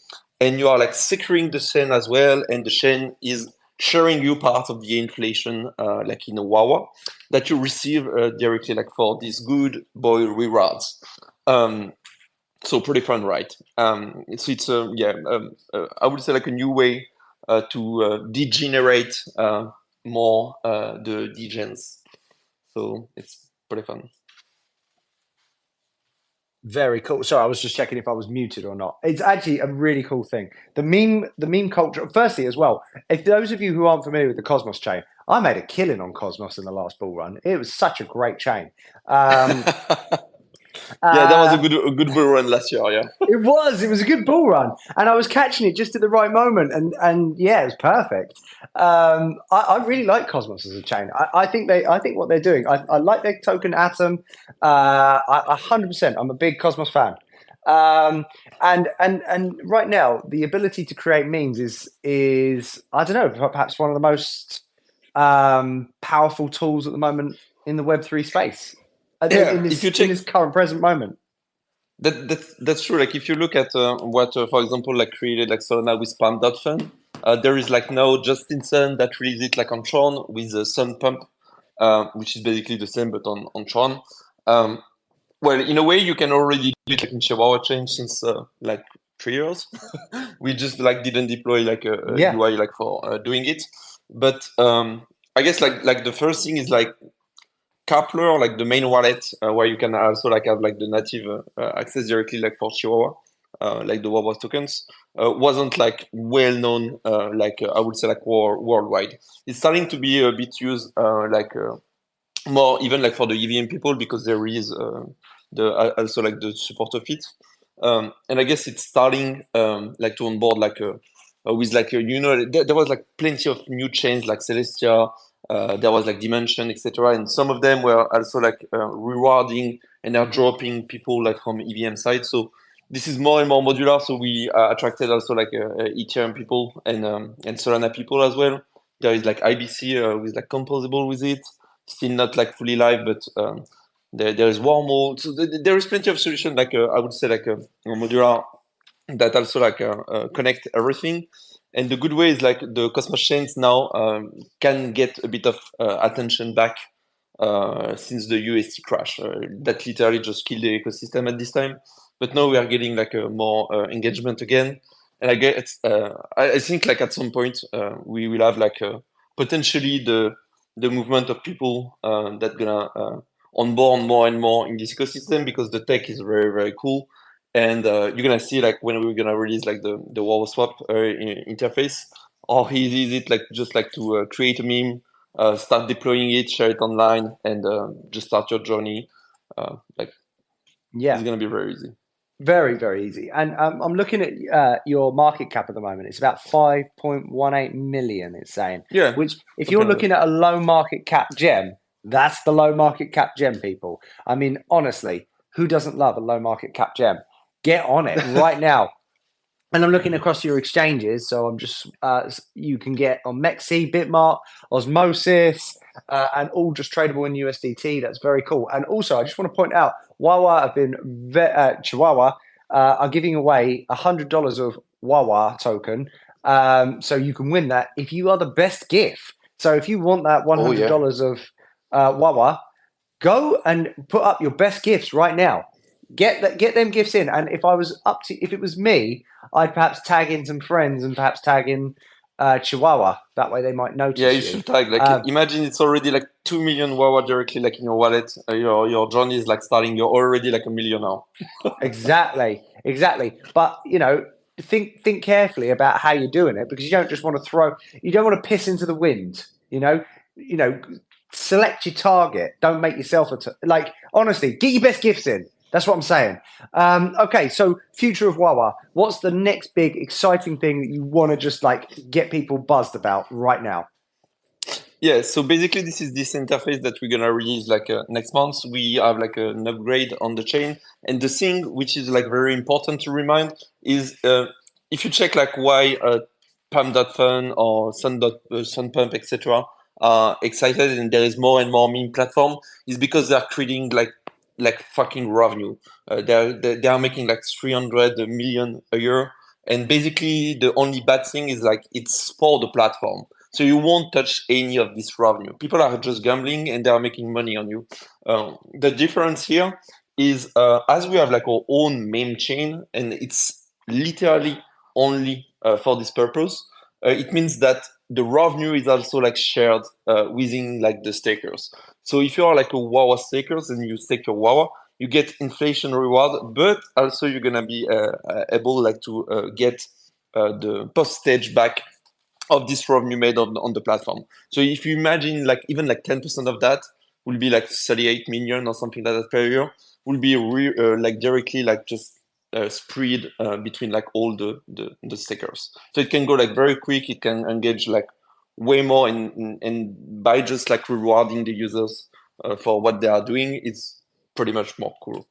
and you are like securing the chain as well, and the chain is sharing you part of the inflation, like in a Huahua, that you receive directly like for these good boy rewards. So pretty fun, right? It's I would say like a new way to degenerate more the degens. So it's pretty fun. Very cool. Sorry, I was just checking if I was muted or not. It's actually a really cool thing. The meme culture. Firstly, as well, if those of you who aren't familiar with the Cosmos chain, I made a killing on Cosmos in the last bull run. It was such a great chain. Yeah, that was a good bull run last year. Yeah, it was a good bull run, and I was catching it just at the right moment, and yeah, it was perfect. I really like Cosmos as a chain. I think what they're doing. I like their token Atom. 100%. I'm a big Cosmos fan. And right now, the ability to create memes is I don't know, perhaps one of the most powerful tools at the moment in the Web3 space. In this current present moment. That's true. Like if you look at what, for example, like created like Solana with Pump.fun, there is like now Justin Sun that released it like on Tron with the Sun Pump, which is basically the same but on Tron. Well, in a way, you can already do it like in Chihuahua chain since like 3 years. We just like didn't deploy like a UI like for doing it. But I guess like the first thing is like Kepler, like the main wallet, where you can also like have like the native access directly like for Chihuahua, like the Huahua tokens, wasn't like well known, like I would say like worldwide. It's starting to be a bit used like more even like for the EVM people, because there is also like the support of it. And I guess it's starting like to onboard like with like there was like plenty of new chains like Celestia, there was like Dimension, etc. And some of them were also like rewarding and are dropping people like from EVM side. So this is more and more modular. So we attracted also like Ethereum people and Solana people as well. There is like IBC with like composable with it. Still not like fully live, but there is Wormhole. So there is plenty of solution like I would say like modular that also like connect everything. And the good way is like the Cosmos chains now can get a bit of attention back since the UST crash that literally just killed the ecosystem at this time. But now we are getting like a more engagement again. And I guess I think like at some point we will have like potentially the movement of people that gonna onboard more and more in this ecosystem because the tech is very, very cool. And you're gonna see like when we're gonna release like the Wawa Swap interface, or is it like just like to create a meme, start deploying it, share it online, and just start your journey. Like it's gonna be very easy. Very, very easy. And I'm looking at your market cap at the moment. It's about 5.18 million, it's saying. Yeah. Which, if you're looking at a low market cap gem, that's the low market cap gem, people. I mean, honestly, who doesn't love a low market cap gem? Get on it right now. And I'm looking across your exchanges. So I'm just, you can get on Mexi, Bitmart, Osmosis, and all just tradable in USDT. That's very cool. And also, I just want to point out, Wawa have been, Chihuahua are giving away $100 of Wawa token. So you can win that if you are the best gift. So if you want that $100 of Wawa, go and put up your best gifts right now. Get them gifts in. And if it was me, I'd perhaps tag in some friends and perhaps tag in Chihuahua. That way they might notice. Yeah, you should tag. Like, imagine it's already like 2 million Wawa directly like in your wallet. Your journey is like starting. You're already like a million now. Exactly. But think carefully about how you're doing it because you don't just want to you don't want to piss into the wind. Select your target. Don't make yourself honestly, get your best gifts in. That's what I'm saying. Okay, so future of Wawa. What's the next big exciting thing that you want to just like get people buzzed about right now? Yeah, so basically this is this interface that we're gonna release like next month. We have like an upgrade on the chain, and the thing which is like very important to remind is if you check like why Pump.fun or Sunpump etc. are excited and there is more and more meme platform is because they're creating like fucking revenue. They are making like 300 million a year, and basically the only bad thing is like it's for the platform, so you won't touch any of this revenue. People are just gambling and they are making money on you. The difference here is as we have like our own meme chain and it's literally only for this purpose, it means that the revenue is also like shared within like the stakers. So if you are like a Wawa stakers and you stake your Wawa, you get inflation reward, but also you're gonna be able like to get the percentage back of this revenue made on the platform. So if you imagine like even like 10% of that will be like 38 million or something like that per year, will be like directly like just spread between like all the stakers. So it can go like very quick. It can engage like way more, and by just like rewarding the users for what they are doing, it's pretty much more cool.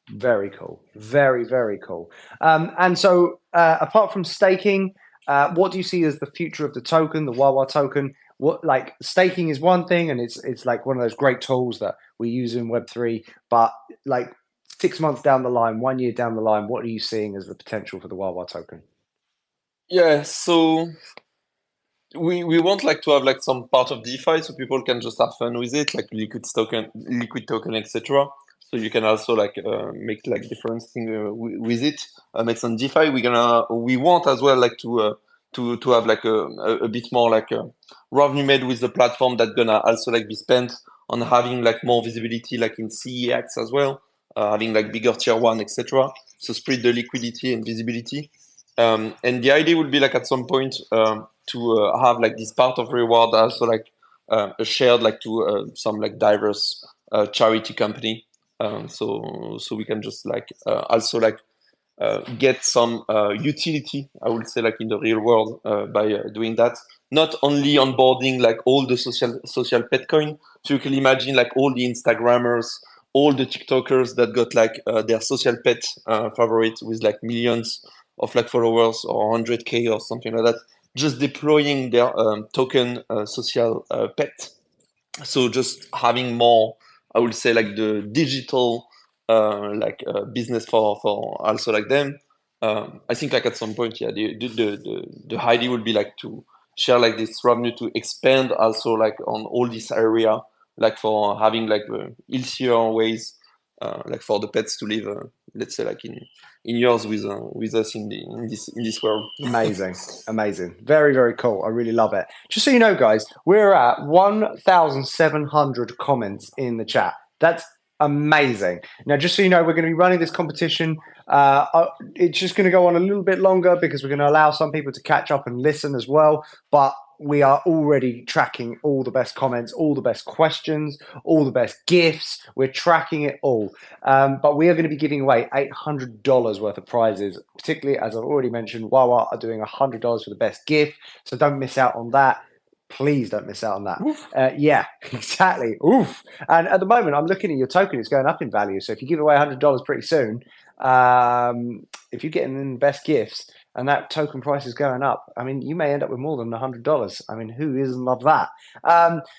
Very cool. Very, very cool. And so apart from staking, what do you see as the future of the token, the Wawa token? What like staking is one thing, and it's like one of those great tools that we use in Web3, but like 6 months down the line, 1 year down the line, what are you seeing as the potential for the Wawa token? Yeah, so we want like to have like some part of DeFi so people can just have fun with it, like liquid token, etc. So you can also like make like different things with it. Make some DeFi. We want as well like to have like a bit more like revenue made with the platform that gonna also like be spent on having like more visibility like in CEX as well, having like bigger tier 1, etc. So spread the liquidity and visibility. And the idea would be like at some point to have like this part of reward also like shared like to some like diverse charity company. So we can just like also like get some utility, I would say, like in the real world by doing that. Not only onboarding like all the social pet coin. So you can imagine like all the Instagrammers, all the TikTokers that got like their social pet favorite with like millions of like followers or 100K or something like that, just deploying their token social pet. So just having more, I would say, like the digital business for also like them. I think like at some point, yeah, the idea would be like to share like this revenue to expand also like on all this area, like for having like easier ways, like for the pets to live, let's say like in years with us in this world. Amazing, very, very cool. I really love it. Just so you know, guys, we're at 1,700 comments in the chat. That's amazing. Now, just so you know, we're going to be running this competition. It's just going to go on a little bit longer because we're going to allow some people to catch up and listen as well. But we are already tracking all the best comments, all the best questions, all the best gifts. We're tracking it all. But we are going to be giving away $800 worth of prizes, particularly, as I've already mentioned, Wawa are doing $100 for the best gift. So don't miss out on that. Please don't miss out on that. Yeah, exactly. Oof. And at the moment, I'm looking at your token. It's going up in value. So if you give away $100 pretty soon, if you're getting in the best gifts and that token price is going up, I mean, you may end up with more than $100. I mean, who doesn't love that?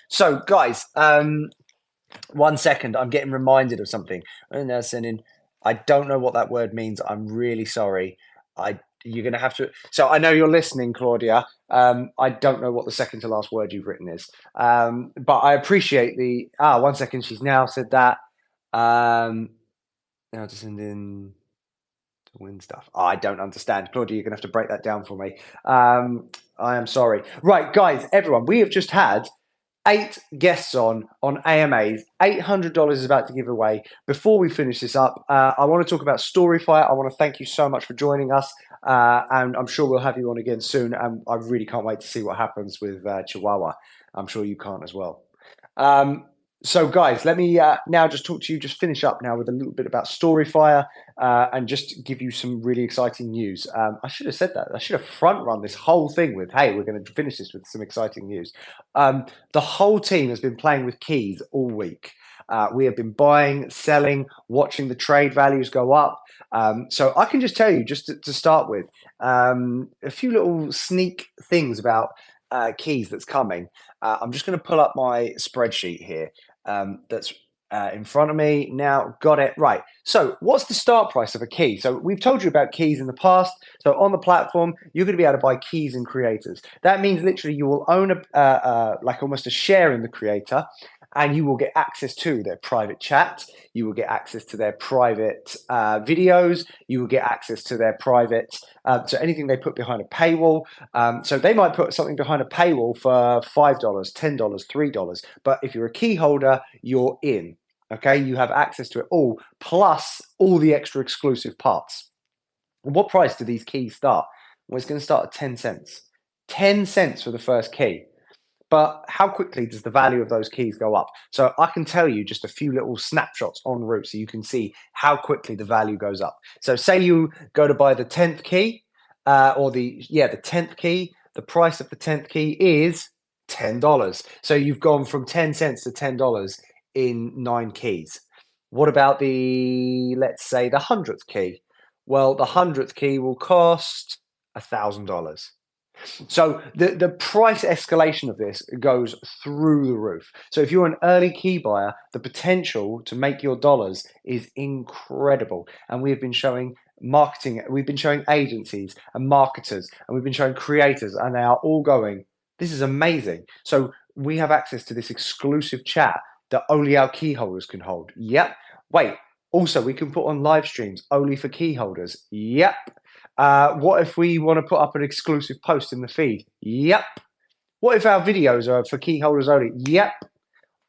So, guys, 1 second. I'm getting reminded of something. And they're sending, I don't know what that word means. I'm really sorry. You're going to have to. So I know you're listening, Claudia. I don't know what the second to last word you've written is. But I appreciate the. 1 second. She's now said that. Now to send in to win stuff. I don't understand. Claudia, you're going to have to break that down for me. I am sorry. Right, guys, everyone, we have just had 8 guests on AMAs. $800 is about to give away. Before we finish this up, I want to talk about Storyfire. I want to thank you so much for joining us. And I'm sure we'll have you on again soon. And I really can't wait to see what happens with Chihuahua. I'm sure you can't as well. So, guys, let me now just talk to you, just finish up now with a little bit about Storyfire and just give you some really exciting news. I should have said that. I should have front run this whole thing with, hey, we're going to finish this with some exciting news. The whole team has been playing with keys all week. We have been buying, selling, watching the trade values go up. So I can just tell you, just to start with, a few little sneak things about keys that's coming. I'm just going to pull up my spreadsheet here that's in front of me now. Got it. Right. So what's the start price of a key? So we've told you about keys in the past. So on the platform, you're going to be able to buy keys and creators. That means literally you will own like almost a share in the creator, and you will get access to their private chat. You will get access to their private videos. You will get access to their private, so anything they put behind a paywall. So they might put something behind a paywall for $5, $10, $3. But if you're a key holder, you're in. Okay, you have access to it all, plus all the extra exclusive parts. And what price do these keys start? Well, it's going to start at 10 cents. 10 cents for the first key. But how quickly does the value of those keys go up? So I can tell you just a few little snapshots en route so you can see how quickly the value goes up. So say you go to buy the 10th key, or the 10th key, the price of the 10th key is $10. So you've gone from 10 cents to $10 in 9 keys. What about let's say the 100th key? Well, the 100th key will cost $1,000. So the price escalation of this goes through the roof. So if you're an early key buyer, the potential to make your dollars is incredible. And we have been showing marketing, we've been showing agencies and marketers, and we've been showing creators, and they are all going, this is amazing. So we have access to this exclusive chat that only our key holders can hold. Yep. Wait, also we can put on live streams only for key holders. Yep. What if we want to put up an exclusive post in the feed? Yep. What if our videos are for key holders only? Yep.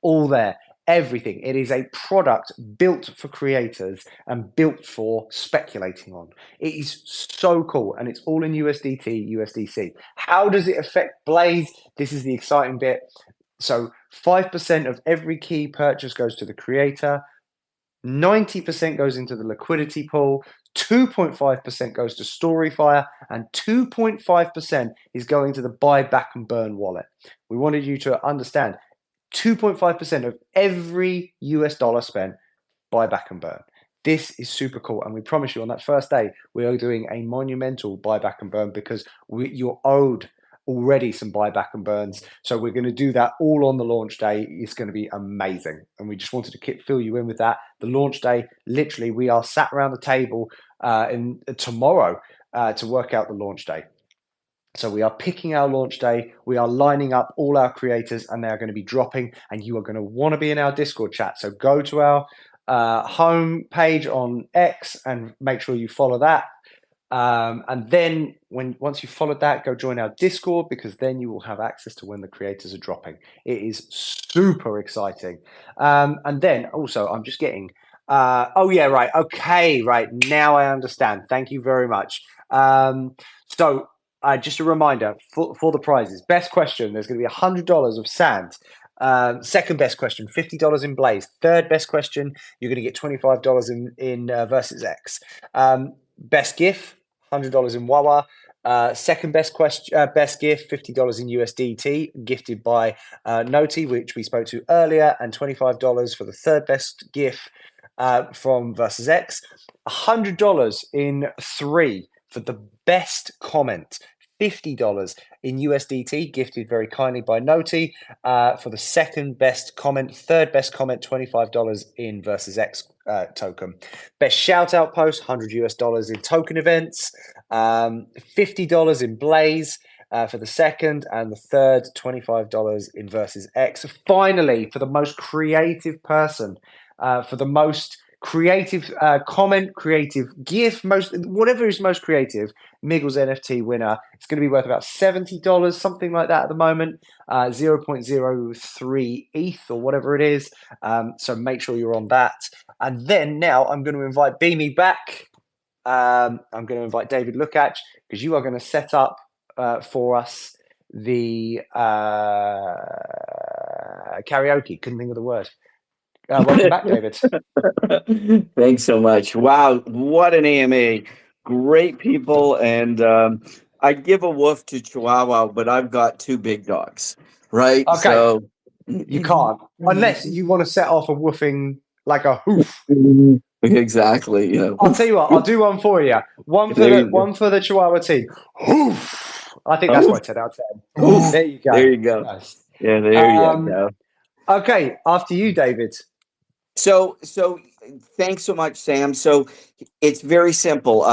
All there. Everything. It is a product built for creators and built for speculating on. It is so cool, and it's all in USDT, USDC. How does it affect Blaze? This is the exciting bit. So 5% of every key purchase goes to the creator. 90% goes into the liquidity pool. 2.5% goes to Storyfire, and 2.5% is going to the Buy Back and Burn wallet. We wanted you to understand 2.5% of every US dollar spent, Buy Back and Burn. This is super cool, and we promise you on that first day we are doing a monumental Buy Back and Burn because you're owed already some buyback and burns. So we're going to do that all on the launch day. It's going to be amazing. And we just wanted to fill you in with that. The launch day, literally, we are sat around the table tomorrow to work out the launch day. So we are picking our launch day. We are lining up all our creators and they are going to be dropping, and you are going to want to be in our Discord chat. So go to our home page on X and make sure you follow that. And then once you've followed that, go join our Discord, because then you will have access to when the creators are dropping. It is super exciting. And then also I'm just getting, oh yeah, right. Okay. Right. Now I understand. Thank you very much. So just a reminder for the prizes. Best question, there's going to be $100 of sand. Second best question, $50 in Blaze. Third best question, you're going to get $25 in Versus X. Best gift, $100 in Wawa. Second best question, best gift, $50 in USDT, gifted by Noti, which we spoke to earlier, and $25 for the third best gift from Versus X. $100 in 3 for the best comment. $50 in USDT, gifted very kindly by Noti, for the second best comment. Third best comment, $25 in Versus X token. Best shout out post, $100 in token events, $50 in Blaze for the second, and the third, $25 in Versus X. Finally, for the most creative person, for the most creative comment, creative gift, whatever is most creative, Miggles NFT winner. It's going to be worth about $70, something like that at the moment, 0.03 ETH or whatever it is. So make sure you're on that. And then now I'm going to invite Beamy back. I'm going to invite David Lukacs, because you are going to set up for us the karaoke. Couldn't think of the word. Welcome back, David. Thanks so much. Wow, what an AMA. Great people. And I'd give a woof to Chihuahua, but I've got 2 big dogs, right? Okay. So you can't, unless you want to set off a woofing, like a hoof. Exactly. Yeah. I'll tell you what, I'll do one for you. One for the Chihuahua team. Hoof. I think that's what I said out there. There you go. There you go. Nice. Yeah, there you go. Okay, after you, David. So thanks so much, Sam. So it's very simple.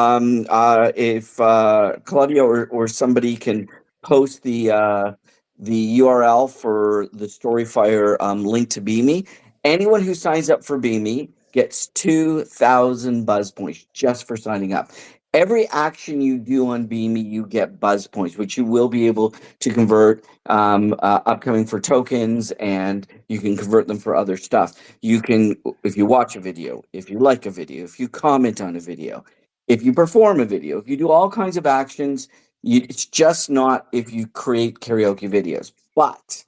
If Claudia or somebody can post the URL for the Storyfire link to Beamy, anyone who signs up for Beamy gets 2,000 buzz points just for signing up. Every action you do on Beamy, you get buzz points, which you will be able to convert upcoming for tokens, and you can convert them for other stuff. You can, if you watch a video, if you like a video, if you comment on a video, if you perform a video, if you do all kinds of actions, it's just not if you create karaoke videos. But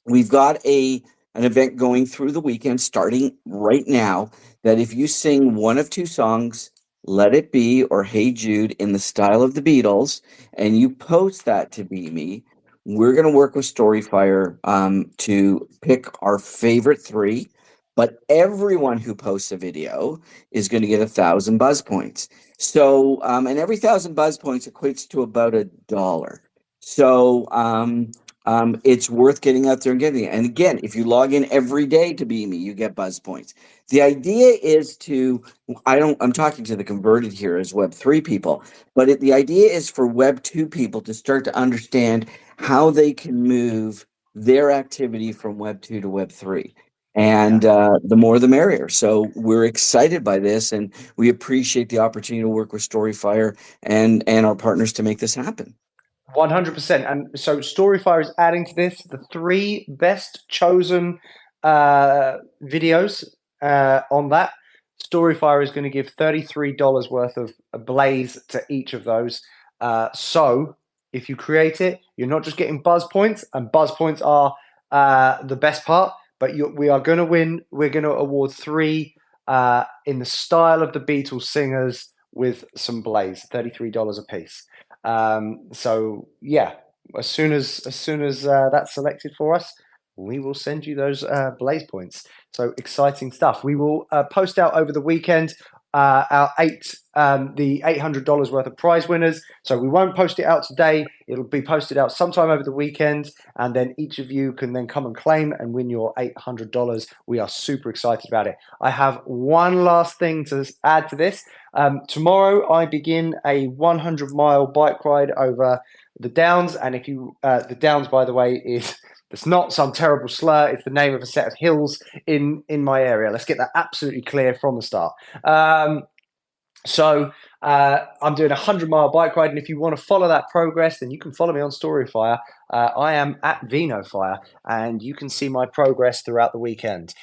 we've got an event going through the weekend, starting right now, that if you sing one of 2 songs, Let It Be or Hey Jude, in the style of the Beatles, and you post that to Beamy, we're going to work with Storyfire to pick our favorite 3, but everyone who posts a video is going to get 1,000 buzz points. So, and every 1,000 buzz points equates to about $1. So, it's worth getting out there and getting it. And again, if you log in every day to Beamy, you get buzz points. The idea is I'm talking to the converted here as Web3 people, but the idea is for Web2 people to start to understand how they can move their activity from Web2 to Web3. And the more the merrier. So we're excited by this, and we appreciate the opportunity to work with Storyfire and our partners to make this happen. 100%. And so Storyfire is adding to this the 3 best chosen videos on that. Storyfire is going to give $33 worth of Blaze to each of those. So if you create it, you're not just getting buzz points, and buzz points are the best part, but we are going to win. We're going to award 3 in the style of the Beatles singers with some Blaze, $33 a piece. So yeah, as soon as that's selected for us, we will send you those Blaze points. So exciting stuff. We will post out over the weekend our the $800 worth of prize winners. So we won't post it out today. It'll be posted out sometime over the weekend, and then each of you can then come and claim and win your $800. We are super excited about it. I have one last thing to add to this. Tomorrow I begin a 100-mile bike ride over the Downs, and if you the Downs, by the way, is it's not some terrible slur. It's the name of a set of hills in my area. Let's get that absolutely clear from the start. So I'm doing a 100-mile bike ride, and if you want to follow that progress, then you can follow me on Storyfire. I am at VinoFire, and you can see my progress throughout the weekend.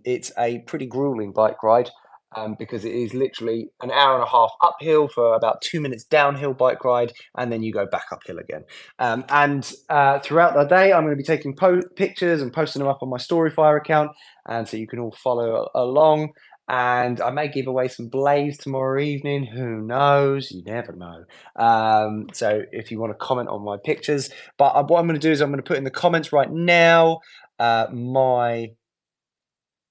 It's a pretty grueling bike ride. Because it is literally an hour and a half uphill for about 2 minutes downhill bike ride, and then you go back uphill again. And throughout the day, I'm going to be taking pictures and posting them up on my Storyfire account, and so you can all follow along. And I may give away some Blaze tomorrow evening. Who knows? You never know. So if you want to comment on my pictures, but what I'm going to do is I'm going to put in the comments right now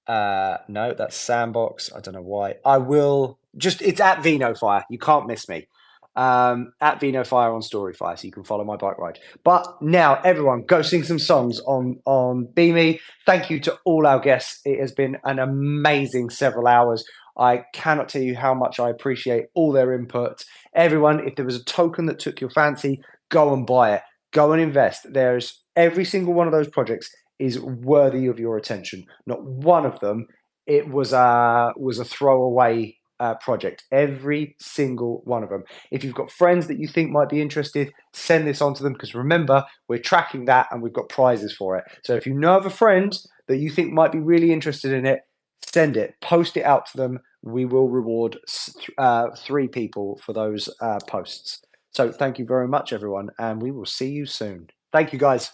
no, that's Sandbox. I don't know why. I will just, it's at VinoFire. You can't miss me. At VinoFire on Storyfire, so you can follow my bike ride. But now, everyone, go sing some songs on Beamy. Thank you to all our guests. It has been an amazing several hours. I cannot tell you how much I appreciate all their input. Everyone, if there was a token that took your fancy, go and buy it. Go and invest. There's every single one of those projects is worthy of your attention. Not one of them it was a throwaway project. Every single one of them. If you've got friends that you think might be interested, send this on to them, because remember, we're tracking that and we've got prizes for it. So if you know of a friend that you think might be really interested in it, send it, post it out to them. We will reward 3 people for those posts. So thank you very much, everyone, and we will see you soon. Thank you, guys.